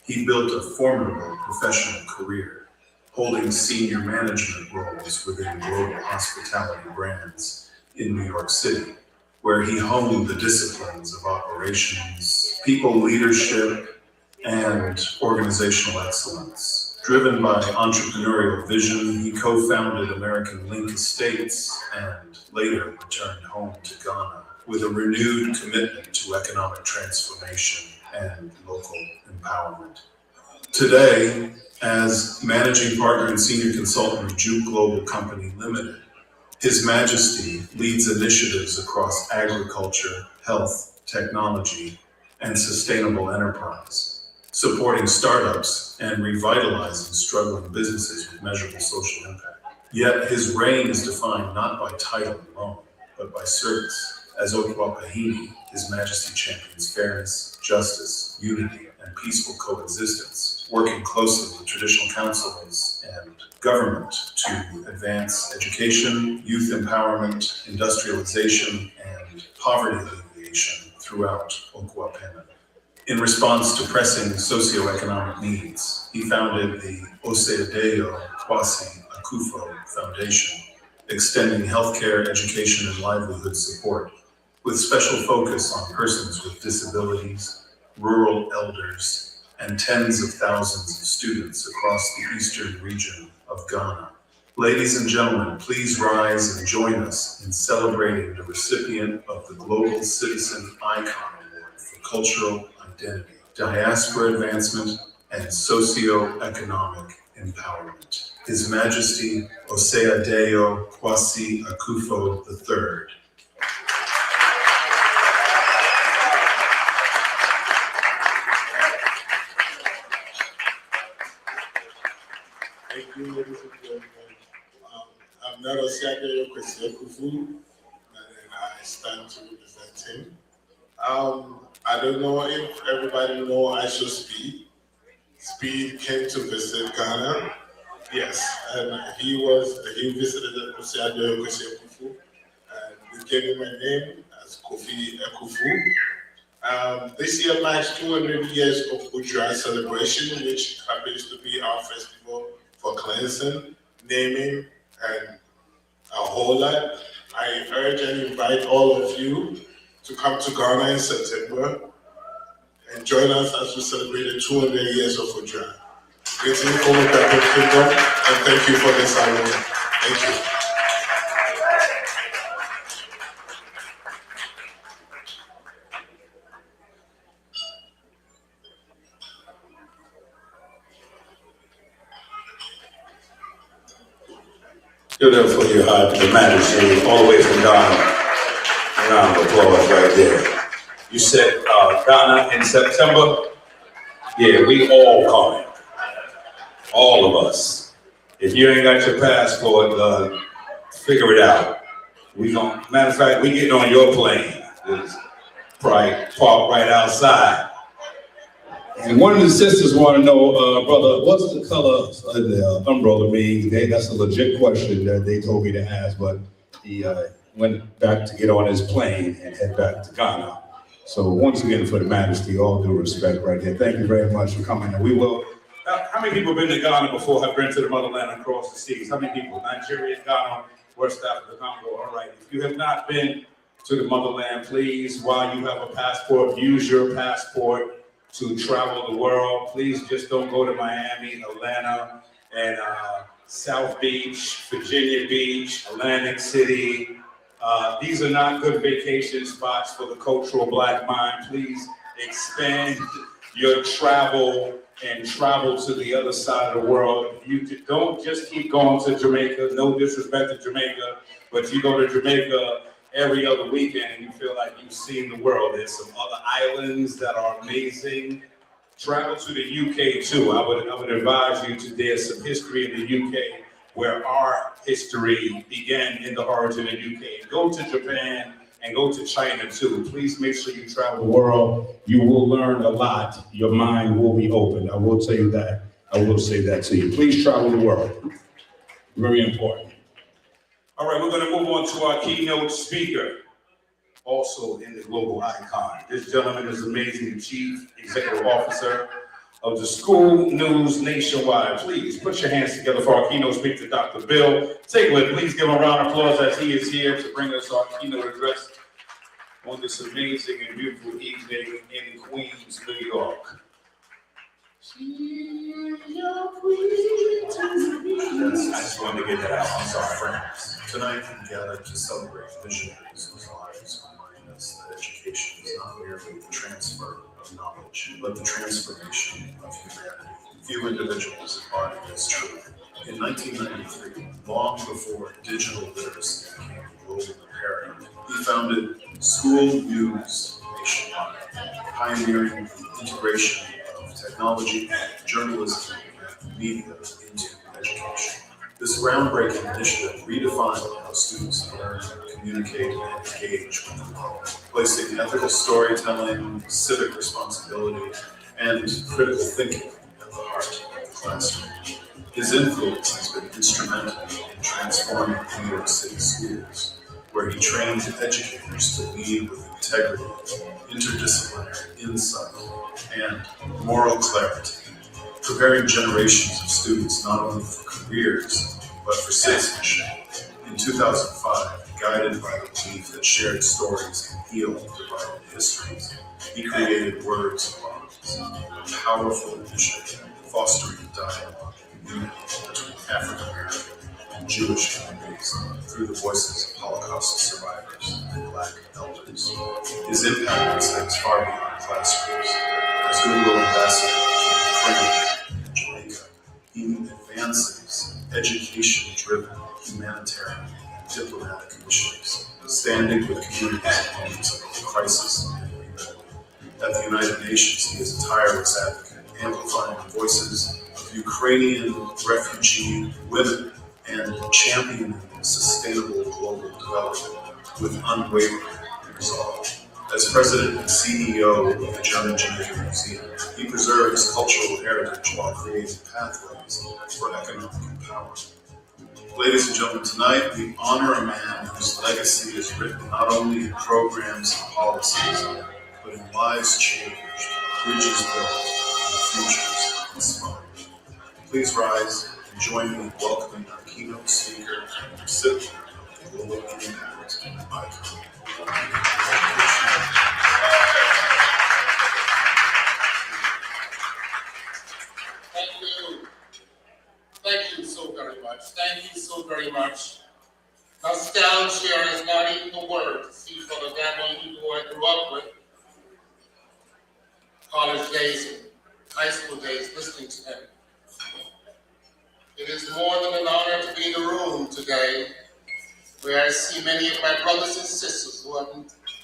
Speaker 12: he built a formidable professional career, holding senior management roles within global hospitality brands in New York City, where he honed the disciplines of operations, people leadership, and organizational excellence. Driven by entrepreneurial vision, he co-founded American Link Estates and later returned home to Ghana with a renewed commitment to economic transformation and local empowerment. Today, as managing partner and senior consultant of Juke Global Company Limited, His Majesty leads initiatives across agriculture, health, technology, and sustainable enterprise, supporting startups and revitalizing struggling businesses with measurable social impact. Yet his reign is defined not by title alone, but by service. As Okwapahini, His Majesty champions fairness, justice, unity, and peaceful coexistence, working closely with traditional councils and government to advance education, youth empowerment, industrialization, and poverty alleviation throughout Okwapena. In response to pressing socioeconomic needs, he founded the Oseadeyo Kwasi Akufo Foundation, extending healthcare, education, and livelihood support, with special focus on persons with disabilities, rural elders, and tens of thousands of students across the eastern region of Ghana. Ladies and gentlemen, please rise and join us in celebrating the recipient of the Global Citizen Icon Award for Cultural Identity, Diaspora Advancement, and Socio-Economic Empowerment. His Majesty Oseadeyo Kwasi Akufo III.
Speaker 1: Thank you, ladies and gentlemen. I'm not Oseadeyo Kwasi Akufo, and I stand to represent him. I don't know if everybody knows I Show Speed. Speed came to visit Ghana. Yes, and he visited Oseadeyo Kwasi Akufo, and we gave him a name as Kofi Akufu. This year marks 200 years of Ujra celebration, which happens to be our festival for cleansing, naming, and a whole lot. I urge and invite all of you to come to Ghana in September and join us as we celebrate the 200 years of Ujra. Greetings from the Bible Kingdom, and thank you for this award. Thank you.
Speaker 11: Give it up for your High Majesty, all the way from Ghana. A round of applause right there. You said Ghana in September? Yeah, we all coming. All of us. If you ain't got your passport, figure it out. Matter of fact, we getting on your plane. It's probably parked right outside. And one of the sisters want to know, brother, what's the color of the umbrella mean? That's a legit question that they told me to ask, but he went back to get on his plane and head back to Ghana. So once again, for the Majesty, all due respect right there. Thank you very much for coming. And we will. How many people have been to Ghana before, have been to the motherland across the seas? How many people? Nigeria, Ghana, West Africa, Congo. All right. If you have not been to the motherland, please, while you have a passport, use your passport to travel the world. Please just don't go to Miami, Atlanta, and South Beach, Virginia Beach, Atlantic City. These are not good vacation spots for the cultural Black mind. Please expand your travel and travel to the other side of the world. You don't just keep going to Jamaica. No disrespect to Jamaica, but you go to Jamaica every other weekend and you feel like you've seen the world. There's some other islands that are amazing. Travel to the UK too. I would advise you to, there's some history in the UK where our history began in the origin of the UK. Go to Japan and go to China too. Please make sure you travel the world. You will learn a lot. Your mind will be opened. I will tell you that. I will say that to you. Please travel the world. Very important. All right, we're going to move on to our keynote speaker, also in the global icon. This gentleman is amazing, Chief Executive Officer of the School News Nationwide. Please put your hands together for our keynote speaker, Dr. Bill Tigland. Please give him a round of applause as he is here to bring us our keynote address on this amazing and beautiful evening in Queens, New York. I just wanted to get that out. I'm sorry.
Speaker 12: Friends, tonight we gather to celebrate visionaries whose lives remind us that education is not merely the transfer of knowledge, but the transformation of humanity. Few individuals embody this truth. In 1993, long before digital literacy became a global imperative, he founded School News Nationwide, pioneering the integration of technology, journalism, and media into education. This groundbreaking initiative redefined how students learn, communicate, and engage with the world, placing ethical storytelling, civic responsibility, and critical thinking at the heart of the classroom. His influence has been instrumental in transforming New York City schools, where he trained educators to lead with integrity, interdisciplinary insight, and moral clarity, preparing generations of students not only for careers, but for citizenship. In 2005, guided by the belief that shared stories can heal divided histories, he created Words of Bonds, a powerful initiative fostering dialogue and unity between African American and Jewish communities through the voices of Holocaust survivors and Black elders. His impact extends far beyond classrooms. As Goodwill Ambassador to Ukraine and Jamaica, he advances education-driven, humanitarian, and diplomatic initiatives, standing with communities in moments of crisis and rebuilding. At the United Nations, he is a tireless advocate, amplifying the voices of Ukrainian refugee women and championing sustainable global development with unwavering resolve. As president and CEO of the German Jamaican Museum, he preserves cultural heritage while creating pathways for economic empowerment. Ladies and gentlemen, tonight we honor a man whose legacy is written not only in programs and policies, but in lives changed, bridges built, and futures inspired. Please rise and join me in welcoming our keynote speaker, recipient of the Global Impact Icon.
Speaker 16: Thank you so very much. Thank you so very much. Nostalgia is not even the word to see for the family who I grew up with. College days and high school days, listening to them. It is more than an honor to be in the room today, where I see many of my brothers and sisters who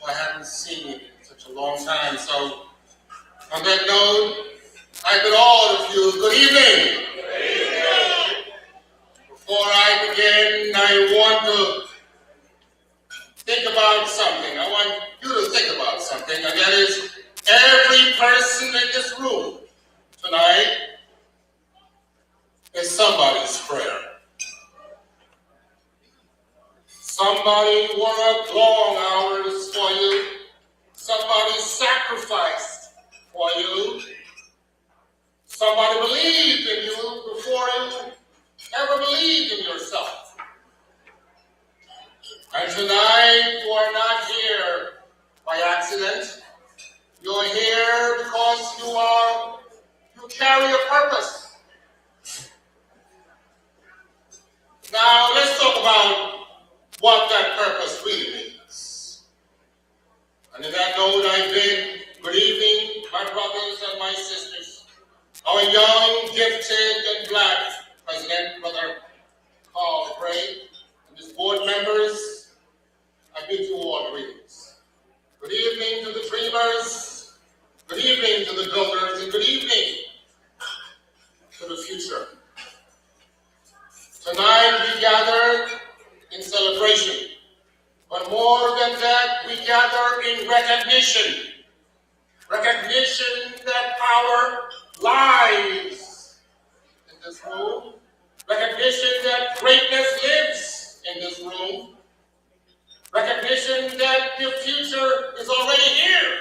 Speaker 16: I haven't seen in such a long time. So, on that note, I bid all of you good evening. Good evening. Before I begin, I want to think about something. I want you to think about something, and that is every person in this room tonight is somebody's prayer. Somebody worked long hours for you. Somebody sacrificed for you. Somebody believed in you before you ever believed in yourself. And tonight you are not here by accident. You're here because you carry a purpose. Now let's talk about what that purpose really means. And in that note, I bid good evening, my brothers and my sisters, our young, gifted, and Black President, Brother Carl Gray, and his board members. I bid you all greetings. Good evening to the dreamers, good evening to the builders, and good evening to the future. Tonight we gathered in celebration, but more than that, we gather in recognition. Recognition that power lies in this room. Recognition that greatness lives in this room. Recognition that the future is already here.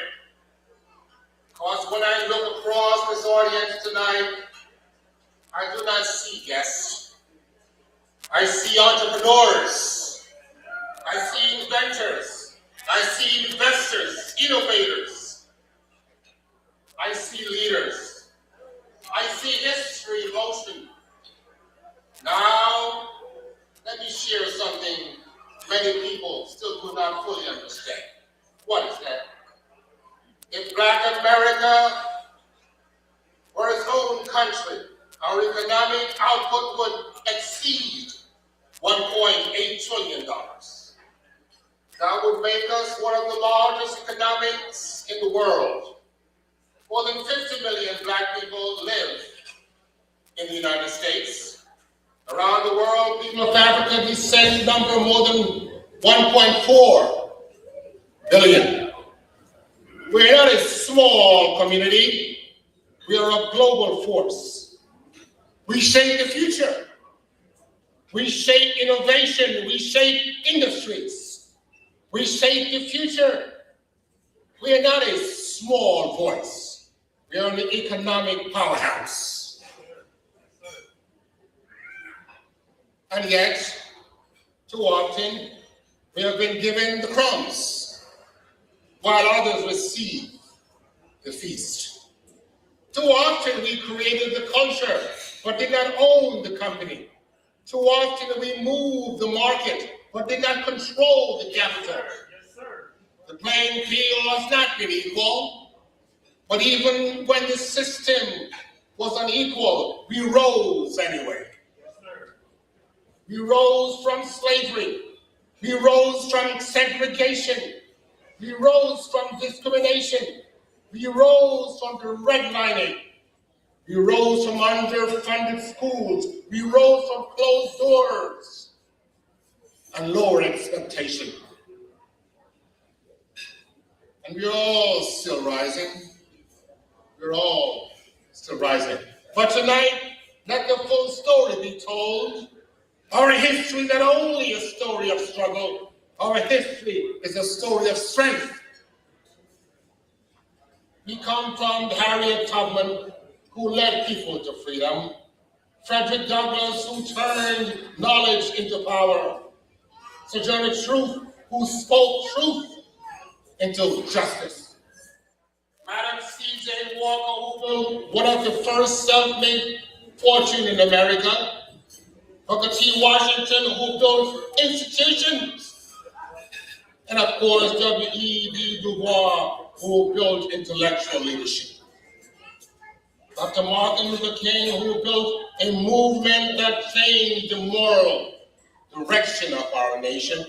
Speaker 16: Because when I look across this audience tonight, I do not see guests. I see entrepreneurs. I see inventors. I see investors, innovators. I see leaders. I see history in motion. Now, let me share something many people still do not fully understand. What is that? If Black America were its own country, our economic output would exceed $1.8 trillion. That would make us one of the largest economies in the world. More than 50 million Black people live in the United States. Around the world, people of African descent number more than 1.4 billion. We're not a small community. We are a global force. We shape the future. We shape innovation. We shape industries. We shape the future. We are not a small voice. We are an economic powerhouse. And yet, Too often, we have been given the crumbs, while others receive the feast. Too often, we created the culture, but did not own the company. Too often, we moved the market, but did not control the capital. The playing field has not been equal, but even when the system was unequal, we rose anyway. We rose from slavery. We rose from segregation. We rose from discrimination. We rose from the redlining. We rose from underfunded schools. We rose from closed doors and lower expectation. And we're all still rising. We're all still rising. But tonight, let the full story be told. Our history is not only a story of struggle, our history is a story of strength. We come from Harriet Tubman, who led people to freedom, Frederick Douglass, who turned knowledge into power, Sojourner Truth, who spoke truth into justice, Madam C.J. Walker, who built one of the first self-made fortune in America, Booker T. Washington, who built institutions, and of course, W.E.B. Du Bois, who built intellectual leadership. Dr. Martin Luther King, who built a movement that changed the moral direction of our nation.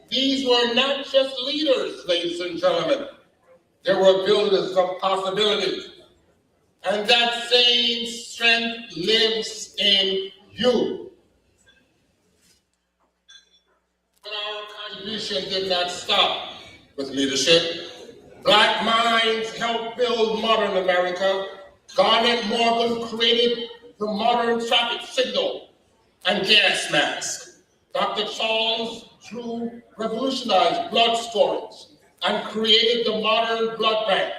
Speaker 16: These were not just leaders, ladies and gentlemen. They were builders of possibility. And that same strength lives in you. But our contribution did not stop with leadership. Black minds helped build modern America. Garnet Morgan created the modern traffic signal and gas mask. Dr. Charles Drew revolutionized blood storage and created the modern blood bank,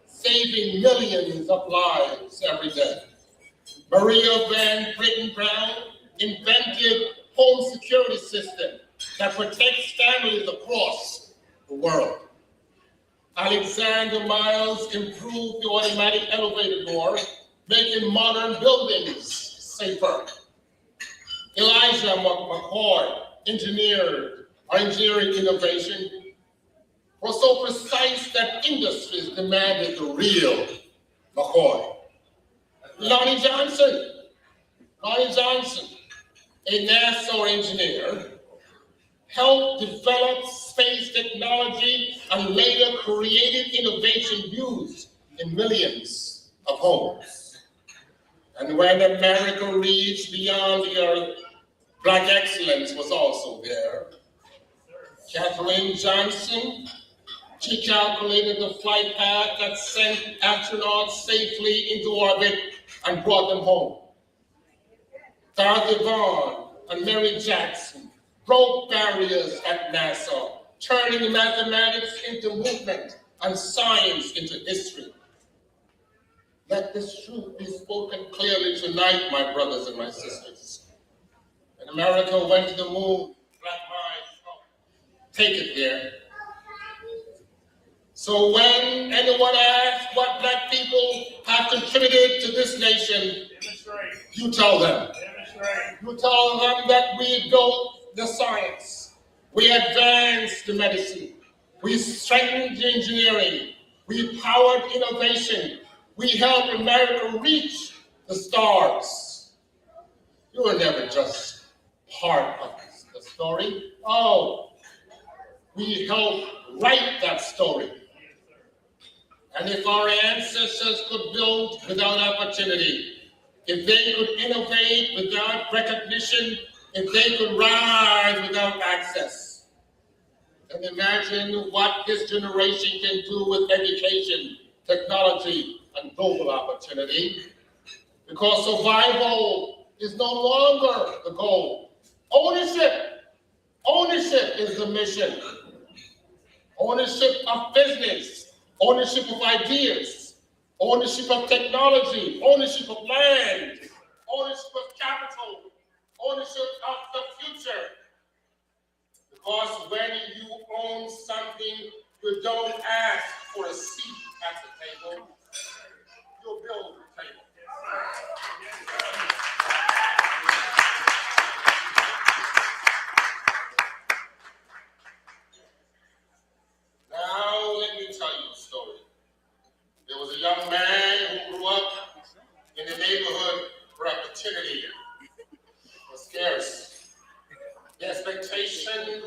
Speaker 16: saving millions of lives every day. Maria Van Britten Brown invented home security system that protects families across the world. Alexander Miles improved the automatic elevator door, making modern buildings safer. Elijah McCoy engineering innovation was so precise that industries demanded the real McCoy. Lonnie Johnson, a NASA engineer, helped develop space technology and later created innovation used in millions of homes. And when America reached beyond the earth, Black excellence was also there. Katherine Johnson, she calculated the flight path that sent astronauts safely into orbit and brought them home. Dorothy Vaughan and Mary Jackson broke barriers at NASA, turning mathematics into movement and science into history. Let this truth be spoken clearly tonight, my brothers and my sisters. When America went to the moon, Black minds take it there. So when anyone asks what Black people have contributed to this nation, you tell them. You tell them that we built the science, we advanced the medicine, we strengthened the engineering, we powered innovation, we helped America reach the stars. You were never just part of the story. Oh, we helped write that story. And if our ancestors could build without opportunity, if they could innovate without recognition, if they could rise without access, then imagine what this generation can do with education, technology, and global opportunity. Because survival is no longer the goal. Ownership is the mission. Ownership of business, ownership of ideas, ownership of technology, ownership of land, ownership of capital, ownership of the future mean you don't ask for a seat at the table, you build the table. Now let me tell you a story. There was a young man who grew up in the neighborhood where opportunity was scarce. The expectations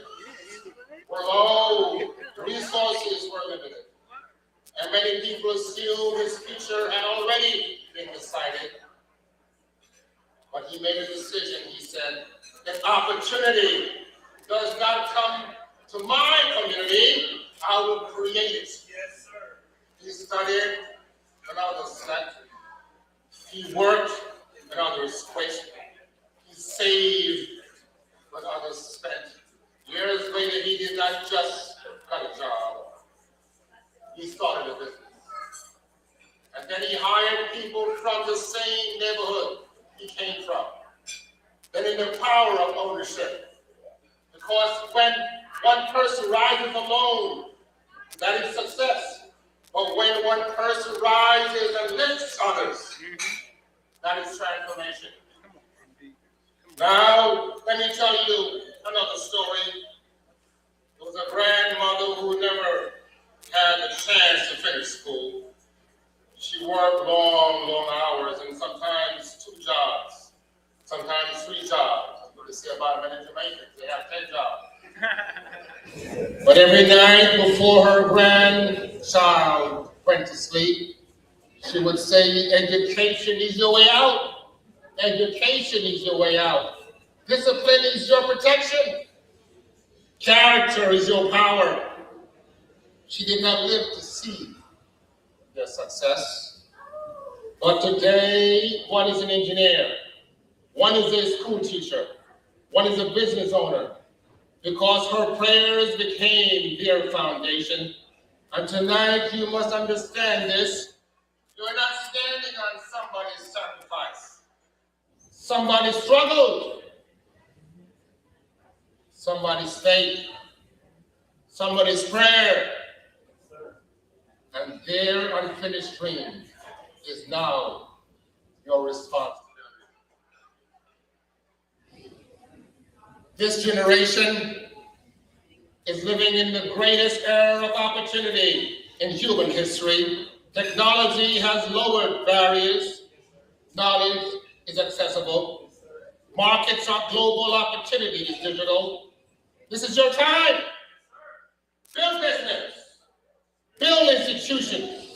Speaker 16: were low, the resources were limited. And many people assumed his future had already been decided. But he made a decision. He said, if opportunity does not come to my community, I will create it. Yes, sir. He studied, and others slept. He worked, and others quit. He saved, but others spent. Years later, he did not just got a job. He started a business. And then he hired people from the same neighborhood he came from. Then in the power of ownership. Because when one person rises alone, that is success. But when one person rises and lifts others, that is transformation. Now, let me tell you another story. There was a grandmother who never had the chance to finish school. She worked long hours and sometimes 2 jobs, sometimes 3 jobs. I'm going to say about many Jamaicans, they have 10 jobs. But every night before her grandchild went to sleep, she would say, education is your way out. Education is your way out. Discipline is your protection. Character is your power. She did not live to see their success. But today, one is an engineer. One is a school teacher. One is a business owner. Because her prayers became their foundation. And tonight, you must understand this. You're not standing on somebody's sacrifice. Somebody struggled. Somebody's faith. Somebody's prayer. And their unfinished dream is now your responsibility. This generation is living in the greatest era of opportunity in human history. Technology has lowered barriers. Knowledge is accessible. Markets are global, opportunity is digital. This is your time. Build business. Build institutions.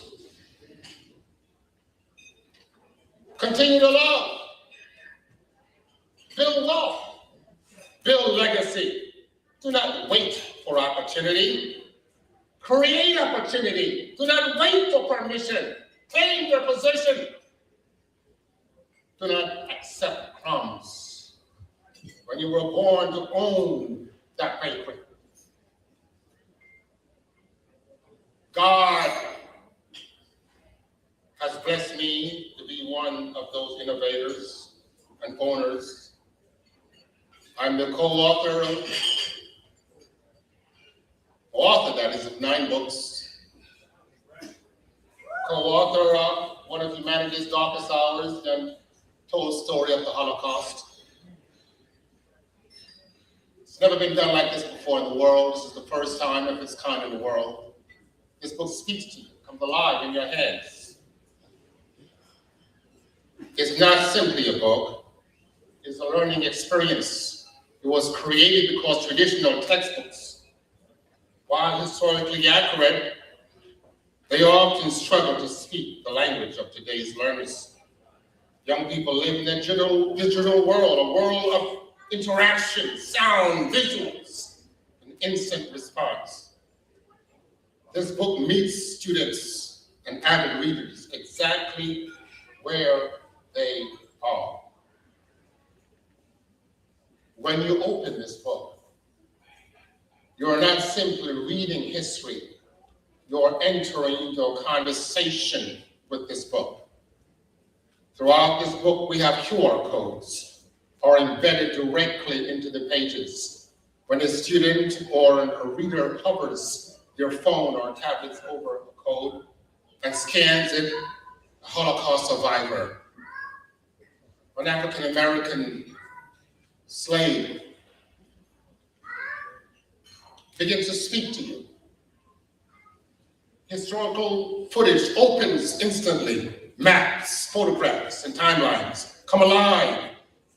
Speaker 16: Continue to love. Build wealth. Build legacy. Do not wait for opportunity. Create opportunity. Do not wait for permission. Claim your position. Do not accept crumbs. When you were born to own that banquet. God has blessed me to be one of those innovators and owners. I'm the co-author of 9 books. Co-author of one of humanity's darkest hours and told the story of the Holocaust. It's never been done like this before in the world. This is the first time of its kind in the world. This book speaks to you, comes alive in your hands. It's not simply a book, it's a learning experience. It was created because traditional textbooks, while historically accurate, they often struggle to speak the language of today's learners. Young people live in a digital world, a world of interaction, sound, visuals, and instant response. This book meets students and avid readers exactly where they are. When you open this book, you're not simply reading history, you're entering into a conversation with this book. Throughout this book, we have QR codes are embedded directly into the pages. When a student or a reader hovers their phone or tablets over a code and scans it, a Holocaust survivor, an African-American slave, begins to speak to you. Historical footage opens instantly. Maps, photographs, and timelines come alive.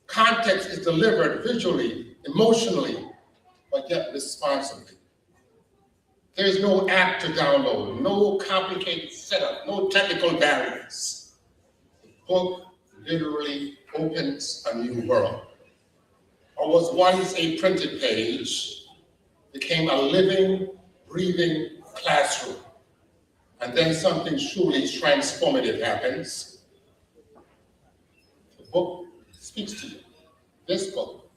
Speaker 16: Context is delivered visually, emotionally, but yet responsibly. There is no app to download, no complicated setup, no technical barriers. The book literally opens a new world. What was once a printed page became a living, breathing classroom. And then something truly transformative happens. The book speaks to you. This book.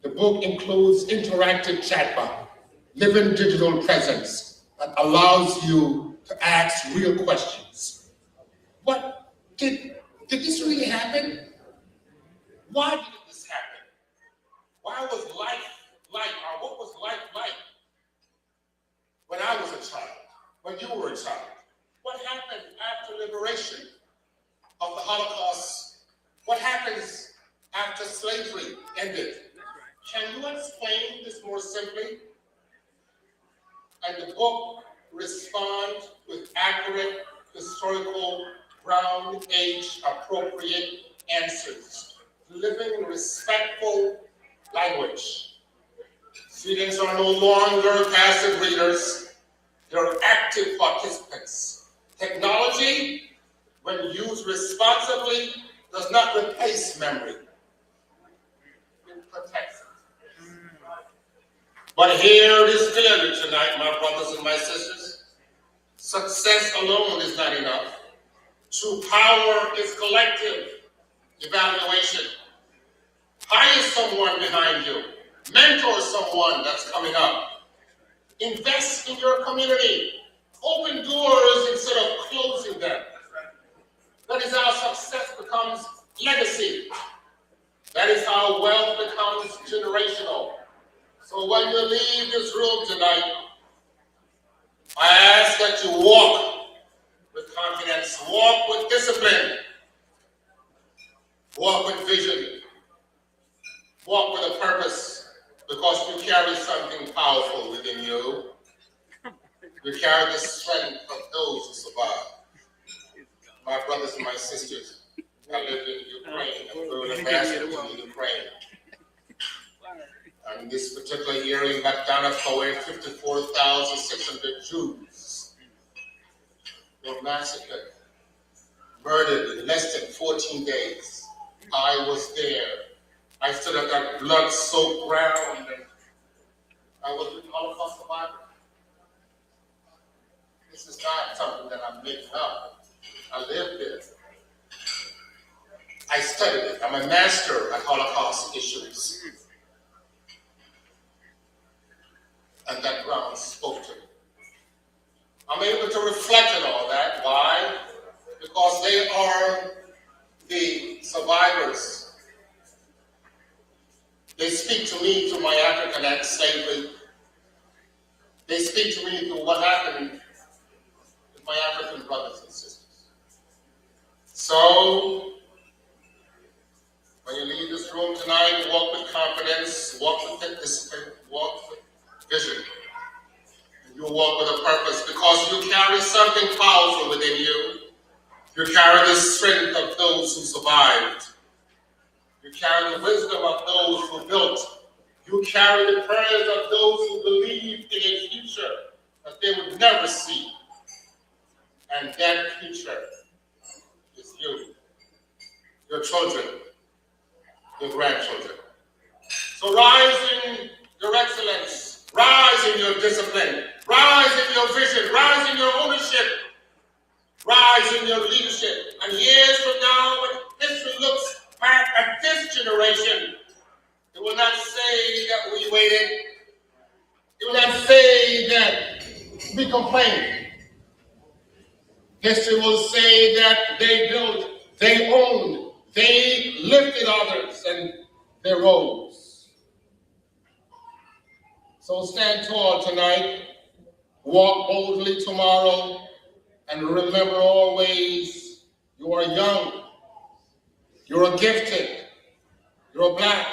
Speaker 16: The book includes interactive chatbot, living digital presence that allows you to ask real questions. What did this really happen? Why did this happen? Why was life like, or what was life like when I was a child, when you were a child? What happened after liberation of the Holocaust? What happens after slavery ended? Can you explain this more simply? And the book responds with accurate, historical, ground age appropriate answers, living respectful language. Students are no longer passive readers, they're active participants. Technology, when used responsibly, does not replace memory. It protects it. But here it is clearly tonight, my brothers and my sisters, success alone is not enough. True power is collective evaluation. Hire someone behind you. Mentor someone that's coming up. Invest in your community. Open doors instead of closing them. That is how success becomes legacy. That is how wealth becomes generational. So when you leave this room tonight, I ask that you walk with confidence, walk with discipline, walk with vision, walk with a purpose, because you carry something powerful within you. You carry the strength of those who survive. My brothers and my sisters, I lived in Ukraine, and we were an ambassador to Ukraine. And this particular year in Gala, 54,600 Jews were massacred, murdered in less than 14 days. I was there. I stood at that blood-soaked ground, and I was with Holocaust survivors. This is not something that I'm making up. I lived it. I studied it. I'm a master at Holocaust issues. And that ground spoke to me. I'm able to reflect on all that. Why? Because they are the survivors. They speak to me through my African slavery. They speak to me through what happened with my African brothers and sisters. So, when you leave this room tonight, walk with confidence, walk with discipline, walk with vision. You walk with a purpose because you carry something powerful within you. You carry the strength of those who survived. You carry the wisdom of those who built. You carry the prayers of those who believed in a future that they would never see. And that future is you, your children, your grandchildren. So rise in your excellence, rise in your discipline, rise in your vision, rise in your ownership, rise in your leadership. And years from now, when history looks back at this generation, it will not say that we waited. It will not say that we complained. History will say that they built, they owned, they lifted others, and they rose. So stand tall tonight Walk boldly tomorrow, and remember always, you are young, you're gifted, you're Black,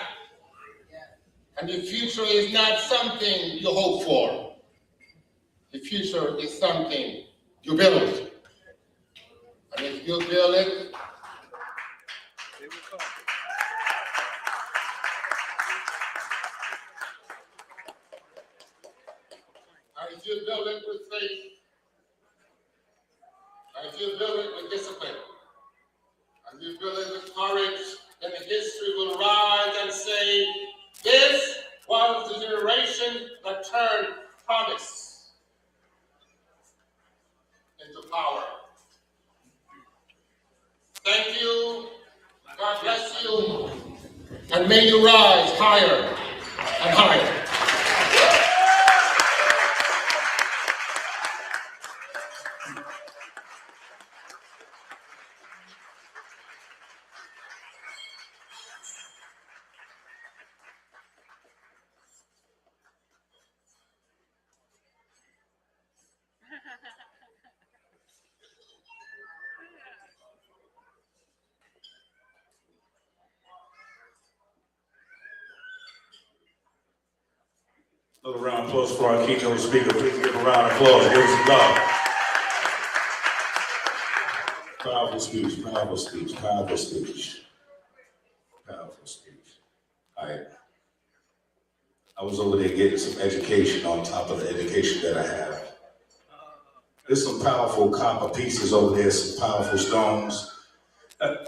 Speaker 16: and the future is not something you hope for. The future is something you build. And if you build it, and if you build it with faith, and if you build it with discipline, and you build it with courage, then history will rise and say, this was the generation that turned promise into power. Thank you, God bless you, and may you rise higher and higher.
Speaker 11: Another round of applause for our keynote speaker. Please give a round of applause. Give us some love. Powerful speech, powerful speech, powerful speech. Powerful speech. I was over there getting some education on top of the education that I have. There's some powerful copper pieces over there, some powerful stones.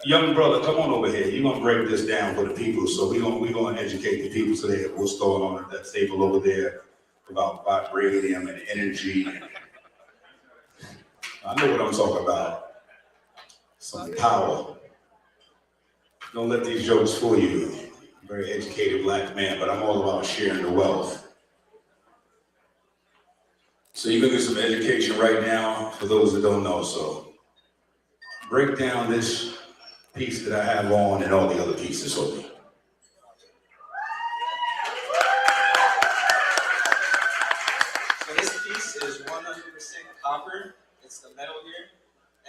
Speaker 11: Young brother, come on over here. You're gonna break this down for the people. So we're gonna educate the people today. What's going on at that table over there about vibranium and energy. I know what I'm talking about. Some power. Don't let these jokes fool you. I'm a very educated Black man, but I'm all about sharing the wealth. So you're gonna get some education right now for those that don't know. So break down this piece that I have on and all the other pieces for me.
Speaker 17: So this piece is 100% copper. It's the metal here.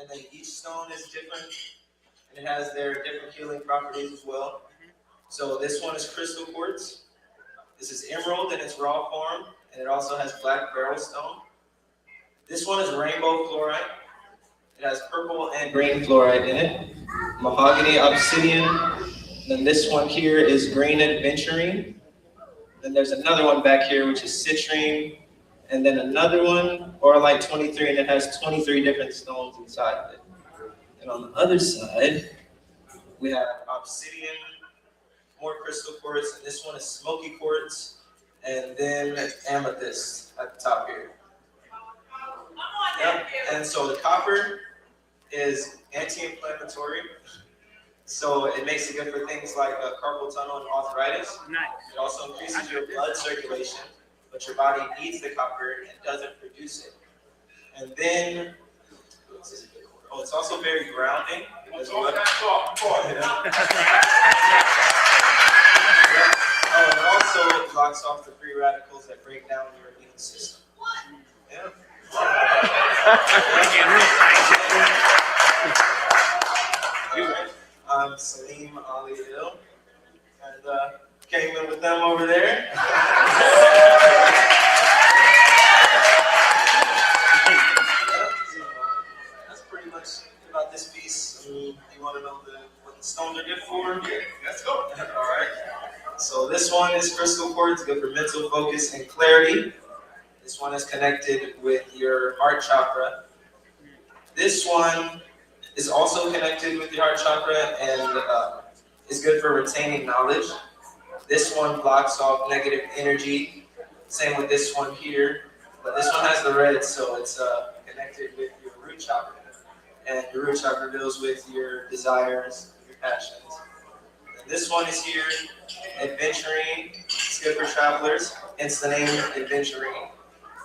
Speaker 17: And then each stone is different. And it has their different healing properties as well. So this one is crystal quartz. This is emerald in its raw form. And it also has black beryl stone. This one is rainbow fluorite. It has purple and green fluorite in it. Mahogany obsidian. Then this one here is green adventurine. Then there's another one back here which is citrine. And then another one, Orlite 23, and it has 23 different stones inside of it. And on the other side, we have obsidian, more crystal quartz, and this one is smoky quartz, and then amethyst at the top here. Yep. And so the copper is anti-inflammatory, so it makes it good for things like carpal tunnel and arthritis. Nice. It also increases your blood circulation, but your body needs the copper and doesn't produce it. And then, oh, it's also very grounding as well. Oh, and it also blocks off the free radicals that break down your immune system. Yeah. I'm Salim Ali Hill, and came in with them over there. That's pretty much about this piece. You want to know what the stones are good for? Yeah, let's go. All right. So this one is crystal quartz, good for mental focus and clarity. This one is connected with your heart chakra. This one is also connected with your heart chakra and is good for retaining knowledge. This one blocks off negative energy. Same with this one here. But this one has the red, so it's connected with your root chakra. And your root chakra deals with your desires, your passions. And this one is here, adventurine. It's good for travelers. Hence the name adventurine.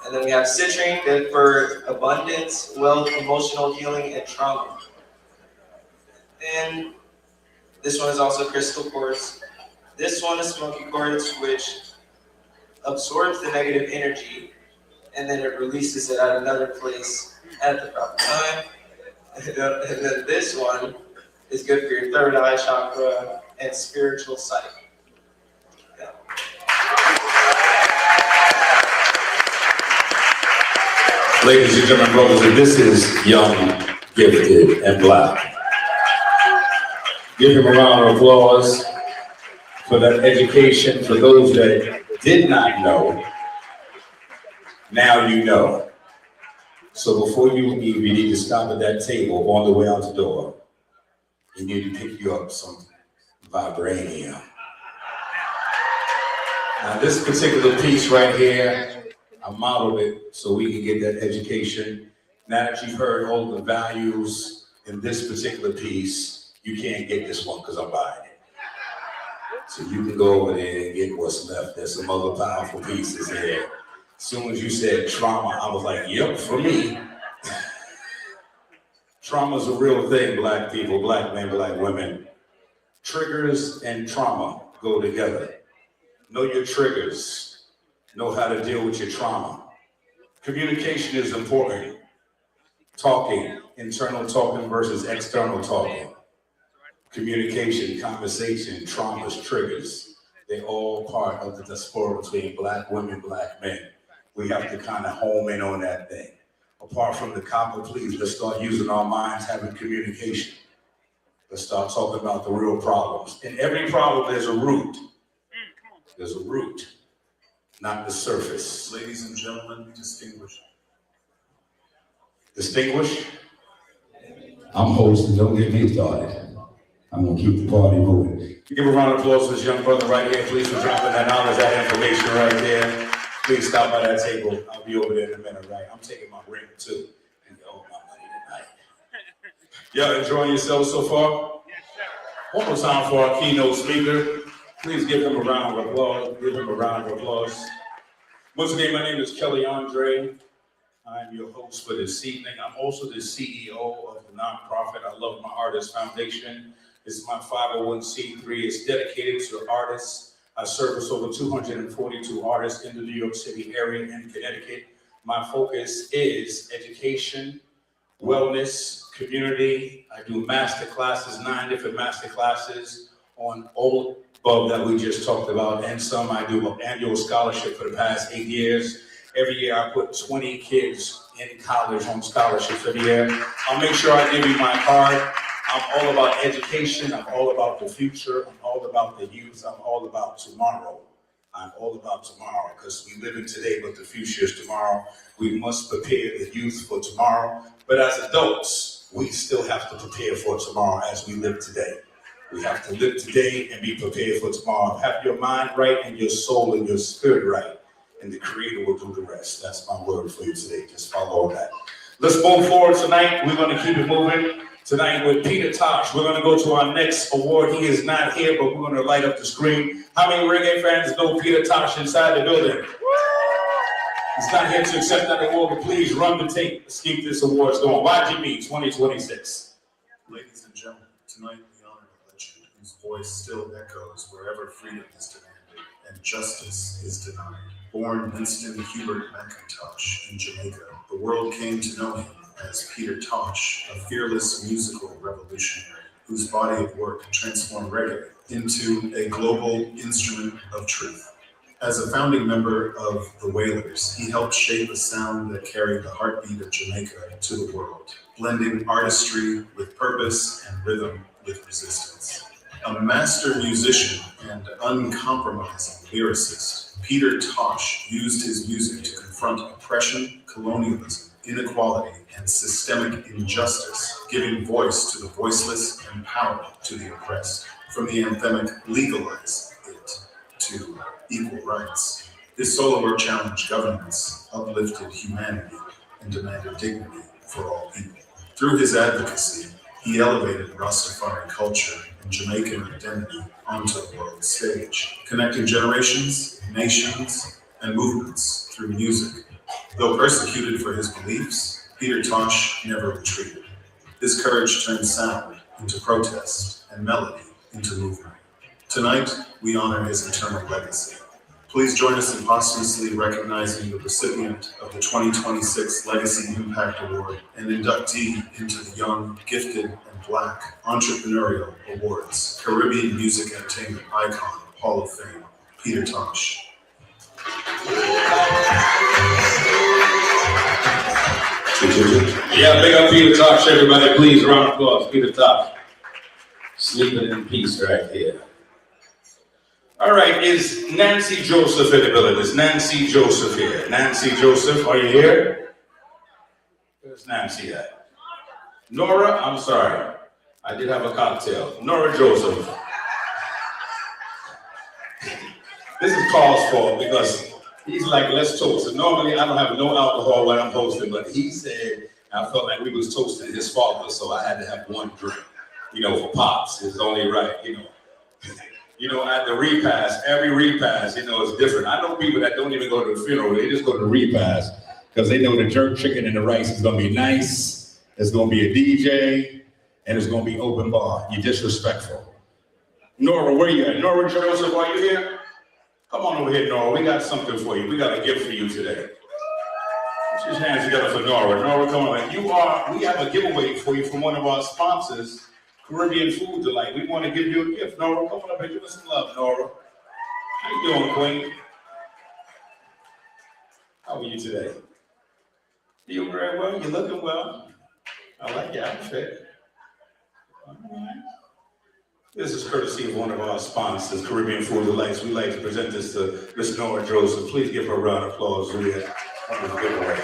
Speaker 17: And then we have citrine, good for abundance, wealth, emotional healing, and trauma. And this one is also crystal quartz. This one is smoky quartz, which absorbs the negative energy and then it releases it at another place at the proper time. And then this one is good for your third eye chakra and spiritual sight. Yeah.
Speaker 11: Ladies and gentlemen, brothers, and this is Young, Gifted, and Black. Give him a round of applause for that education. For those that did not know, now you know. So before you leave, you need to stop at that table on the way out the door. You need to pick you up some vibranium. Now this particular piece right here, I modeled it so we can get that education. Now that you've heard all the values in this particular piece, you can't get this one because I'm buying it. So you can go over there and get what's left. There's some other powerful pieces here. As soon as you said trauma, I was like, yep, for me. Trauma's a real thing, Black people, Black men, Black women. Triggers and trauma go together. Know your triggers. Know how to deal with your trauma. Communication is important. Talking, internal talking versus external talking. Communication, conversation, traumas, triggers. They're all part of the diaspora between Black women, Black men. We have to kind of home in on that thing. Apart from the copper, please, let's start using our minds, having communication. Let's start talking about the real problems. In every problem, there's a root. There's a root, not the surface.
Speaker 12: Ladies and gentlemen, distinguished.
Speaker 11: Distinguished? I'm hosting, don't get me started. I'm gonna keep the party moving. Give a round of applause to this young brother right here, please, for dropping that knowledge, that information right there. Please stop by that table. I'll be over there in a minute, right? I'm taking my ring too. And all my money tonight. Y'all enjoying yourselves so far? One more time for our keynote speaker. Please give him a round of applause. Give him a round of applause. Once again, my name is Kelly Andre. I'm your host for this evening. I'm also the CEO of the nonprofit I Love My Artists Foundation. It's my 501c3. It's dedicated to artists. I service over 242 artists in the New York City area and Connecticut. My focus is education, wellness, community. I do master classes, 9 different master classes on all above that we just talked about, and some. I do an annual scholarship for the past 8 years. Every year I put 20 kids in college on scholarships every year. I'll make sure I give you my card. I'm all about education. I'm all about the future. I'm all about the youth. I'm all about tomorrow. I'm all about tomorrow because we live in today, but the future is tomorrow. We must prepare the youth for tomorrow. But as adults, we still have to prepare for tomorrow as we live today. We have to live today and be prepared for tomorrow. Have your mind right and your soul and your spirit right, and the Creator will do the rest. That's my word for you today. Just follow that. Let's move forward tonight. We're going to keep it moving. Tonight with Peter Tosh. We're going to go to our next award. He is not here, but we're going to light up the screen. How many reggae fans know Peter Tosh inside the building? He's not here to accept that award, but please run the tape. Let's keep this awards going. YGB 2026.
Speaker 12: Ladies and gentlemen, tonight we honor a legend whose voice still echoes wherever freedom is demanded and justice is denied. Born Winston Hubert McIntosh in Jamaica, the world came to know him as Peter Tosh, a fearless musical revolutionary whose body of work transformed reggae into a global instrument of truth. As a founding member of the Wailers, he helped shape a sound that carried the heartbeat of Jamaica to the world, blending artistry with purpose and rhythm with resistance. A master musician and uncompromising lyricist, Peter Tosh used his music to confront oppression, colonialism, inequality, and systemic injustice, giving voice to the voiceless and power to the oppressed. From the anthemic Legalize It to Equal Rights, his solo work challenged governments, uplifted humanity, and demanded dignity for all people. Through his advocacy, he elevated Rastafari culture and Jamaican identity onto the world stage, connecting generations, nations, and movements through music. Though persecuted for his beliefs, Peter Tosh never retreated. His courage turned sound into protest and melody into movement. Tonight, we honor his eternal legacy. Please join us in posthumously recognizing the recipient of the 2026 Legacy Impact Award and inductee into the Young, Gifted, and Black Entrepreneurial Awards, Caribbean Music Entertainment Icon, Hall of Fame, Peter Tosh.
Speaker 11: Yeah, big up Peter Tosh, everybody. Please, round of applause. Peter Tosh. Sleeping in peace right here. All right, is Nancy Joseph in the building? Is Nancy Joseph here? Nancy Joseph, are you here? Where's Nancy at? Nora, I'm sorry. I did have a cocktail. Nora Joseph. This is Carl's fault because he's like, let's toast. And normally I don't have no alcohol when I'm hosting, but he said, I felt like we was toasting his father, so I had to have one drink, for pops. It's only right, at the repast, every repast, is different. I know people that don't even go to the funeral, they just go to the repast because they know the jerk chicken and the rice is gonna be nice, there's gonna be a DJ, and it's gonna be open bar. You're disrespectful. Nora, where you at? Nora Joseph, are you here? Come on over here, Nora. We got something for you. We got a gift for you today. Put your hands together for Nora. Nora, come on. We have a giveaway for you from one of our sponsors, Caribbean Food Delight. We want to give you a gift. Nora, come on up and give us some love, Nora. How you doing, Queen? How are you today? You very well. You're looking well. I like your outfit. All right. This is courtesy of one of our sponsors, Caribbean Food Delights. We'd like to present this to Miss Nora Joseph. Please give her a round of applause. Juliet. That was a good way.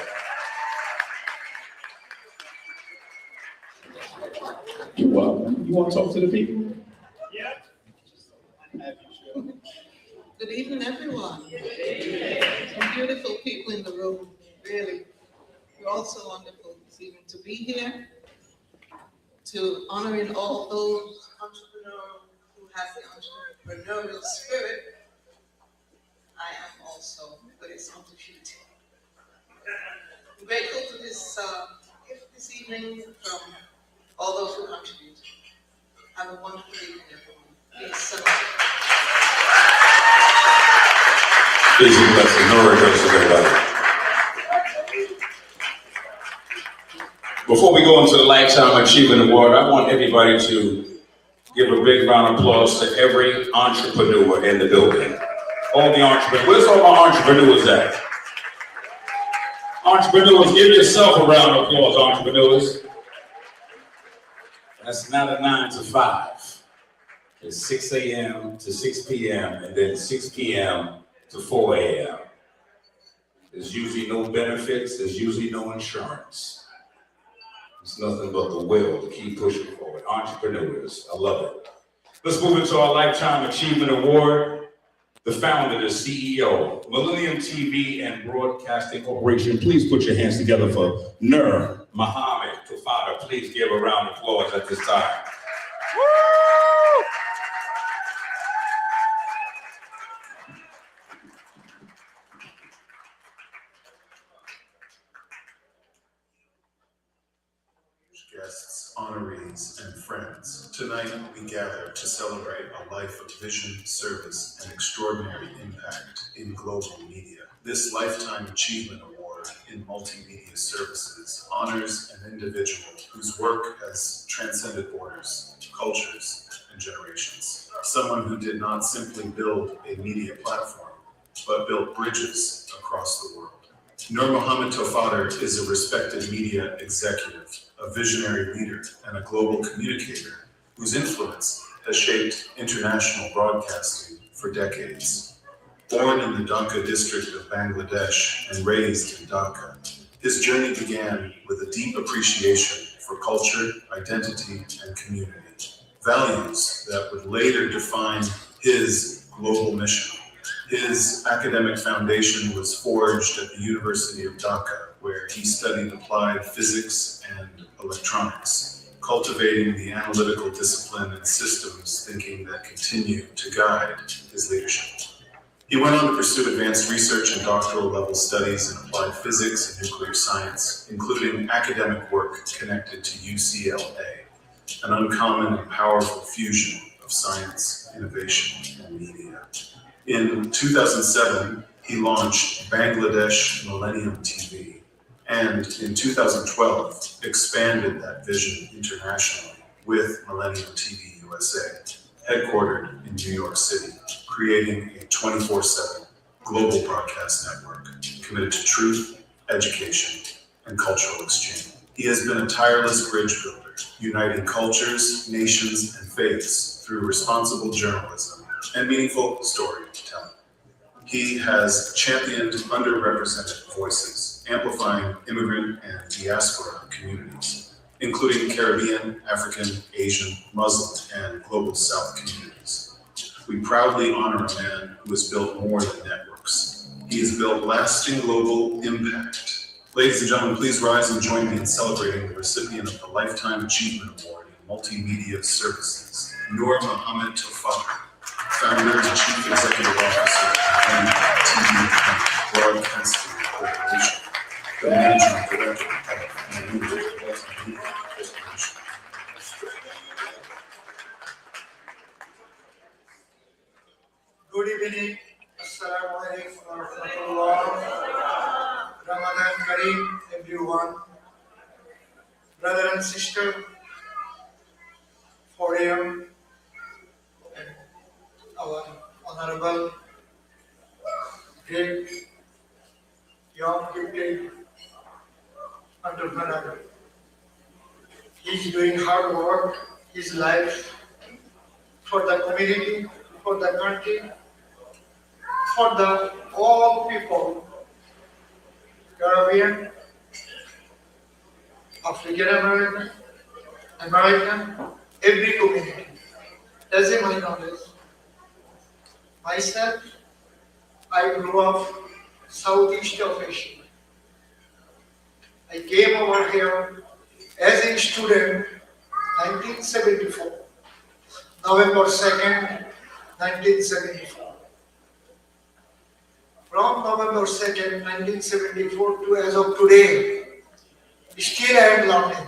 Speaker 11: You're welcome. You want to talk to the people?
Speaker 13: Yeah.
Speaker 18: Good evening, everyone. Some beautiful people in the room, really. You're all so wonderful this evening to be here, to honoring all those entrepreneurs who have the entrepreneurial spirit. I am also, but it's undefeated. I'm grateful for this gift this evening from all those who contribute. Have a wonderful evening, everyone. Please celebrate.
Speaker 11: Peace and blessings. Nora Joseph, everybody. Before we go into the Lifetime Achievement Award, I want everybody to give a big round of applause to every entrepreneur in the building. All the entrepreneurs. Where's all my entrepreneurs at? Entrepreneurs, give yourself a round of applause, entrepreneurs. That's not a 9 to 5. It's 6 a.m. to 6 p.m. and then 6 p.m. to 4 a.m. There's usually no benefits. There's usually no insurance. It's nothing but the will to keep pushing forward. Entrepreneurs, I love it. Let's move into our Lifetime Achievement Award. The founder, the CEO, Millennium TV and Broadcasting Corporation. Please put your hands together for Nur Muhammad Tufada. Please give a round of applause at this time. Woo!
Speaker 12: Guests, honorees, and friends, tonight we gather to celebrate a life of vision, service, and extraordinary impact in global media. This Lifetime Achievement Award in Multimedia Services honors an individual whose work has transcended borders, cultures, and generations. Someone who did not simply build a media platform, but built bridges across the world. Nur Muhammad Tofadar is a respected media executive, a visionary leader, and a global communicator whose influence has shaped international broadcasting for decades. Born in the Dhaka district of Bangladesh and raised in Dhaka, his journey began with a deep appreciation for culture, identity, and community, values that would later define his global mission. His academic foundation was forged at the University of Dhaka, where he studied applied physics and electronics, cultivating the analytical discipline and systems thinking that continue to guide his leadership. He went on to pursue advanced research and doctoral level studies in applied physics and nuclear science, including academic work connected to UCLA, an uncommon and powerful fusion of science, innovation, and media. In 2007, he launched Bangladesh Millennium TV, and in 2012, expanded that vision internationally with Millennium TV USA, headquartered in New York City, creating a 24/7 global broadcast network committed to truth, education, and cultural exchange. He has been a tireless bridge builder, uniting cultures, nations, and faiths through responsible journalism and meaningful storytelling. He has championed underrepresented voices, amplifying immigrant and diaspora communities, including Caribbean, African, Asian, Muslim, and Global South communities. We proudly honor a man who has built more than networks. He has built lasting global impact. Ladies and gentlemen, please rise and join me in celebrating the recipient of the Lifetime Achievement Award in Multimedia Services, Noor Mohammed Tofar, founder and chief executive officer of TV Broadcasting Corporation, the managing director of Multimedia Corporation.
Speaker 19: Good evening. Assalamu alaikum wa rahmatullah. Ramadan Kareem, everyone. Brother and sister, for you, our honorable, great, young, gifted entrepreneur. He's doing hard work, his life for the community, for the country, for the all people, Caribbean, African American, American, every community. That's in my knowledge. Myself, I grew up Southeast of Asia. I came over here as a student, 1974, November 2nd, 1974. From November 2nd, 1974 to as of today, still I am learning.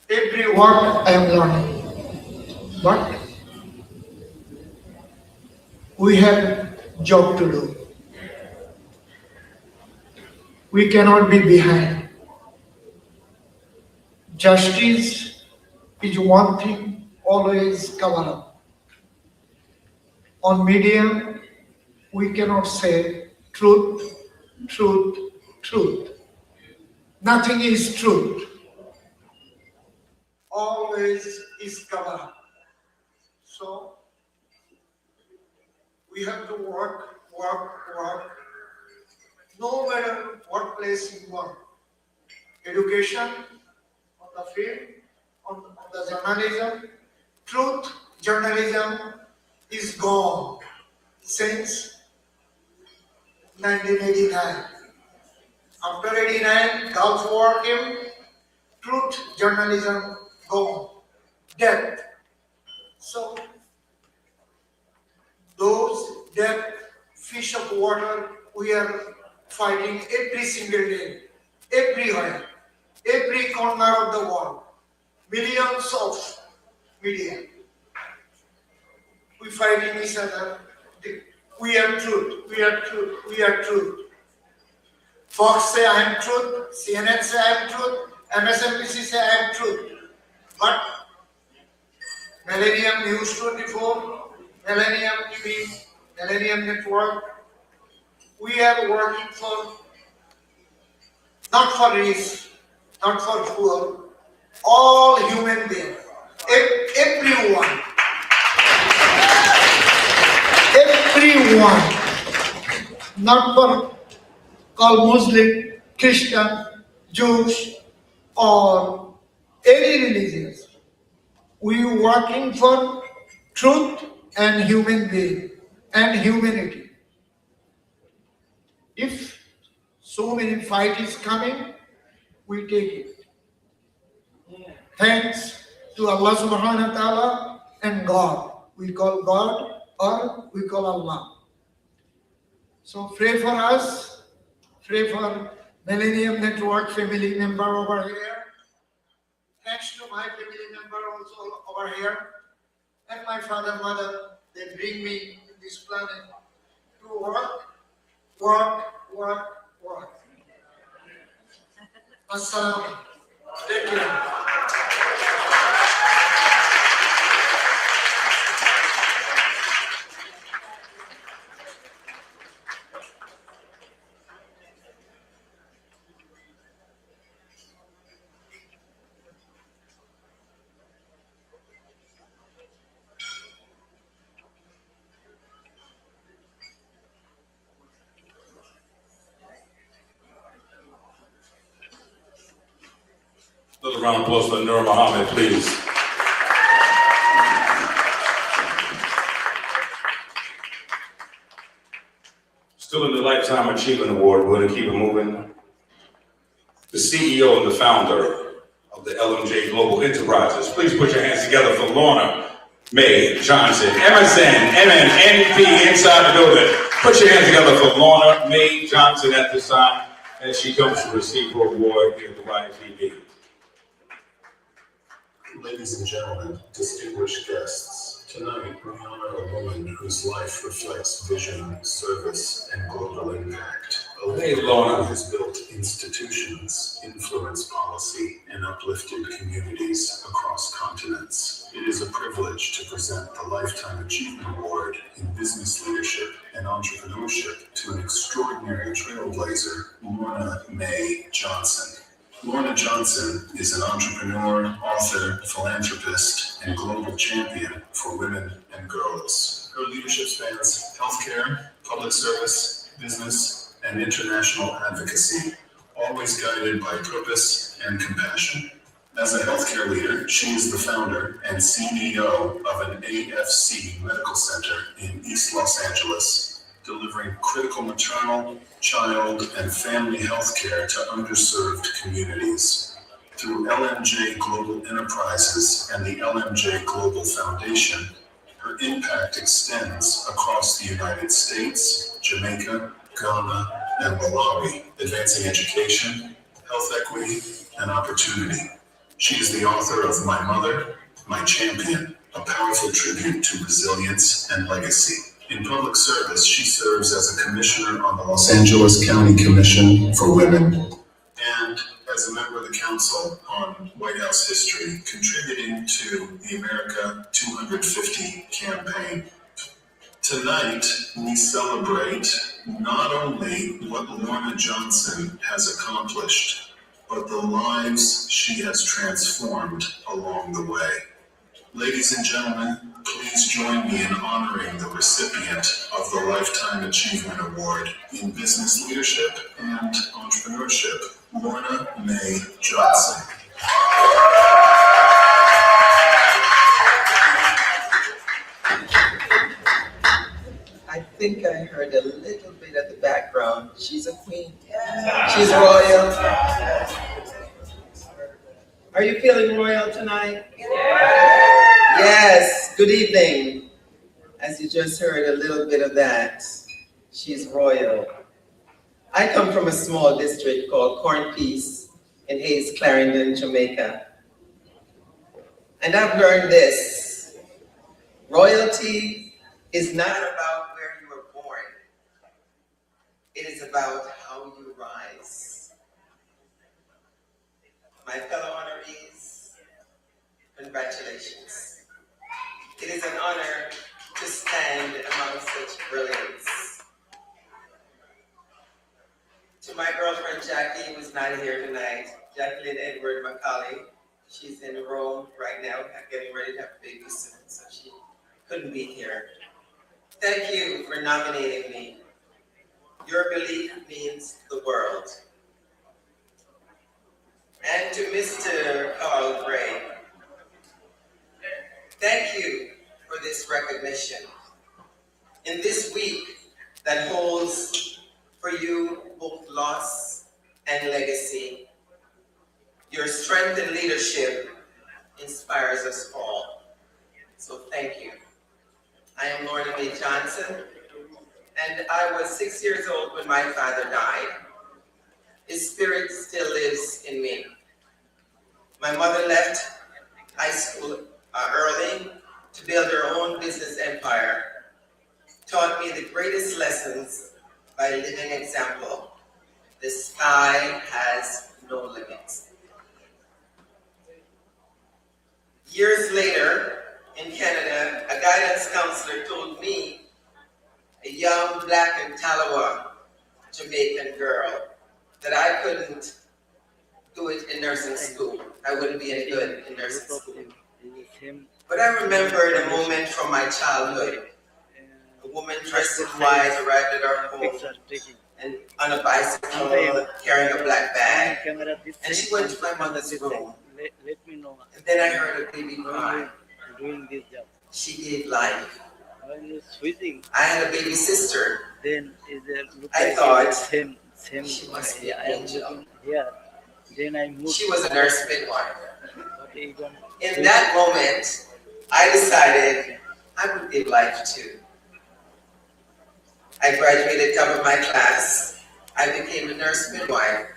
Speaker 19: Every word I am learning. But we have job to do. We cannot be behind. Justice is one thing, always cover up. On media, we cannot say truth, truth, truth. Nothing is truth. Always is cover up. So, we have to work. No matter what place you work. Education, on the field, on the journalism. Truth, journalism is gone since 1989. After 89, Gulf War came, truth, journalism gone, dead. So, those dead fish of water we are fighting every single day, everywhere, every corner of the world, millions of media. We fighting each other. We are truth, we are truth, we are truth. Fox say I am truth, CNN say I am truth, MSNBC say I am truth. But Millennium News 24, Millennium TV, Millennium Network, we are working for, not for rich, not for poor, all human beings, everyone, not for called Muslim, Christian, Jews, or any religions. We are working for truth and human being and humanity. If so many fight is coming, we take it. Thanks to Allah subhanahu wa ta'ala and God. We call God or we call Allah. So pray for us, pray for Millennium Network family member over here. Thanks to my family member also over here. And my father, mother, they bring me is planning to work. Assalamu. Thank you.
Speaker 11: Little round of applause for Nur Muhammad, please. Still in the Lifetime Achievement Award, we're going to keep it moving. The CEO and the founder of the LMJ Global Enterprises. Please put your hands together for Lorna Mae Johnson, MSN, MNNP inside the building. Put your hands together for Lorna Mae Johnson at this time as she comes to receive her award here at the YTV.
Speaker 12: Ladies and gentlemen, distinguished guests, tonight we honor a woman whose life reflects vision, service, and global impact. A lady who has built institutions, influenced policy, and uplifted communities across continents. It is a privilege to present the Lifetime Achievement Award in Business Leadership and Entrepreneurship to an extraordinary trailblazer, Lorna Mae Johnson. Lorna Johnson is an entrepreneur, author, philanthropist, and global champion for women and girls. Her leadership spans healthcare, public service, business, and international advocacy, always guided by purpose and compassion. As a healthcare leader, she is the founder and CEO of an AFC medical center in East Los Angeles, delivering critical maternal, child, and family health care to underserved communities. Through LMJ Global Enterprises and the LMJ Global Foundation, her impact extends across the United States, Jamaica, Ghana, and Malawi, advancing education, health equity, and opportunity. She is the author of My Mother, My Champion, a powerful tribute to resilience and legacy. In public service, she serves as a commissioner on the Los Angeles County Commission for Women and as a member of the Council on White House History, contributing to the America 250 campaign. Tonight, we celebrate not only what Lorna Johnson has accomplished, but the lives she has transformed along the way. Ladies and gentlemen, please join me in honoring the recipient of the Lifetime Achievement Award in Business Leadership and Entrepreneurship, Lorna Mae Johnson.
Speaker 20: I think I heard a little bit of the background. She's a queen. She's royal. Are you feeling royal tonight? Yes, good evening. As you just heard a little bit of that, she's royal. I come from a small district called Corn Peace in Hayes, Clarendon, Jamaica. And I've learned this: royalty is not about where you were born. It is about how you rise. My fellow honorees, congratulations. It is an honor to stand among such brilliance. To my girlfriend Jackie, who's not here tonight, Jacqueline Edward Macaulay, she's in Rome right now, getting ready to have a baby soon, so she couldn't be here. Thank you for nominating me. Your belief means the world. And to Mr. Carl Gray, thank you for this recognition. In this week that holds for you both loss and legacy, your strength and leadership inspires us all. So thank you. I am Lorna Mae Johnson, and I was 6 years old when my father died. His spirit still lives in me. My mother left high school early to build her own business empire. taught me the greatest lessons by living example. The sky has no limits. Years later, in Canada, a guidance counselor told me, a young black and Talawa Jamaican girl, that I couldn't do it in nursing school. I wouldn't be any good in nursing school. But I remembered a moment from my childhood. A woman dressed in white arrived at our home and on a bicycle carrying a black bag. And she went to my mother's room. And then I heard a baby cry. She gave life. I had a baby sister. I thought she must be an angel. She was a nurse midwife. In that moment, I decided I would give life too. I graduated top of my class. I became a nurse midwife,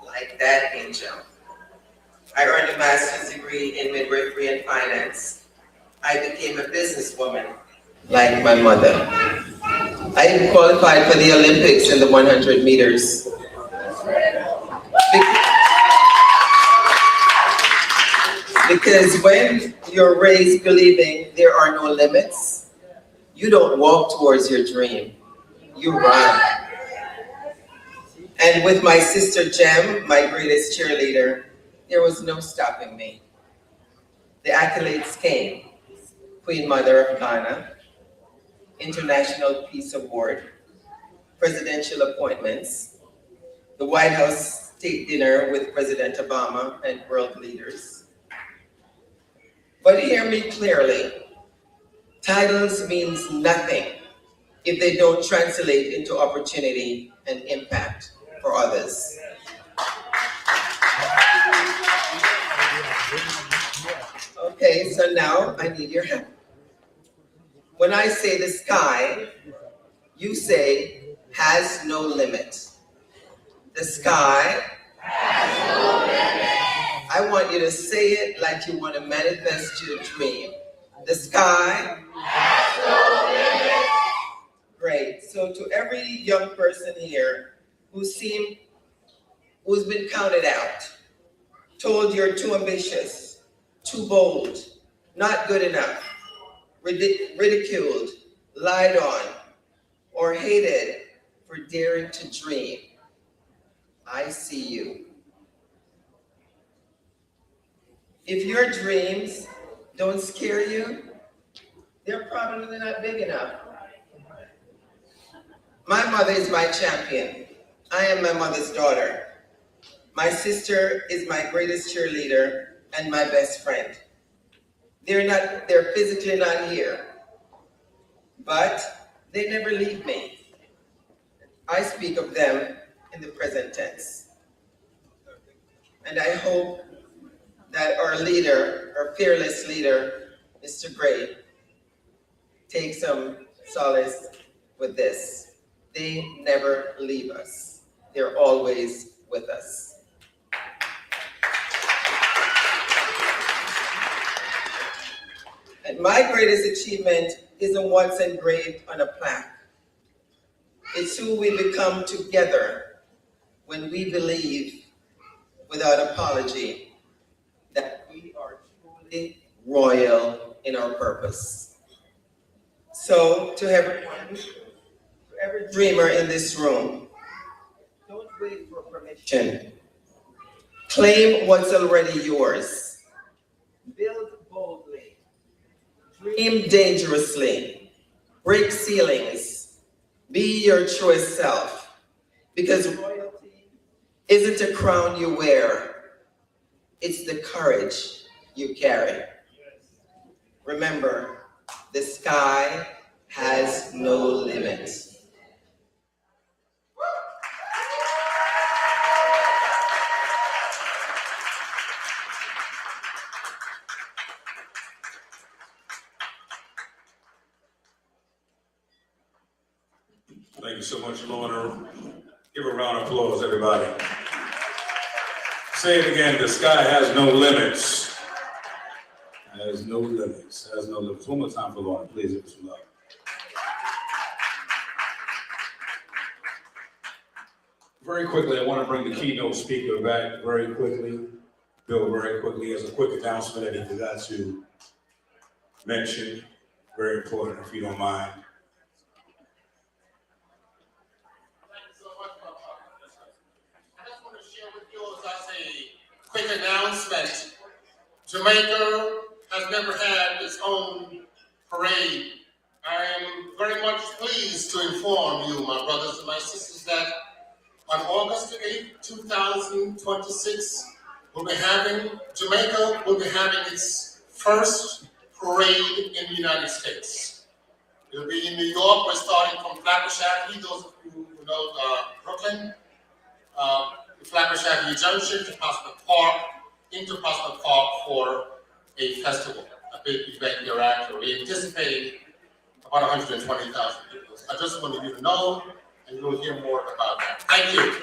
Speaker 20: like that angel. I earned a master's degree in midwifery and finance. I became a businesswoman, like my mother. I even qualified for the Olympics in the 100 meters. Because when you're raised believing there are no limits, you don't walk towards your dream, you run. And with my sister Jem, my greatest cheerleader, there was no stopping me. The accolades came: Queen Mother of Ghana, International Peace Award, presidential appointments, the White House State Dinner with President Obama and world leaders. But hear me clearly, titles means nothing if they don't translate into opportunity and impact for others. Okay, so now I need your help. When I say the sky, you say has no limit. The sky has no limit. I want you to say it like you want to manifest your dream. The sky has no limit. Great. So to every young person here who's been counted out, told you're too ambitious, too bold, not good enough, ridiculed, lied on, or hated for daring to dream, I see you. If your dreams don't scare you, they're probably not big enough. My mother is my champion. I am my mother's daughter. My sister is my greatest cheerleader and my best friend. They're physically not here, but they never leave me. I speak of them in the present tense. And I hope that our leader, our fearless leader, Mr. Gray, takes some solace with this. They never leave us. They're always with us. And my greatest achievement isn't what's engraved on a plaque. It's who we become together when we believe, without apology, that we are truly royal in our purpose. So, to every dreamer in this room, don't wait for permission. Claim what's already yours. Build boldly. Dream dangerously. Break ceilings. Be your truest self. Because royalty isn't a crown you wear. It's the courage you carry. Remember, the sky has no limit.
Speaker 11: Thank you so much, Lorna. Give a round of applause, everybody. Say it again, the sky has no limits. Has no limits, has no limits. One more time for Lorna, please, give us some love. Very quickly, I want to bring the keynote speaker back very quickly. Bill, very quickly, as a quick announcement that he forgot to mention. Very important, if you don't mind.
Speaker 16: As a quick announcement, Jamaica has never had its own parade. I am very much pleased to inform you, my brothers and my sisters, that on August 8, 2026, Jamaica will be having its first parade in the United States. It'll be in New York. We're starting from Flatbush Avenue, those of you who know Brooklyn, Flatbush Avenue Junction to Prospect Park, into Prospect Park for a festival, a big event thereafter. We're anticipating about 120,000 people. I just wanted you to know, and you'll hear more about that. Thank you.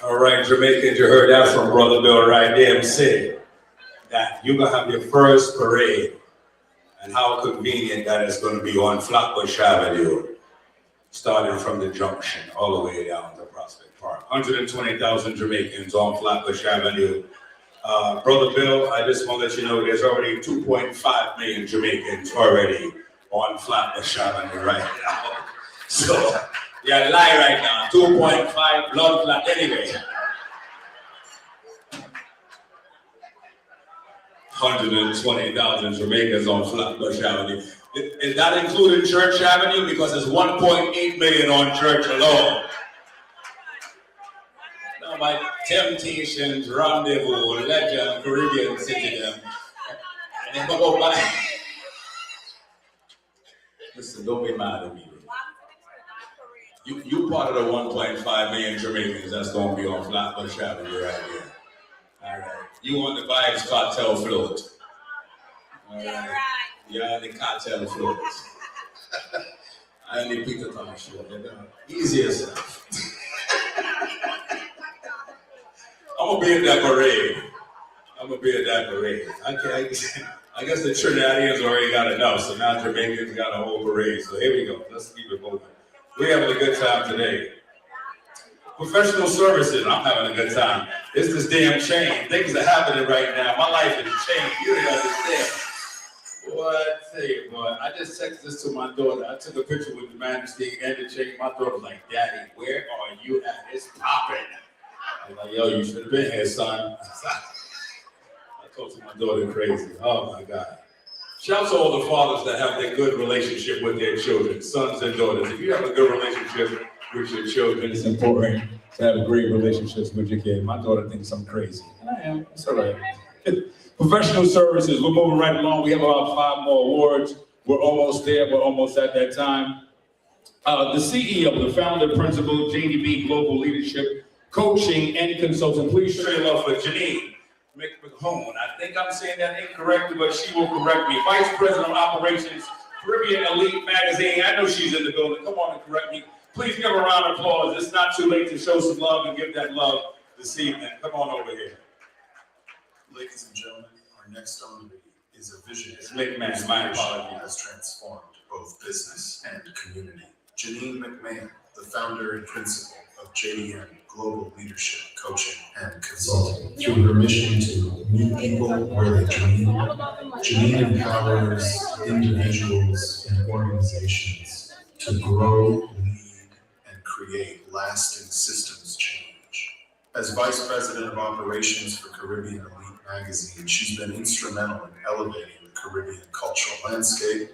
Speaker 11: All right, Jamaicans, you heard that from Brother Bill right there. I'm saying that you're going to have your first parade, and how convenient that is going to be on Flatbush Avenue, starting from the junction all the way down to Prospect Park. 120,000 Jamaicans on Flatbush Avenue. Brother Bill, I just want to let you know there's already 2.5 million Jamaicans already on Flatbush Avenue right now. So, yeah, lie right now. 2.5 blood clot. Anyway. 120,000 Jamaicans on Flatbush Avenue. Is that including Church Avenue? Because it's 1.8 million on Church alone. Now my Temptations, Rendezvous, Legend, Caribbean City, them. And then go by. Listen, don't be mad at me. You part of the 1.5 million Jamaicans that's going to be on Flatbush Avenue right here. All right. You on the Vibes Cartel float. All right. You're on the cartel float. I only picked the time show. Easy as stuff. I'm going to be in that parade. I guess the Trinidadians already got enough, so now Jamaicans got a whole parade. So here we go. Let's keep it moving. We're having a good time today. Professional services, I'm having a good time. It's this damn chain. Things are happening right now. My life is changed. You don't understand. What I tell you, boy, I just texted this to my daughter. I took a picture with the majesty and the chain. My daughter was like, Daddy, where are you at? It's popping. I was like, yo, you should have been here, son. I told my daughter crazy. Oh my God. Shout out to all the fathers that have that good relationship with their children, sons and daughters. If you have a good relationship with your children, it's important to have great relationships with your kid. My daughter thinks I'm crazy. And I am. It's all right. Professional services, we're moving right along. We have about 5 more awards. We're almost there. We're almost at that time. The CEO, the founder, principal, JDB Global Leadership, Coaching and Consulting. Please show your love for Janine McMahon. I think I'm saying that incorrectly, but she will correct me. Vice President of Operations, Caribbean Elite Magazine. I know she's in the building. Come on and correct me. Please give her a round of applause. It's not too late to show some love and give that love this evening. Come on over here.
Speaker 12: Ladies and gentlemen, our next honoree is a visionary whose
Speaker 11: my apologies.
Speaker 12: has transformed both business and community. Janine McMahon, the founder and principal of JDM Global Leadership, Coaching and Consulting. Through her mission to meet people where they dream, Janine empowers individuals and organizations to grow, lead, and create lasting systems change. As Vice President of Operations for Caribbean Elite Magazine, she's been instrumental in elevating the Caribbean cultural landscape,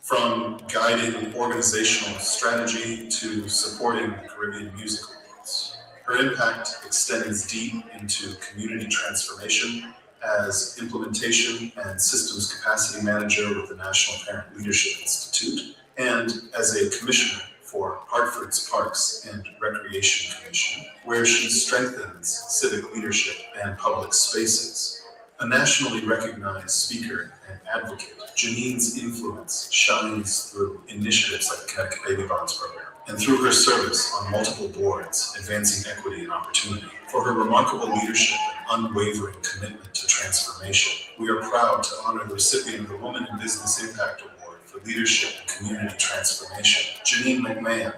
Speaker 12: from guiding organizational strategy to supporting the Caribbean Music Awards. Her impact extends deep into community transformation as implementation and systems capacity manager with the National Parent Leadership Institute, and as a commissioner for Hartford's Parks and Recreation Commission, where she strengthens civic leadership and public spaces. A nationally recognized speaker and advocate, Janine's influence shines through initiatives like the Connecticut Baby Bonds program and through her service on multiple boards advancing equity and opportunity. For her remarkable leadership and unwavering commitment to transformation, we are proud to honor the recipient of the Woman in Business Impact Award for leadership and community transformation, Janine McMahon.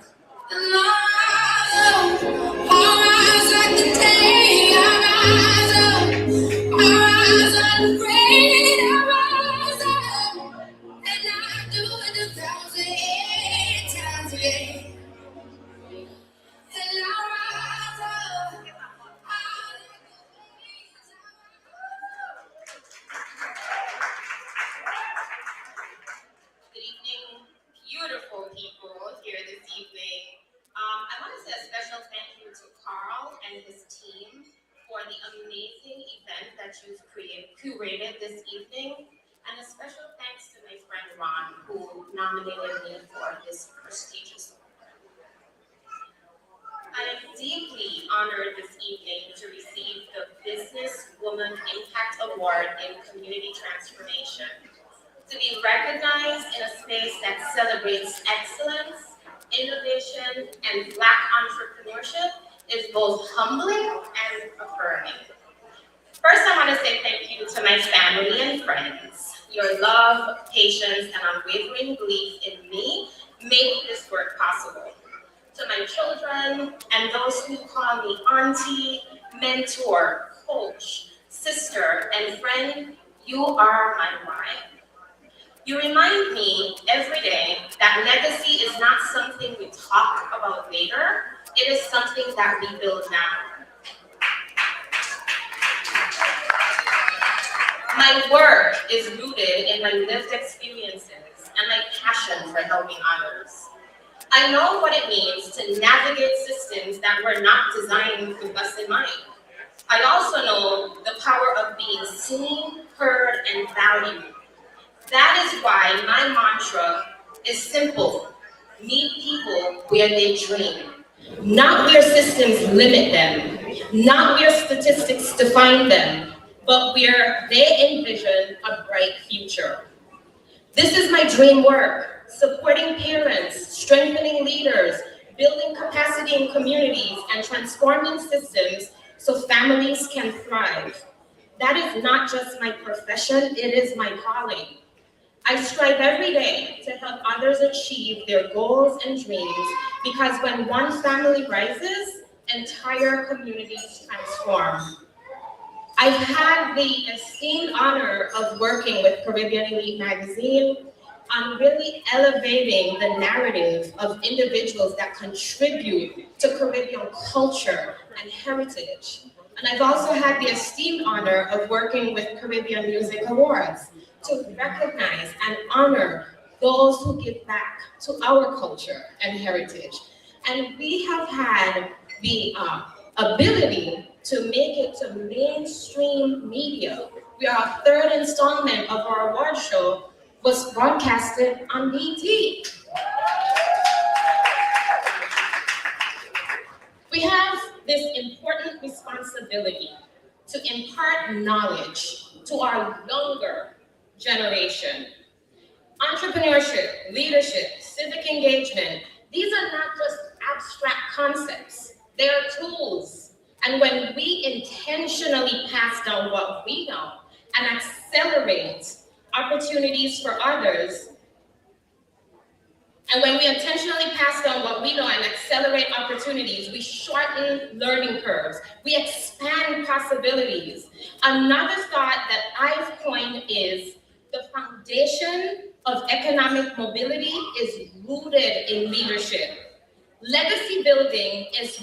Speaker 21: Good evening, beautiful people here this evening. I want to say a special thank you to Carl and his team for the amazing event that you've curated this evening. And a special thanks to my friend Ron, who nominated me for this prestigious award. I am deeply honored this evening to receive the Business Woman Impact Award in Community Transformation. To be recognized in a space that celebrates excellence, innovation, and Black entrepreneurship is both humbling and affirming. First, I want to say thank you to my family and friends. Your love, patience, and unwavering belief in me make this work possible. To my children and those who call me auntie, mentor, coach, sister, and friend, you are my why. You remind me every day that legacy is not something we talk about later, it is something that we build now. My work is rooted in my lived experiences and my passion for helping others. I know what it means to navigate systems that were not designed with us in mind. I also know the power of being seen, heard, and valued. That is why my mantra is simple. Meet people where they dream. Not where systems limit them, not where statistics define them, but where they envision a bright future. This is my dream work, supporting parents, strengthening leaders, building capacity in communities, and transforming systems so families can thrive. That is not just my profession, it is my calling. I strive every day to help others achieve their goals and dreams because when one family rises, entire communities transform. I've had the esteemed honor of working with Caribbean Elite Magazine on really elevating the narrative of individuals that contribute to Caribbean culture and heritage. And I've also had the esteemed honor of working with Caribbean Music Awards to recognize and honor those who give back to our culture and heritage. And we have had the ability to make it to mainstream media. Our third installment of our award show was broadcasted on BT. We have this important responsibility to impart knowledge to our younger generation. Entrepreneurship, leadership, civic engagement, these are not just abstract concepts, they are tools. And when we intentionally pass down what we know and accelerate opportunities for others, and when we intentionally pass down what we know and accelerate opportunities, we shorten learning curves, we expand possibilities. Another thought that I've coined is the foundation of economic mobility is rooted in leadership. Legacy building is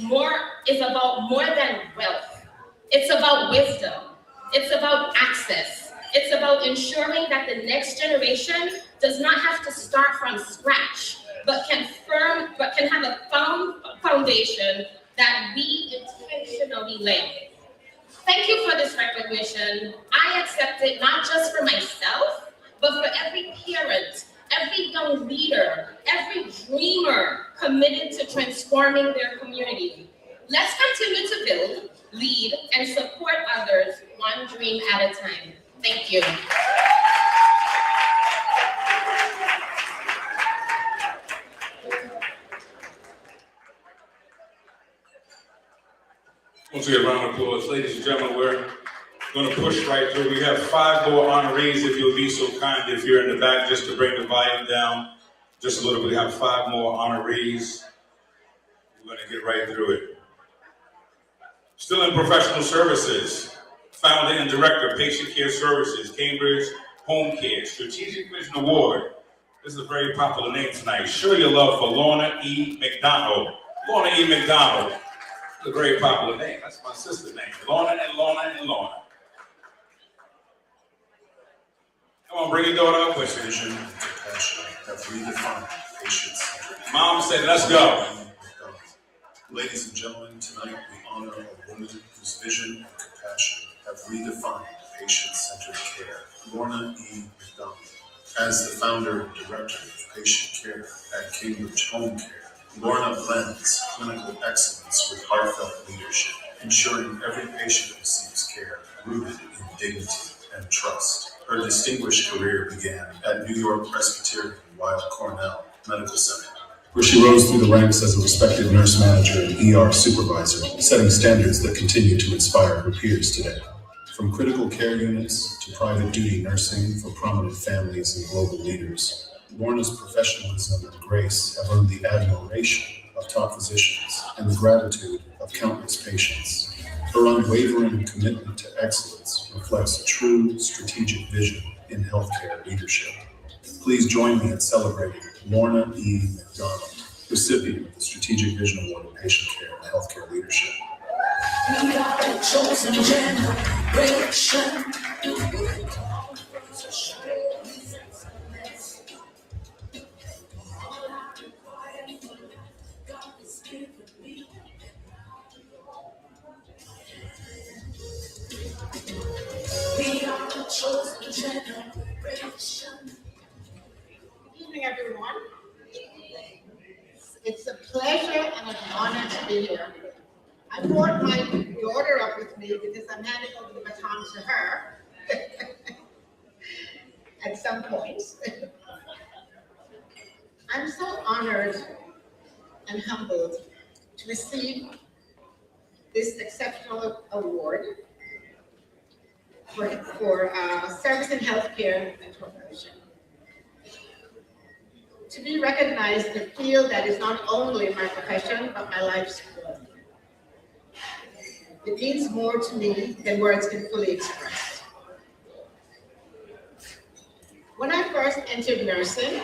Speaker 21: about more than wealth. It's about wisdom. It's about access. It's about ensuring that the next generation does not have to start from scratch, but can have a foundation that we intentionally lay. Thank you for this recognition. I accept it not just for myself, but for every parent, every young leader, every dreamer committed to transforming their community. Let's continue to build, lead, and support others one dream at a time. Thank you.
Speaker 11: Once again, a round of applause. Ladies and gentlemen, we're Gonna push right through. We have 5 more honorees, if you'll be so kind, if you're in the back, just to bring the volume down just a little bit. We have 5 more honorees. We're gonna get right through it. Still in professional services, founder and director, Patient Care Services, Cambridge Home Care, Strategic Vision Award. This is a very popular name tonight. Show your love for Lorna E. McDonald. Lorna E. McDonald. It's a very popular name. That's my sister's name. Lorna and Lorna and Lorna. Come on, bring your daughter up with you.
Speaker 12: Vision and compassion have redefined patience.
Speaker 11: Mom said, let's go.
Speaker 12: Ladies and gentlemen, tonight we honor a woman whose vision and compassion have redefined patient-centered care, Lorna E. McDonald. As the founder and director of patient care at Cambridge Home Care, Lorna blends clinical excellence with heartfelt leadership, ensuring every patient receives care rooted in dignity and trust. Her distinguished career began at New York Presbyterian Weill Cornell Medical Center, where she rose through the ranks as a respected nurse manager and ER supervisor, setting standards that continue to inspire her peers today. From critical care units to private duty nursing for prominent families and global leaders, Lorna's professionalism and grace have earned the admiration of top physicians and the gratitude of countless patients. Her unwavering commitment to excellence reflects a true strategic vision in healthcare leadership. Please join me in celebrating Lorna E. McDonald, recipient of the Strategic Vision Award in Patient Care and Healthcare Leadership.
Speaker 4: We are the chosen generation. We are the chosen generation.
Speaker 22: Good evening, everyone. It's a pleasure and an honor to be here. I brought my daughter up with me because I'm handing over the baton to her at some point. I'm so honored and humbled to receive this exceptional award for service in healthcare and promotion. To be recognized in a field that is not only my profession, but my life's work. It means more to me than words can fully express. When I first entered nursing,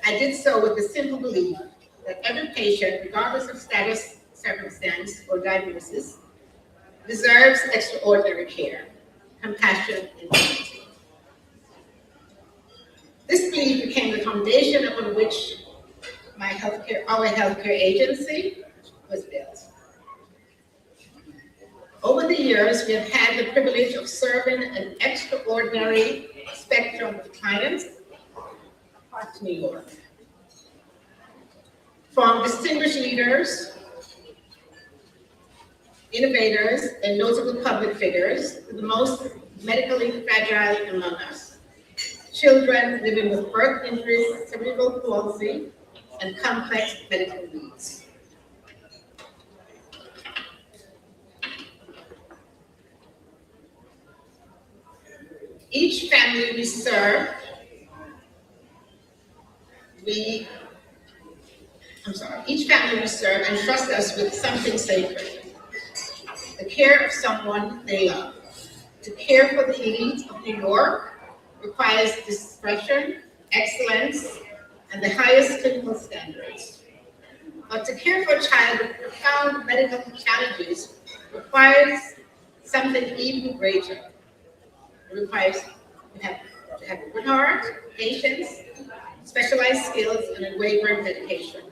Speaker 22: I did so with the simple belief that every patient, regardless of status, circumstance, or diagnosis, deserves extraordinary care, compassion, and dignity. This belief became the foundation upon which our healthcare agency was built. Over the years, we have had the privilege of serving an extraordinary spectrum of clients across New York. From distinguished leaders, innovators, and notable public figures to the most medically fragile among us. Children living with birth injuries, cerebral palsy, and complex medical needs. Each family we serve, entrusts us with something sacred. The care of someone they love. To care for the elite of New York requires discretion, excellence, and the highest clinical standards. But to care for a child with profound medical challenges requires something even greater. It requires to have a good heart, patience, specialized skills, and unwavering dedication.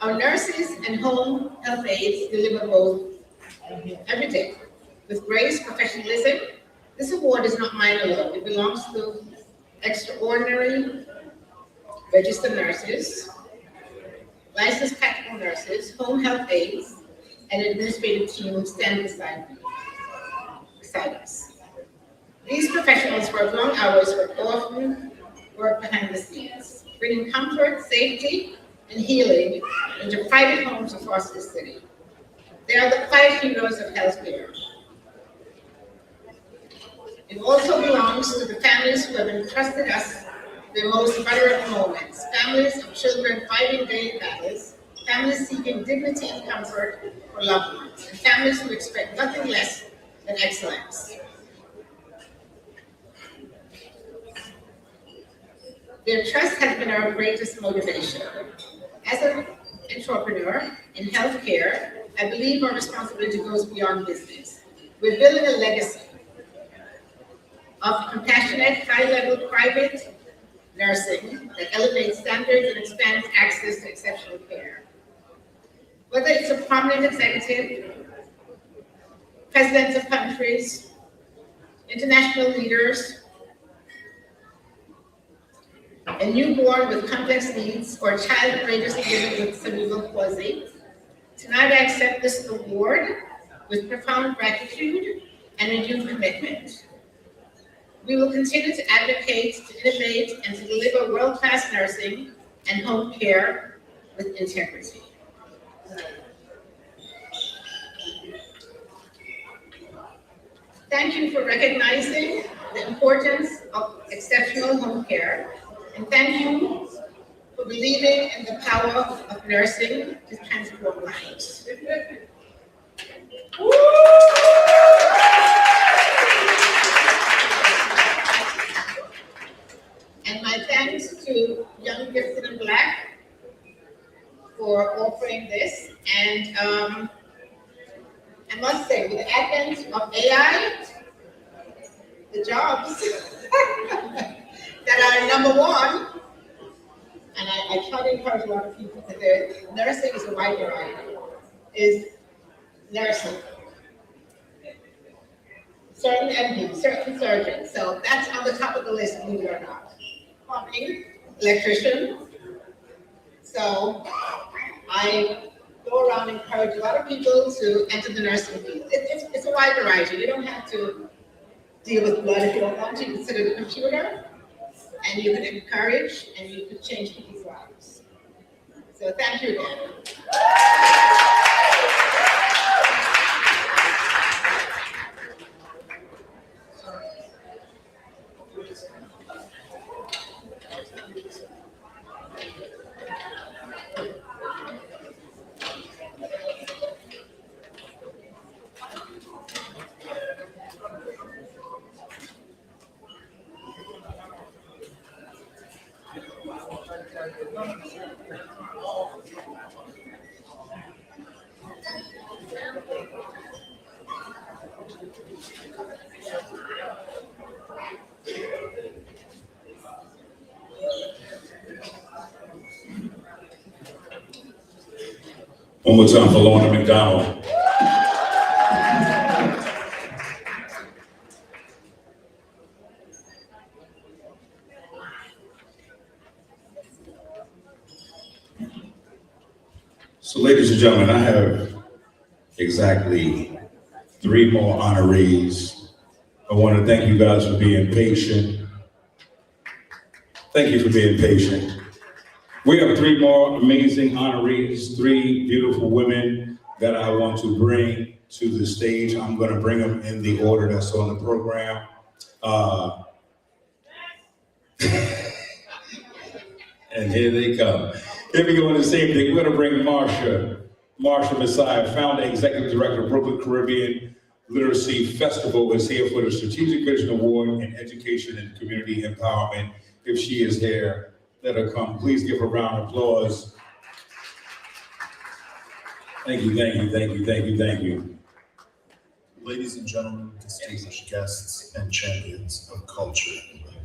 Speaker 22: Our nurses and home health aides deliver both every day. With grace, professionalism, this award is not mine alone. It belongs to extraordinary registered nurses, licensed practical nurses, home health aides, and administrative team who stand beside us. These professionals work long hours but often work behind the scenes, bringing comfort, safety, and healing into private homes across the city. They are the quiet heroes of healthcare. It also belongs to the families who have entrusted us their most vulnerable moments, families of children fighting daily battles, families seeking dignity and comfort for loved ones, and families who expect nothing less than excellence. Their trust has been our greatest motivation. As an entrepreneur in healthcare, I believe our responsibility goes beyond business. We're building a legacy of compassionate, high-level private nursing that elevates standards and expands access to exceptional care. Whether it's a prominent executive, presidents of countries, international leaders, a newborn with complex needs, or a child courageously living with cerebral palsy, tonight I accept this award with profound gratitude and renewed commitment. We will continue to advocate, to innovate, and to deliver world-class nursing and home care with integrity. Thank you for recognizing the importance of exceptional home care, and thank you for believing in the power of nursing to transform lives. And my thanks to Young, Gifted, and Black for offering this. And I must say, with the advent of AI, the jobs that are number one, and I try to encourage a lot of people that nursing is a wide variety, is nursing. Certain MDs, certain surgeons, so that's on the top of the list, believe it or not. Plumbing, electrician. So I go around and encourage a lot of people to enter the nursing field. It's a wide variety. You don't have to deal with blood if you don't want to. You can sit at a computer and you can encourage and you can change people's lives. So thank you again.
Speaker 11: One more time for Lorna McDonald. So ladies and gentlemen, I have exactly 3 more honorees. I want to thank you guys for being patient. Thank you for being patient. We have 3 more amazing honorees, 3 beautiful women that I want to bring to the stage. I'm going to bring them in the order that's on the program. And here they come. Here we go in the same thing. We're going to bring Marsha Messiah, founder, executive director of Brooklyn Caribbean Literacy Festival, is here for the Strategic Vision Award in Education and Community Empowerment. If she is here, let her come. Please give her a round of applause. Thank you, thank you, thank you, thank you, thank you.
Speaker 12: Ladies and gentlemen, distinguished guests and champions of culture,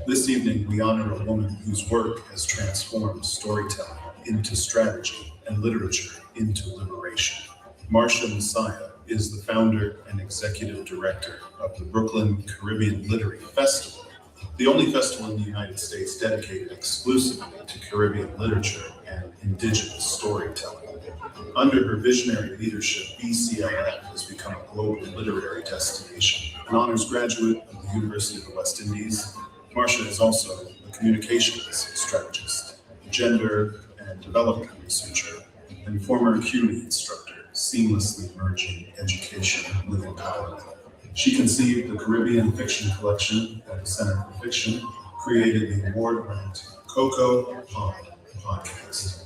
Speaker 12: this evening we honor a woman whose work has transformed storytelling into strategy and literature into liberation. Marsha Messiah is the founder and executive director of the Brooklyn Caribbean Literary Festival, the only festival in the United States dedicated exclusively to Caribbean literature and indigenous storytelling. Under her visionary leadership, BCLF has become a global literary destination. An honors graduate of the University of the West Indies, Marsha is also a communications strategist, gender and development researcher, and former CUNY instructor, seamlessly merging education with empowerment. She conceived the Caribbean Fiction Collection at the Center for Fiction, created the award-ranked Cocoa Pod podcast.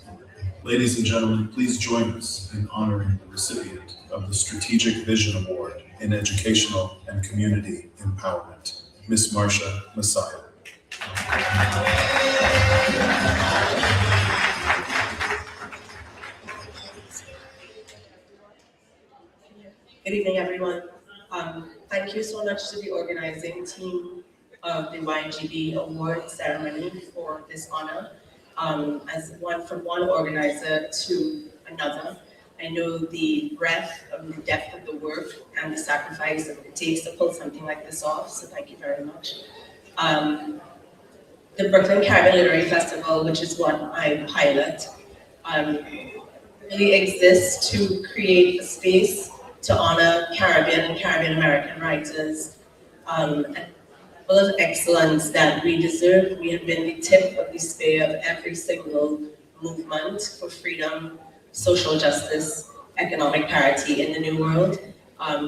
Speaker 12: Ladies and gentlemen, please join us in honoring the recipient of the Strategic Vision Award in Educational and Community Empowerment, Miss Marsha Messiah.
Speaker 2: Good evening, everyone. Thank you so much to the organizing team of the YGB Award ceremony for this honor. From one organizer to another, I know the breadth and the depth of the work and the sacrifice that it takes to pull something like this off, so thank you very much. The Brooklyn Caribbean Literary Festival, which is what I pilot, really exists to create a space to honor Caribbean and Caribbean American writers, full of excellence that we deserve. We have been the tip of the spear of every single movement for freedom, social justice, economic parity in the New World.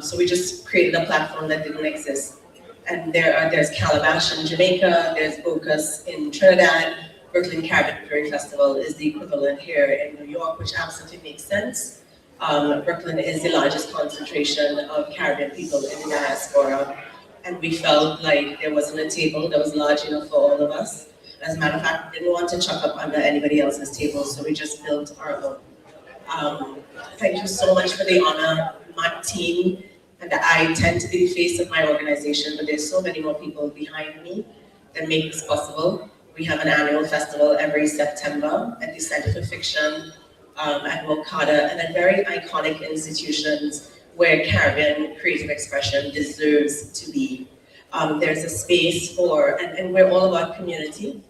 Speaker 2: So we just created a platform that didn't exist. And there's Calabash in Jamaica, there's Bocas in Trinidad. Brooklyn Caribbean Literary Festival is the equivalent here in New York, which absolutely makes sense. Brooklyn is the largest concentration of Caribbean people in the diaspora, and we felt like there wasn't a table that was large enough for all of us. As a matter of fact, we didn't want to chuck up under anybody else's table, so we just built our own. Thank you so much for the honor. My team, and I tend to be the face of my organization, but there's so many more people behind me that make this possible. We have an annual festival every September at the Center for Fiction, at Mokada, and at very iconic institutions where Caribbean creative expression deserves to be. There's a space for, and we're all about community.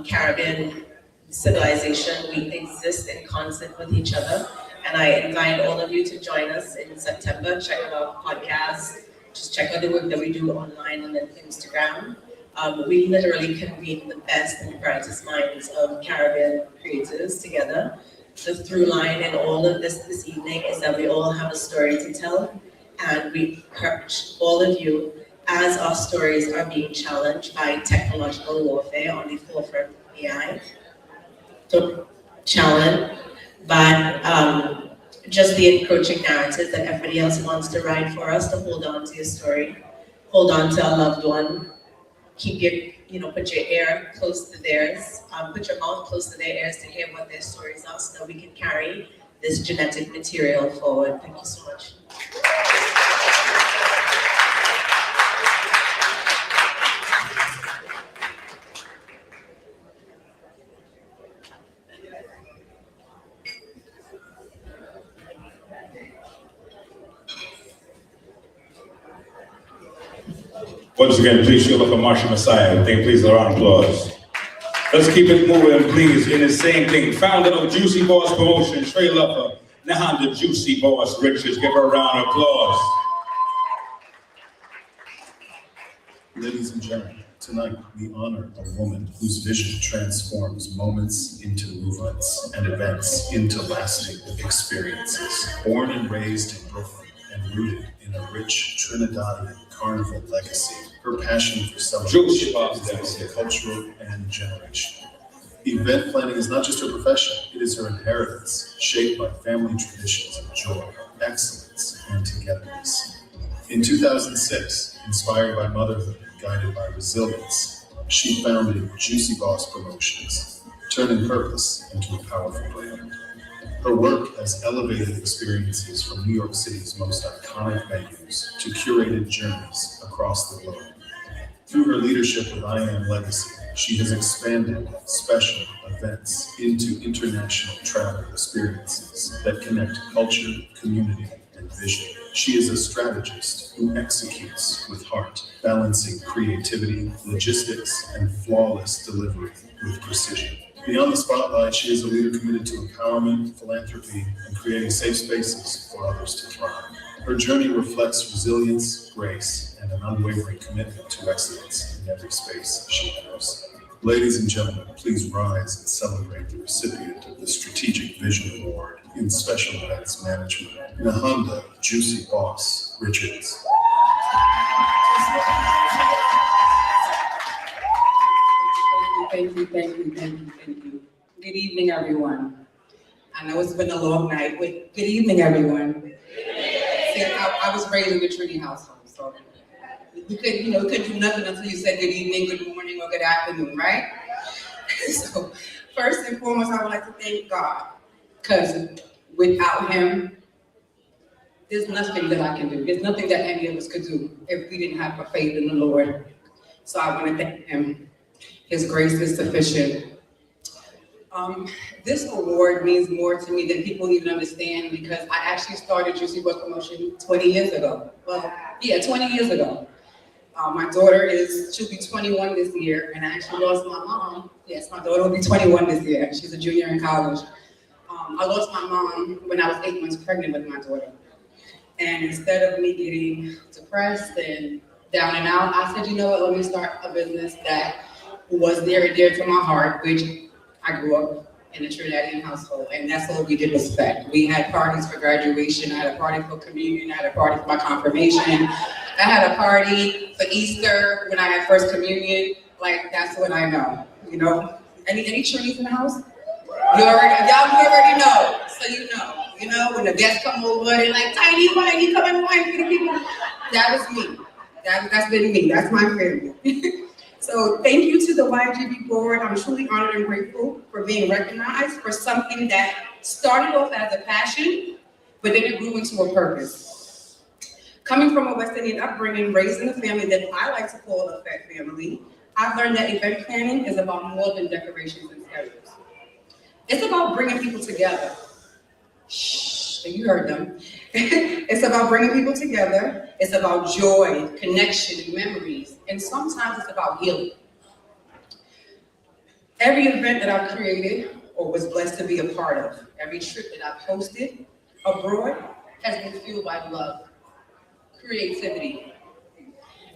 Speaker 2: Caribbean civilization, we exist in concert with each other. And I invite all of you to join us in September. Check out our podcast, just check out the work that we do online and on Instagram. We literally convene the best and brightest minds of Caribbean creators together. The through line in all of this evening is that we all have a story to tell, and we encourage all of you, as our stories are being challenged by technological warfare on the forefront of AI, to challenge by just the encroaching narrative that everybody else wants to write for us, to hold on to your story, hold on to a loved one, keep your, put your ear close to theirs, put your mouth close to their ears to hear what their stories are so that we can carry this genetic material forward. Thank you so much.
Speaker 11: Once again, please show up for Marsha Messiah. Thank you, please, a round of applause. Let's keep it moving, please, in the same thing. Founder of Juicy Boss Promotion, Trey Luffer, now the Juicy Boss Richards. Give her a round of applause.
Speaker 12: Ladies and gentlemen, tonight we honor a woman whose vision transforms moments into movements and events into lasting experiences. Born and raised in Brooklyn and rooted in a rich Trinidadian carnival legacy, her passion for celebration is cultural and generational. Event planning is not just her profession, it is her inheritance, shaped by family traditions of joy, excellence, and togetherness. In 2006, inspired by motherhood, guided by resilience, she founded Juicy Boss Promotions, turning purpose into a powerful brand. Her work has elevated experiences from New York City's most iconic venues to curated journeys across the globe. Through her leadership with I Am Legacy, she has expanded special events into international travel experiences that connect culture, community, and vision. She is a strategist who executes with heart, balancing creativity, logistics, and flawless delivery with precision. Beyond the spotlight, she is a leader committed to empowerment, philanthropy, and creating safe spaces for others to thrive. Her journey reflects resilience, grace, and an unwavering commitment to excellence in every space she enters. Ladies and gentlemen, please rise and celebrate the recipient of the Strategic Vision Award in Special Events Management, Nahanda Juicy Boss Richards.
Speaker 3: Thank you. Good evening, everyone. I know it's been a long night, but good evening, everyone. See, I was raised in the Trinity household, so we couldn't do nothing until you said good evening, good morning, or good afternoon, right? So first and foremost, I would like to thank God, because without Him, there's nothing that I can do. There's nothing that any of us could do if we didn't have a faith in the Lord. So I want to thank Him. His grace is sufficient. This award means more to me than people even understand, because I actually started Juicy Boys Promotion 20 years ago. Well, yeah, 20 years ago. My daughter she'll be 21 this year, and I actually lost my mom. Yes, my daughter will be 21 this year. She's a junior in college. I lost my mom when I was 8 months pregnant with my daughter. And instead of me getting depressed and down and out, I said, you know what, let me start a business that was near and dear to my heart, which I grew up in a Trinidadian household, and that's all we did was fed. We had parties for graduation, I had a party for communion, I had a party for my confirmation, I had a party for Easter when I had first communion. Like, that's what I know, you know? Any Trinities in the house? You already know, so you know, when the guests come over, they're like, Tiny wine, you come and wine for the people. That was me, that's been me, that's my family. So thank you to the YGB board. I'm truly honored and grateful for being recognized for something that started off as a passion, but then it grew into a purpose. Coming from a West Indian upbringing, raised in a family that I like to call a fat family, I've learned that event planning is about more than decorations and schedules. It's about bringing people together. Shh, you heard them. It's about bringing people together. It's about joy, connection, and memories. And sometimes it's about healing. Every event that I've created or was blessed to be a part of, every trip that I've hosted abroad has been fueled by love, creativity,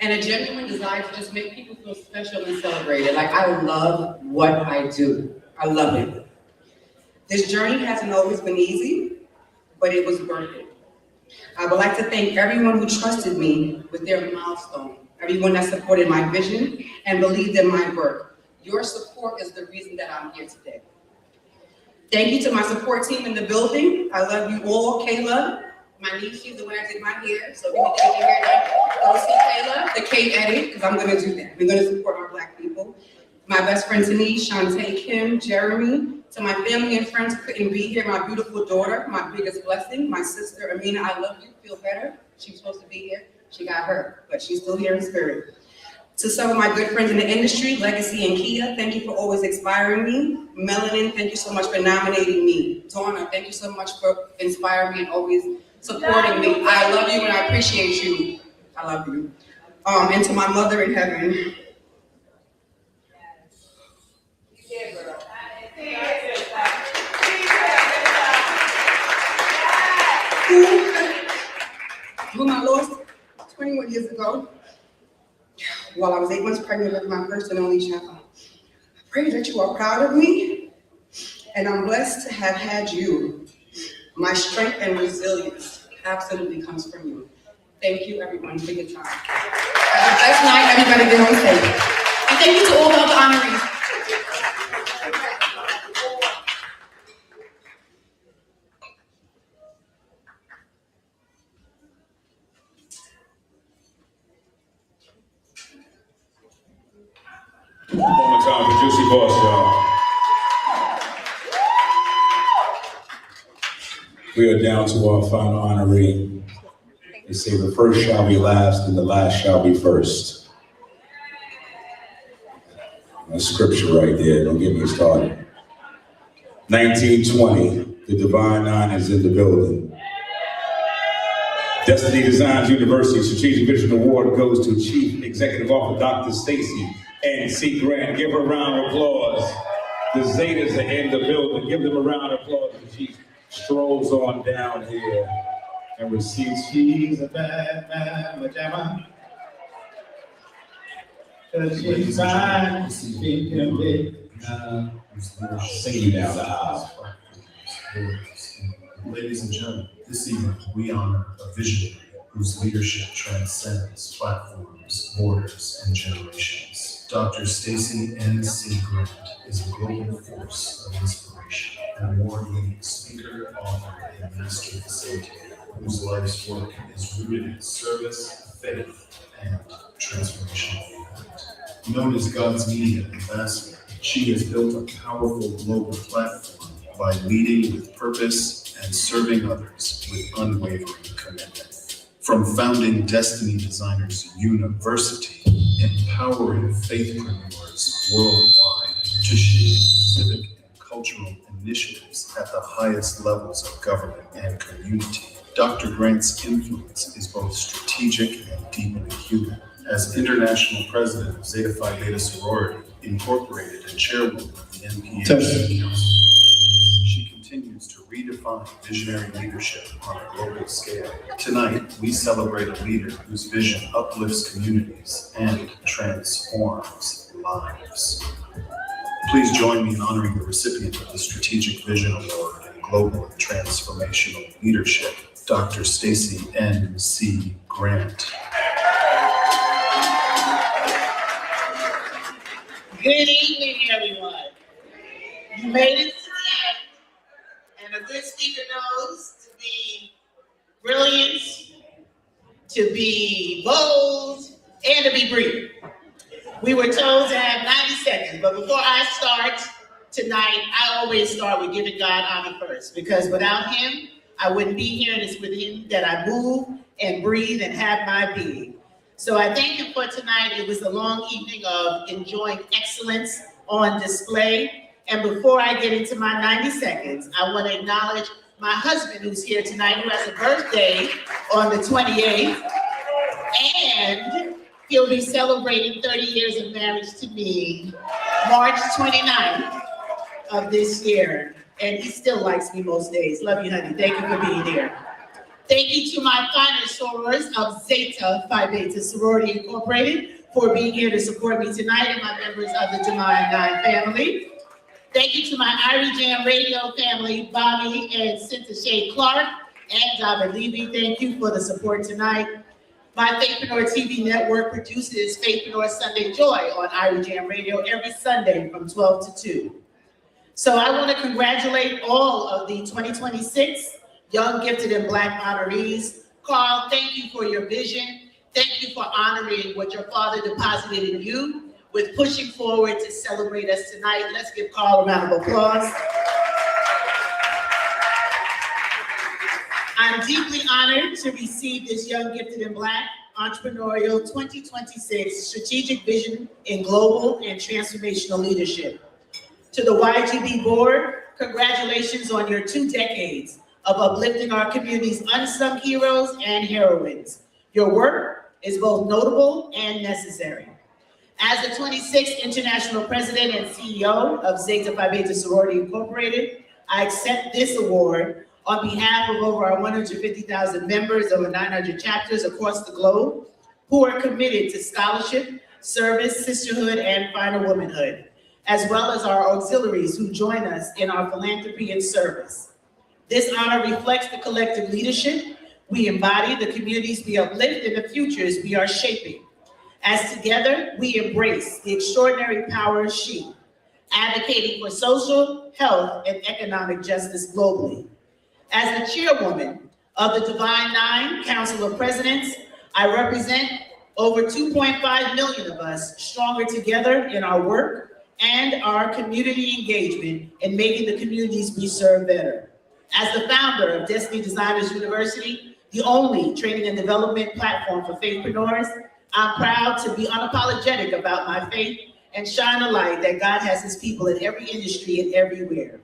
Speaker 3: and a genuine desire to just make people feel special and celebrated. Like, I love what I do. I love it. This journey hasn't always been easy, but it was worth it. I would like to thank everyone who trusted me with their milestone, everyone that supported my vision and believed in my work. Your support is the reason that I'm here today. Thank you to my support team in the building. I love you all. Kayla, my niece, she's the one that did my hair, so if you need to get your hair done, go see Kayla, the K edit, because I'm gonna do that. We're gonna support our Black people. My best friend Denise, Shantae, Kim, Jeremy. To my family and friends who couldn't be here, my beautiful daughter, my biggest blessing, my sister Amina, I love you, feel better. She was supposed to be here, she got hurt, but she's still here in spirit. To some of my good friends in the industry, Legacy and Kia, thank you for always inspiring me. Melanin, thank you so much for nominating me. Donna, thank you so much for inspiring me and always supporting me. I love you and I appreciate you. I love you. And to my mother in heaven, whom I lost 21 years ago while I was 8 months pregnant with my first and only child. I pray that you are proud of me, and I'm blessed to have had you. My strength and resilience absolutely comes from you. Thank you, everyone, for your time. Have a blessed night, everybody get home safe. And thank you to all the other honorees.
Speaker 11: One more time for Juicy Boss, y'all. We are down to our final honoree. They say the first shall be last and the last shall be first. That's scripture right there, don't get me started. 1920, the Divine Nine is in the building. Destiny Designs University Strategic Vision Award goes to Chief Executive Officer Dr. Stacy N.C. Grant. Give her a round of applause. The Zetas are in the building. Give them a round of applause as she strolls on down here and receives. She's a bad man, she's fine. Speaking big. Singing down the aisle.
Speaker 12: Ladies and gentlemen, this evening we honor a visionary whose leadership transcends platforms, borders, and generations. Dr. Stacy N.C. Grant is a global force of inspiration, an award-winning speaker, author, and master facilitator whose life's work is rooted in service, faith, and transformational impact. Known as God's Media Ambassador, she has built a powerful global platform by leading with purpose and serving others with unwavering commitment. From founding Destiny Designers University, empowering faithpreneurs worldwide to shape civic and cultural initiatives at the highest levels of government and community, Dr. Grant's influence is both strategic and deeply human. As international president of Zeta Phi Beta Sorority, Incorporated, and chairwoman of the NPA Council, she continues to redefine visionary leadership on a global scale. Tonight, we celebrate a leader whose vision uplifts communities and transforms lives. Please join me in honoring the recipient of the Strategic Vision Award in Global and Transformational Leadership, Dr. Stacy N.C. Grant.
Speaker 22: Good evening, everyone. You made it to the end, and a good speaker knows to be brilliant, to be bold, and to be brief. We were told to have 90 seconds, but before I start tonight, I always start with giving God honor first, because without him, I wouldn't be here, and it's with him that I move and breathe and have my being. So I thank you for tonight. It was a long evening of enjoying excellence on display. And before I get into my 90 seconds, I want to acknowledge my husband who's here tonight, who has a birthday on the 28th. And he'll be celebrating 30 years of marriage to me, March 29th of this year. And he still likes me most days. Love you, honey. Thank you for being here. Thank you to my finest sorors of Zeta Phi Beta Sorority Incorporated for being here to support me tonight, and my members of the Divine Nine family. Thank you to my Irie Jam Radio family, Bobby and Cynthia Shea Clark, and David Levy. Thank you for the support tonight. My Faithpreneur TV network produces Faithpreneur Sunday Joy on Irie Jam Radio every Sunday from 12 to 2. So I want to congratulate all of the 2026 Young Gifted and Black honorees. Carl, thank you for your vision. Thank you for honoring what your father deposited in you with pushing forward to celebrate us tonight. Let's give Carl a round of applause. I'm deeply honored to receive this Young Gifted and Black Entrepreneurial 2026 Strategic Vision in Global and Transformational Leadership. To the YGB board, congratulations on your 2 decades of uplifting our community's unsung heroes and heroines. Your work is both notable and necessary. As the 26th International President and CEO of Zeta Phi Beta Sorority Incorporated, I accept this award on behalf of over our 150,000 members, over 900 chapters across the globe, who are committed to scholarship, service, sisterhood, and final womanhood, as well as our auxiliaries who join us in our philanthropy and service. This honor reflects the collective leadership we embody, the communities we uplift, and the futures we are shaping. As together, we embrace the extraordinary power of she, advocating for social, health, and economic justice globally. As the chairwoman of the Divine Nine Council of Presidents, I represent over 2.5 million of us stronger together in our work and our community engagement in making the communities we serve better. As the founder of Destiny Designers University, the only training and development platform for faithpreneurs, I'm proud to be unapologetic about my faith and shine a light that God has his people in every industry and everywhere.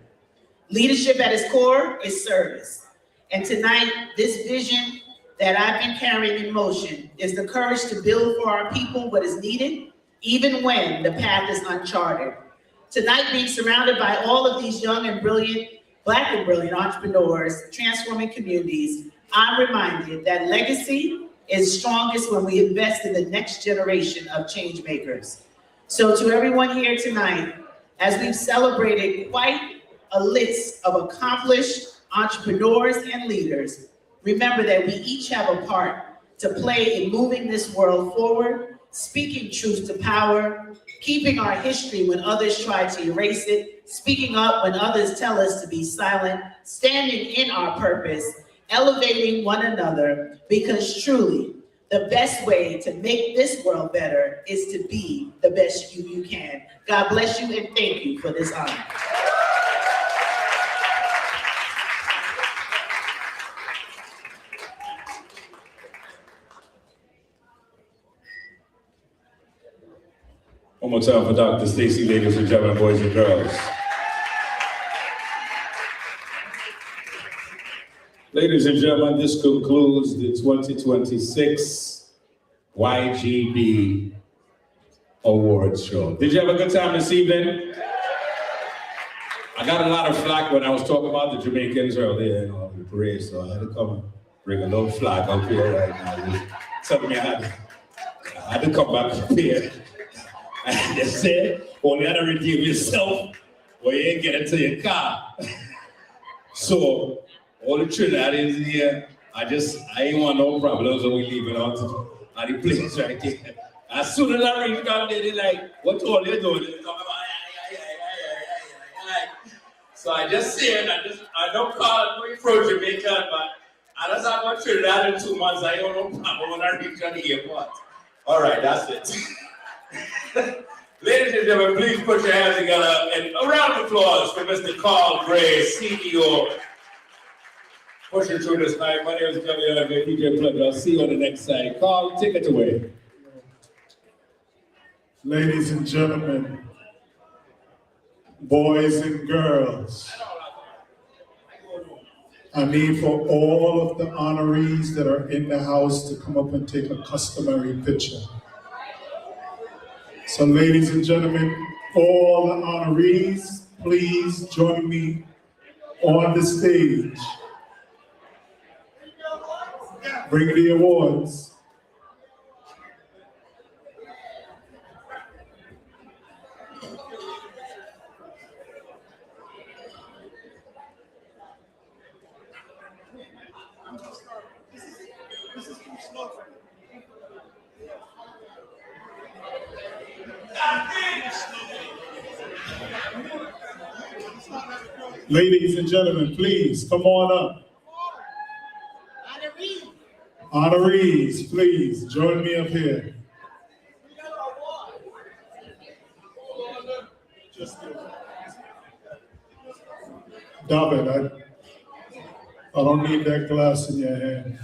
Speaker 22: Leadership at its core is service. And tonight, this vision that I've been carrying in motion is the courage to build for our people what is needed, even when the path is uncharted. Tonight, being surrounded by all of these young and brilliant, Black and brilliant entrepreneurs transforming communities, I'm reminded that legacy is strongest when we invest in the next generation of change makers. So to everyone here tonight, as we've celebrated quite a list of accomplished entrepreneurs and leaders, remember that we each have a part
Speaker 14: to play in moving this world forward, speaking truth to power, keeping our history when others try to erase it, speaking up when others tell us to be silent, standing in our purpose, elevating one another, because truly, the best way to make this world better is to be the best you can. God bless you and thank you for this honor.
Speaker 11: One more time for Dr. Stacy, ladies and gentlemen, boys and girls. Ladies and gentlemen, this concludes the 2026 YGB Awards Show. Did you have a good time this evening? I got a lot of flack when I was talking about the Jamaicans earlier in the parade, so I had to come and bring a little flag up here right now. Just tell me I had to come back up here. And they said, well, you had to redeem yourself or you ain't getting to your car. So, all the Trinidadians here, I ain't want no problems when we leaving out the place right there. As soon as I reach down there, they're like, what all you doing? They're talking about, so I just say, I don't call it pro Jamaican, but I just have a Trinidad in 2 months, I don't know problem when I reach on the airport. All right, that's it. Ladies and gentlemen, please put your hands together and a round of applause for Mr. Carl Gray, CEO. Pushing through this night. My name is Gala, DJ Pleasure. I'll see you on the next side. Carl, take it away.
Speaker 9: Ladies and gentlemen, boys and girls, I need for all of the honorees that are in the house to come up and take a customary picture. So ladies and gentlemen, all the honorees, please join me on the stage. Bring the awards. Ladies and gentlemen, please come on up. Honorees, please join me up here. David, I don't need that glass in your hand.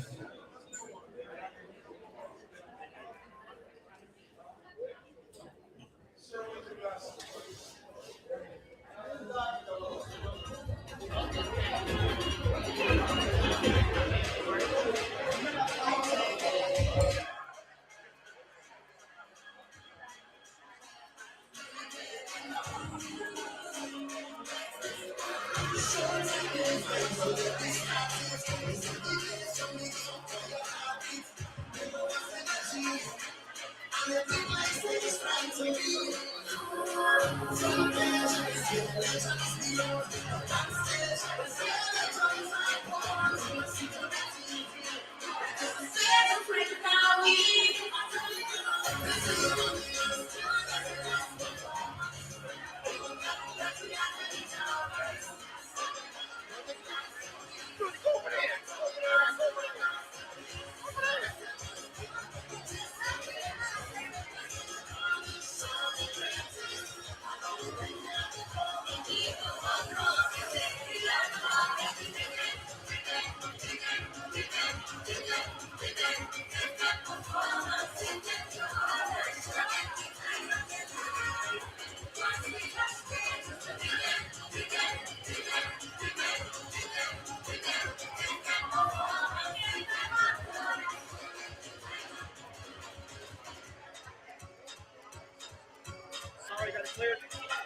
Speaker 5: Sorry, got it cleared.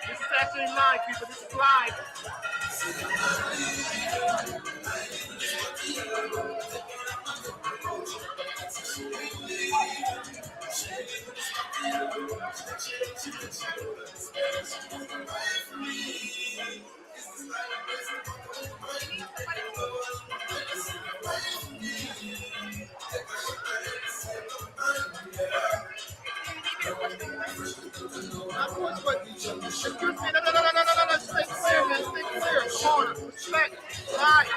Speaker 5: This is actually live, people. This is live. Stay clear, man. Stay clear. Come on. Respect. Right.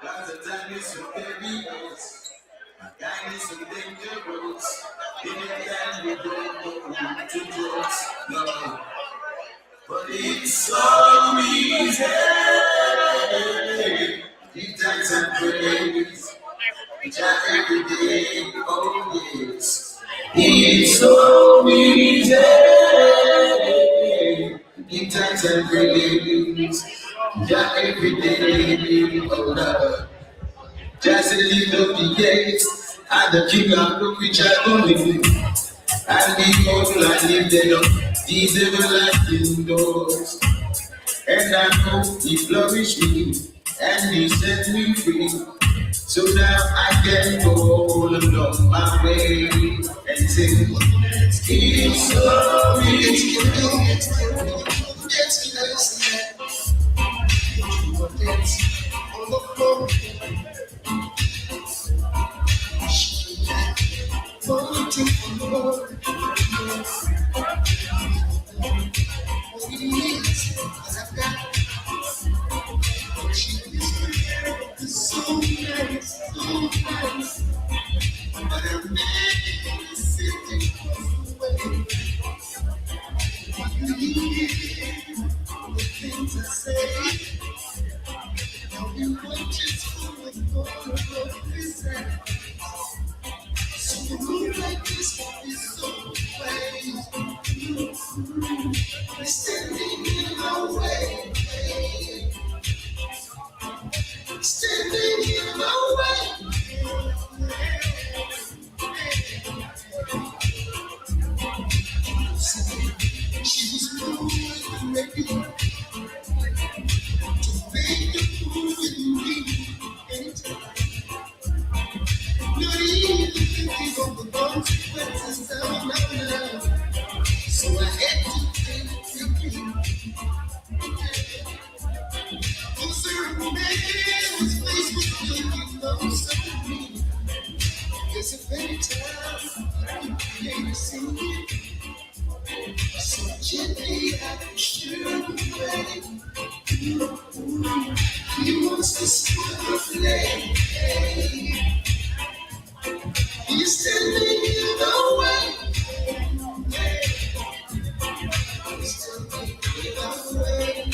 Speaker 4: Cause the time is so heavy, time is so dangerous. Anytime we don't know who to trust, no. But it's so easy. Give thanks and praise. Just every day, oh yes. It's so easy. Give thanks and praise. Just every day, oh Lord. Just a little the gates, and the king of the which I go with you. And the people I live there, these everlasting doors. And I know he flourished me, and he set me free. So now I can go along my way and sing. It's so easy. On the floor. Wanting for more. What it is that I've got. She is so nice, so nice. But I'm never sitting away. You hear the things I say. You want just for the more of this. So you move like this is so way. You're standing in my way. Not even thinking of the consequences of love. So I had to think. A certain man was faced with thinking of something. There's a better time you can't see it. So gently I should away. He wants to stop play. He's telling you no way. He's telling you no way.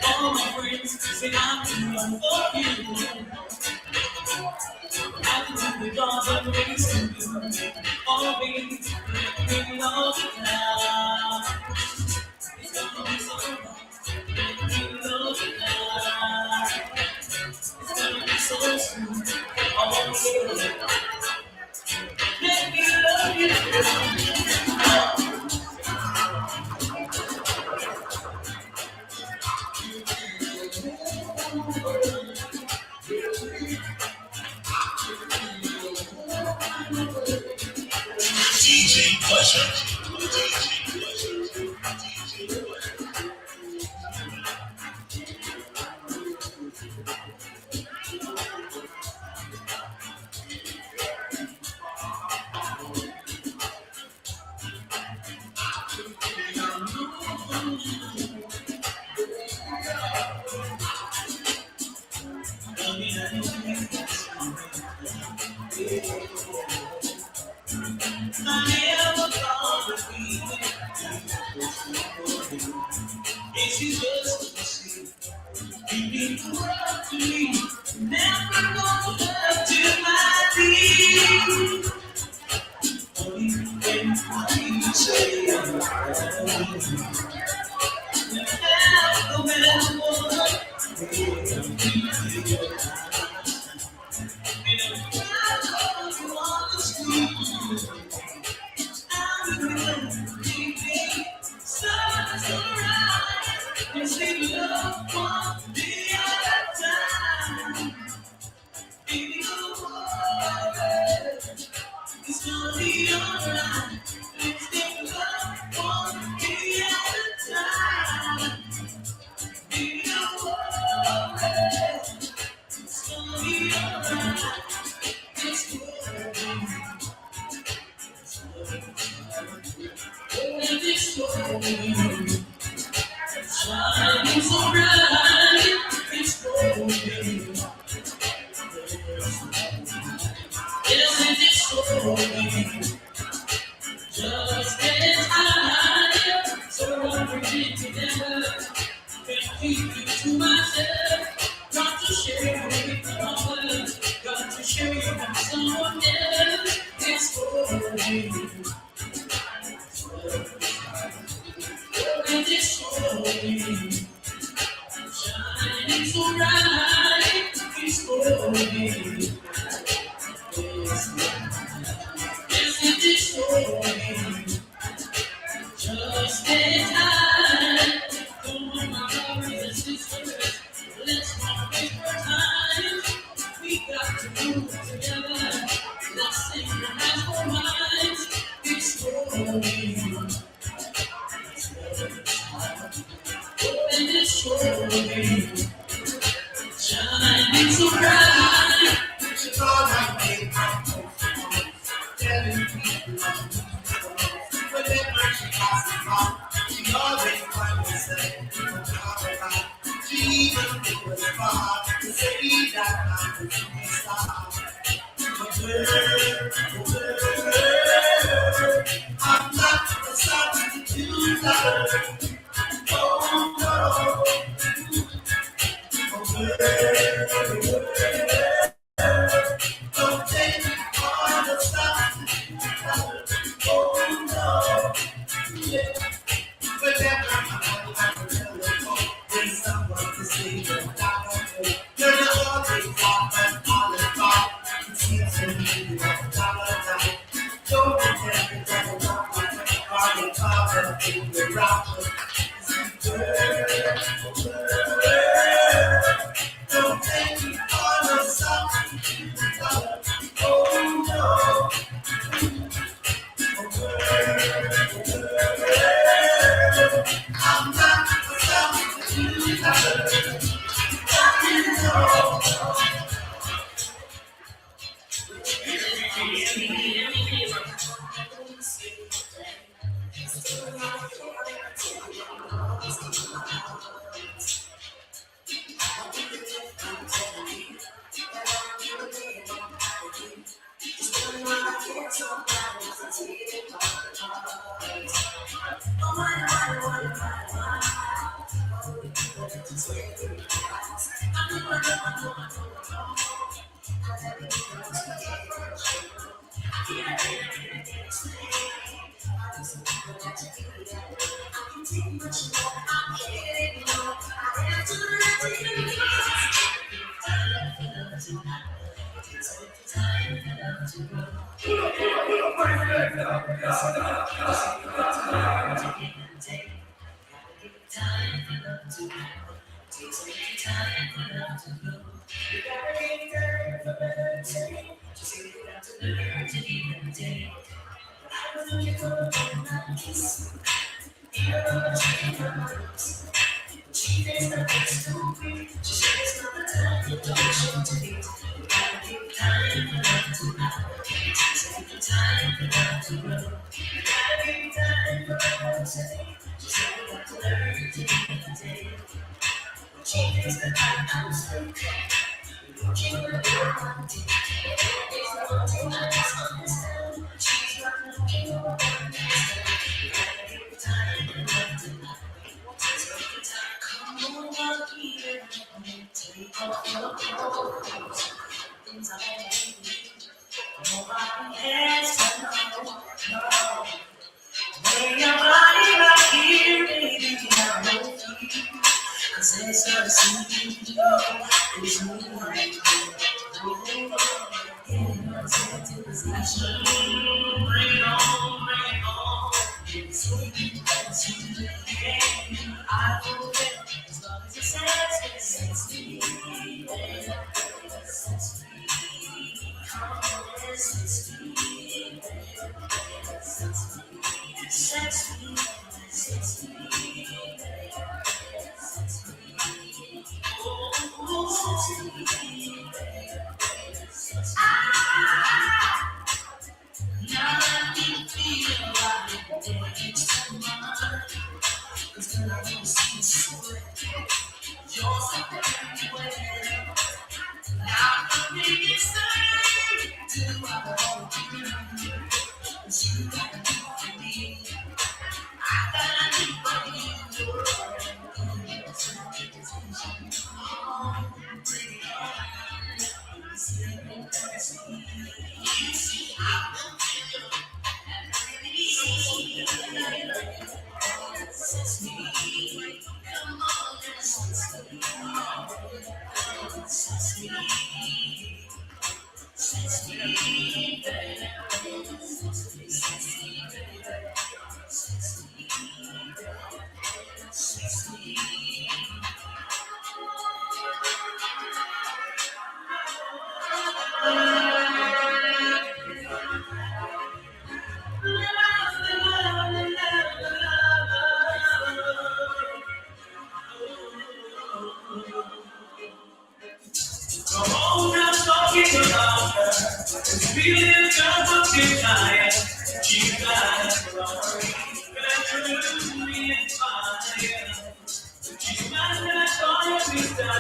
Speaker 4: All my friends say I'm too young for you. I can do the job I'm raised to do. Oh, baby, let me love you now. It's gonna be so right. Let me love you now. It's gonna be so sweet. Oh, baby, let me love you now. DJ Pleasure. It's just you need to love to me. Never gonna love to my knee. Only when I say I'm no matter what. It's gonna be alright. Let's take love one day at a time. Baby, don't worry. It's gonna be alright. It's gonna be shining so bright. It's gonna be. Isn't it so good? Just as I so everything together can't keep you to myself. Got to share with others. Got to share with someone else. It's for you. And it's for you. Shining so bright. It's for you. Isn't it so good? Just in time. Come on, my brothers and sisters, let's not wait for time. We got to do it together. Let's synchronize our minds. It's slowly. And it's slowly. it was hard to say that I'm a superstar. I'm not a substitute. Oh no. Don't take me for the substitute. Oh no. Yeah. Whenever I'm on the telephone, there's someone to say that I don't know. You're the only one I'm calling for. It seems to me you're a dollar night. Don't pretend you don't know what are the father in the rapture. Don't take me for the substitute. Oh no. I'm not a substitute. She's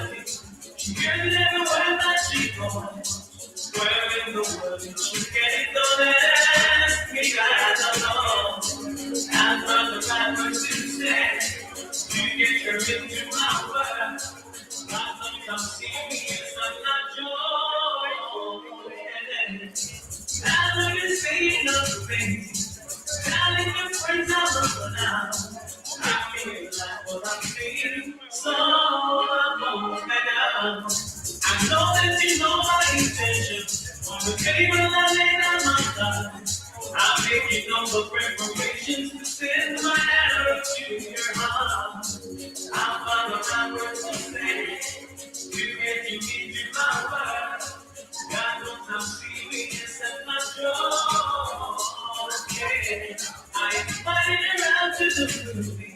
Speaker 4: Girl, everywhere that she goes, where in the world did you get it? Don't ask me, I don't know. I'm from the backwards instead. You get your into my world. Come see me, yes, I'm not joy. Now you're saying other things, telling your friends I'm now. I feel like what I'm feeling, so I'm going down. I know that you know my intention. On the table I lay down my cards. I'm making no preparations to send my arrow to your heart. I'm on the backwards to say, you get you into my world. God knows I'm serious and my joy. Yeah, I invited her out to the movie.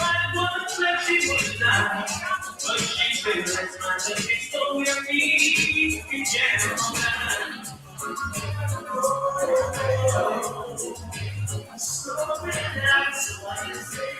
Speaker 4: I wanna let she was not, but she said let's find a place so we can jam on that. So relax, what you say,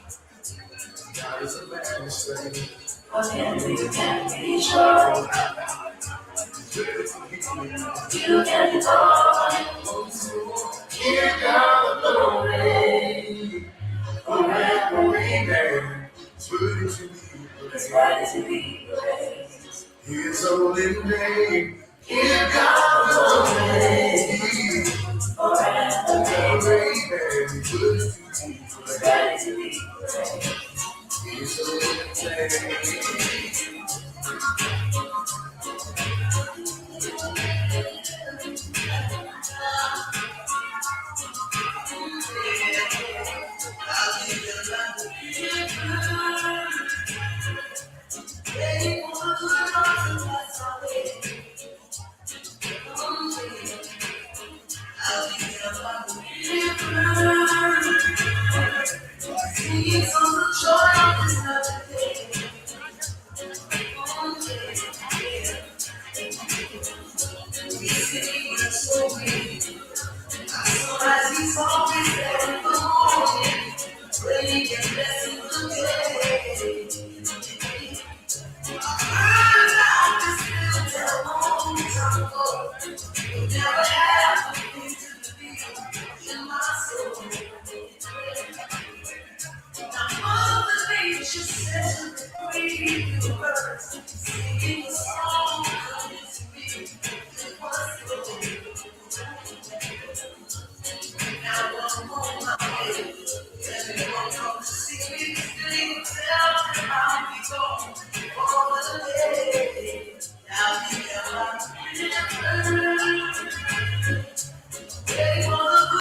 Speaker 4: His holy name, give God glory. Forever, amen. Ready to be praised. His holy name.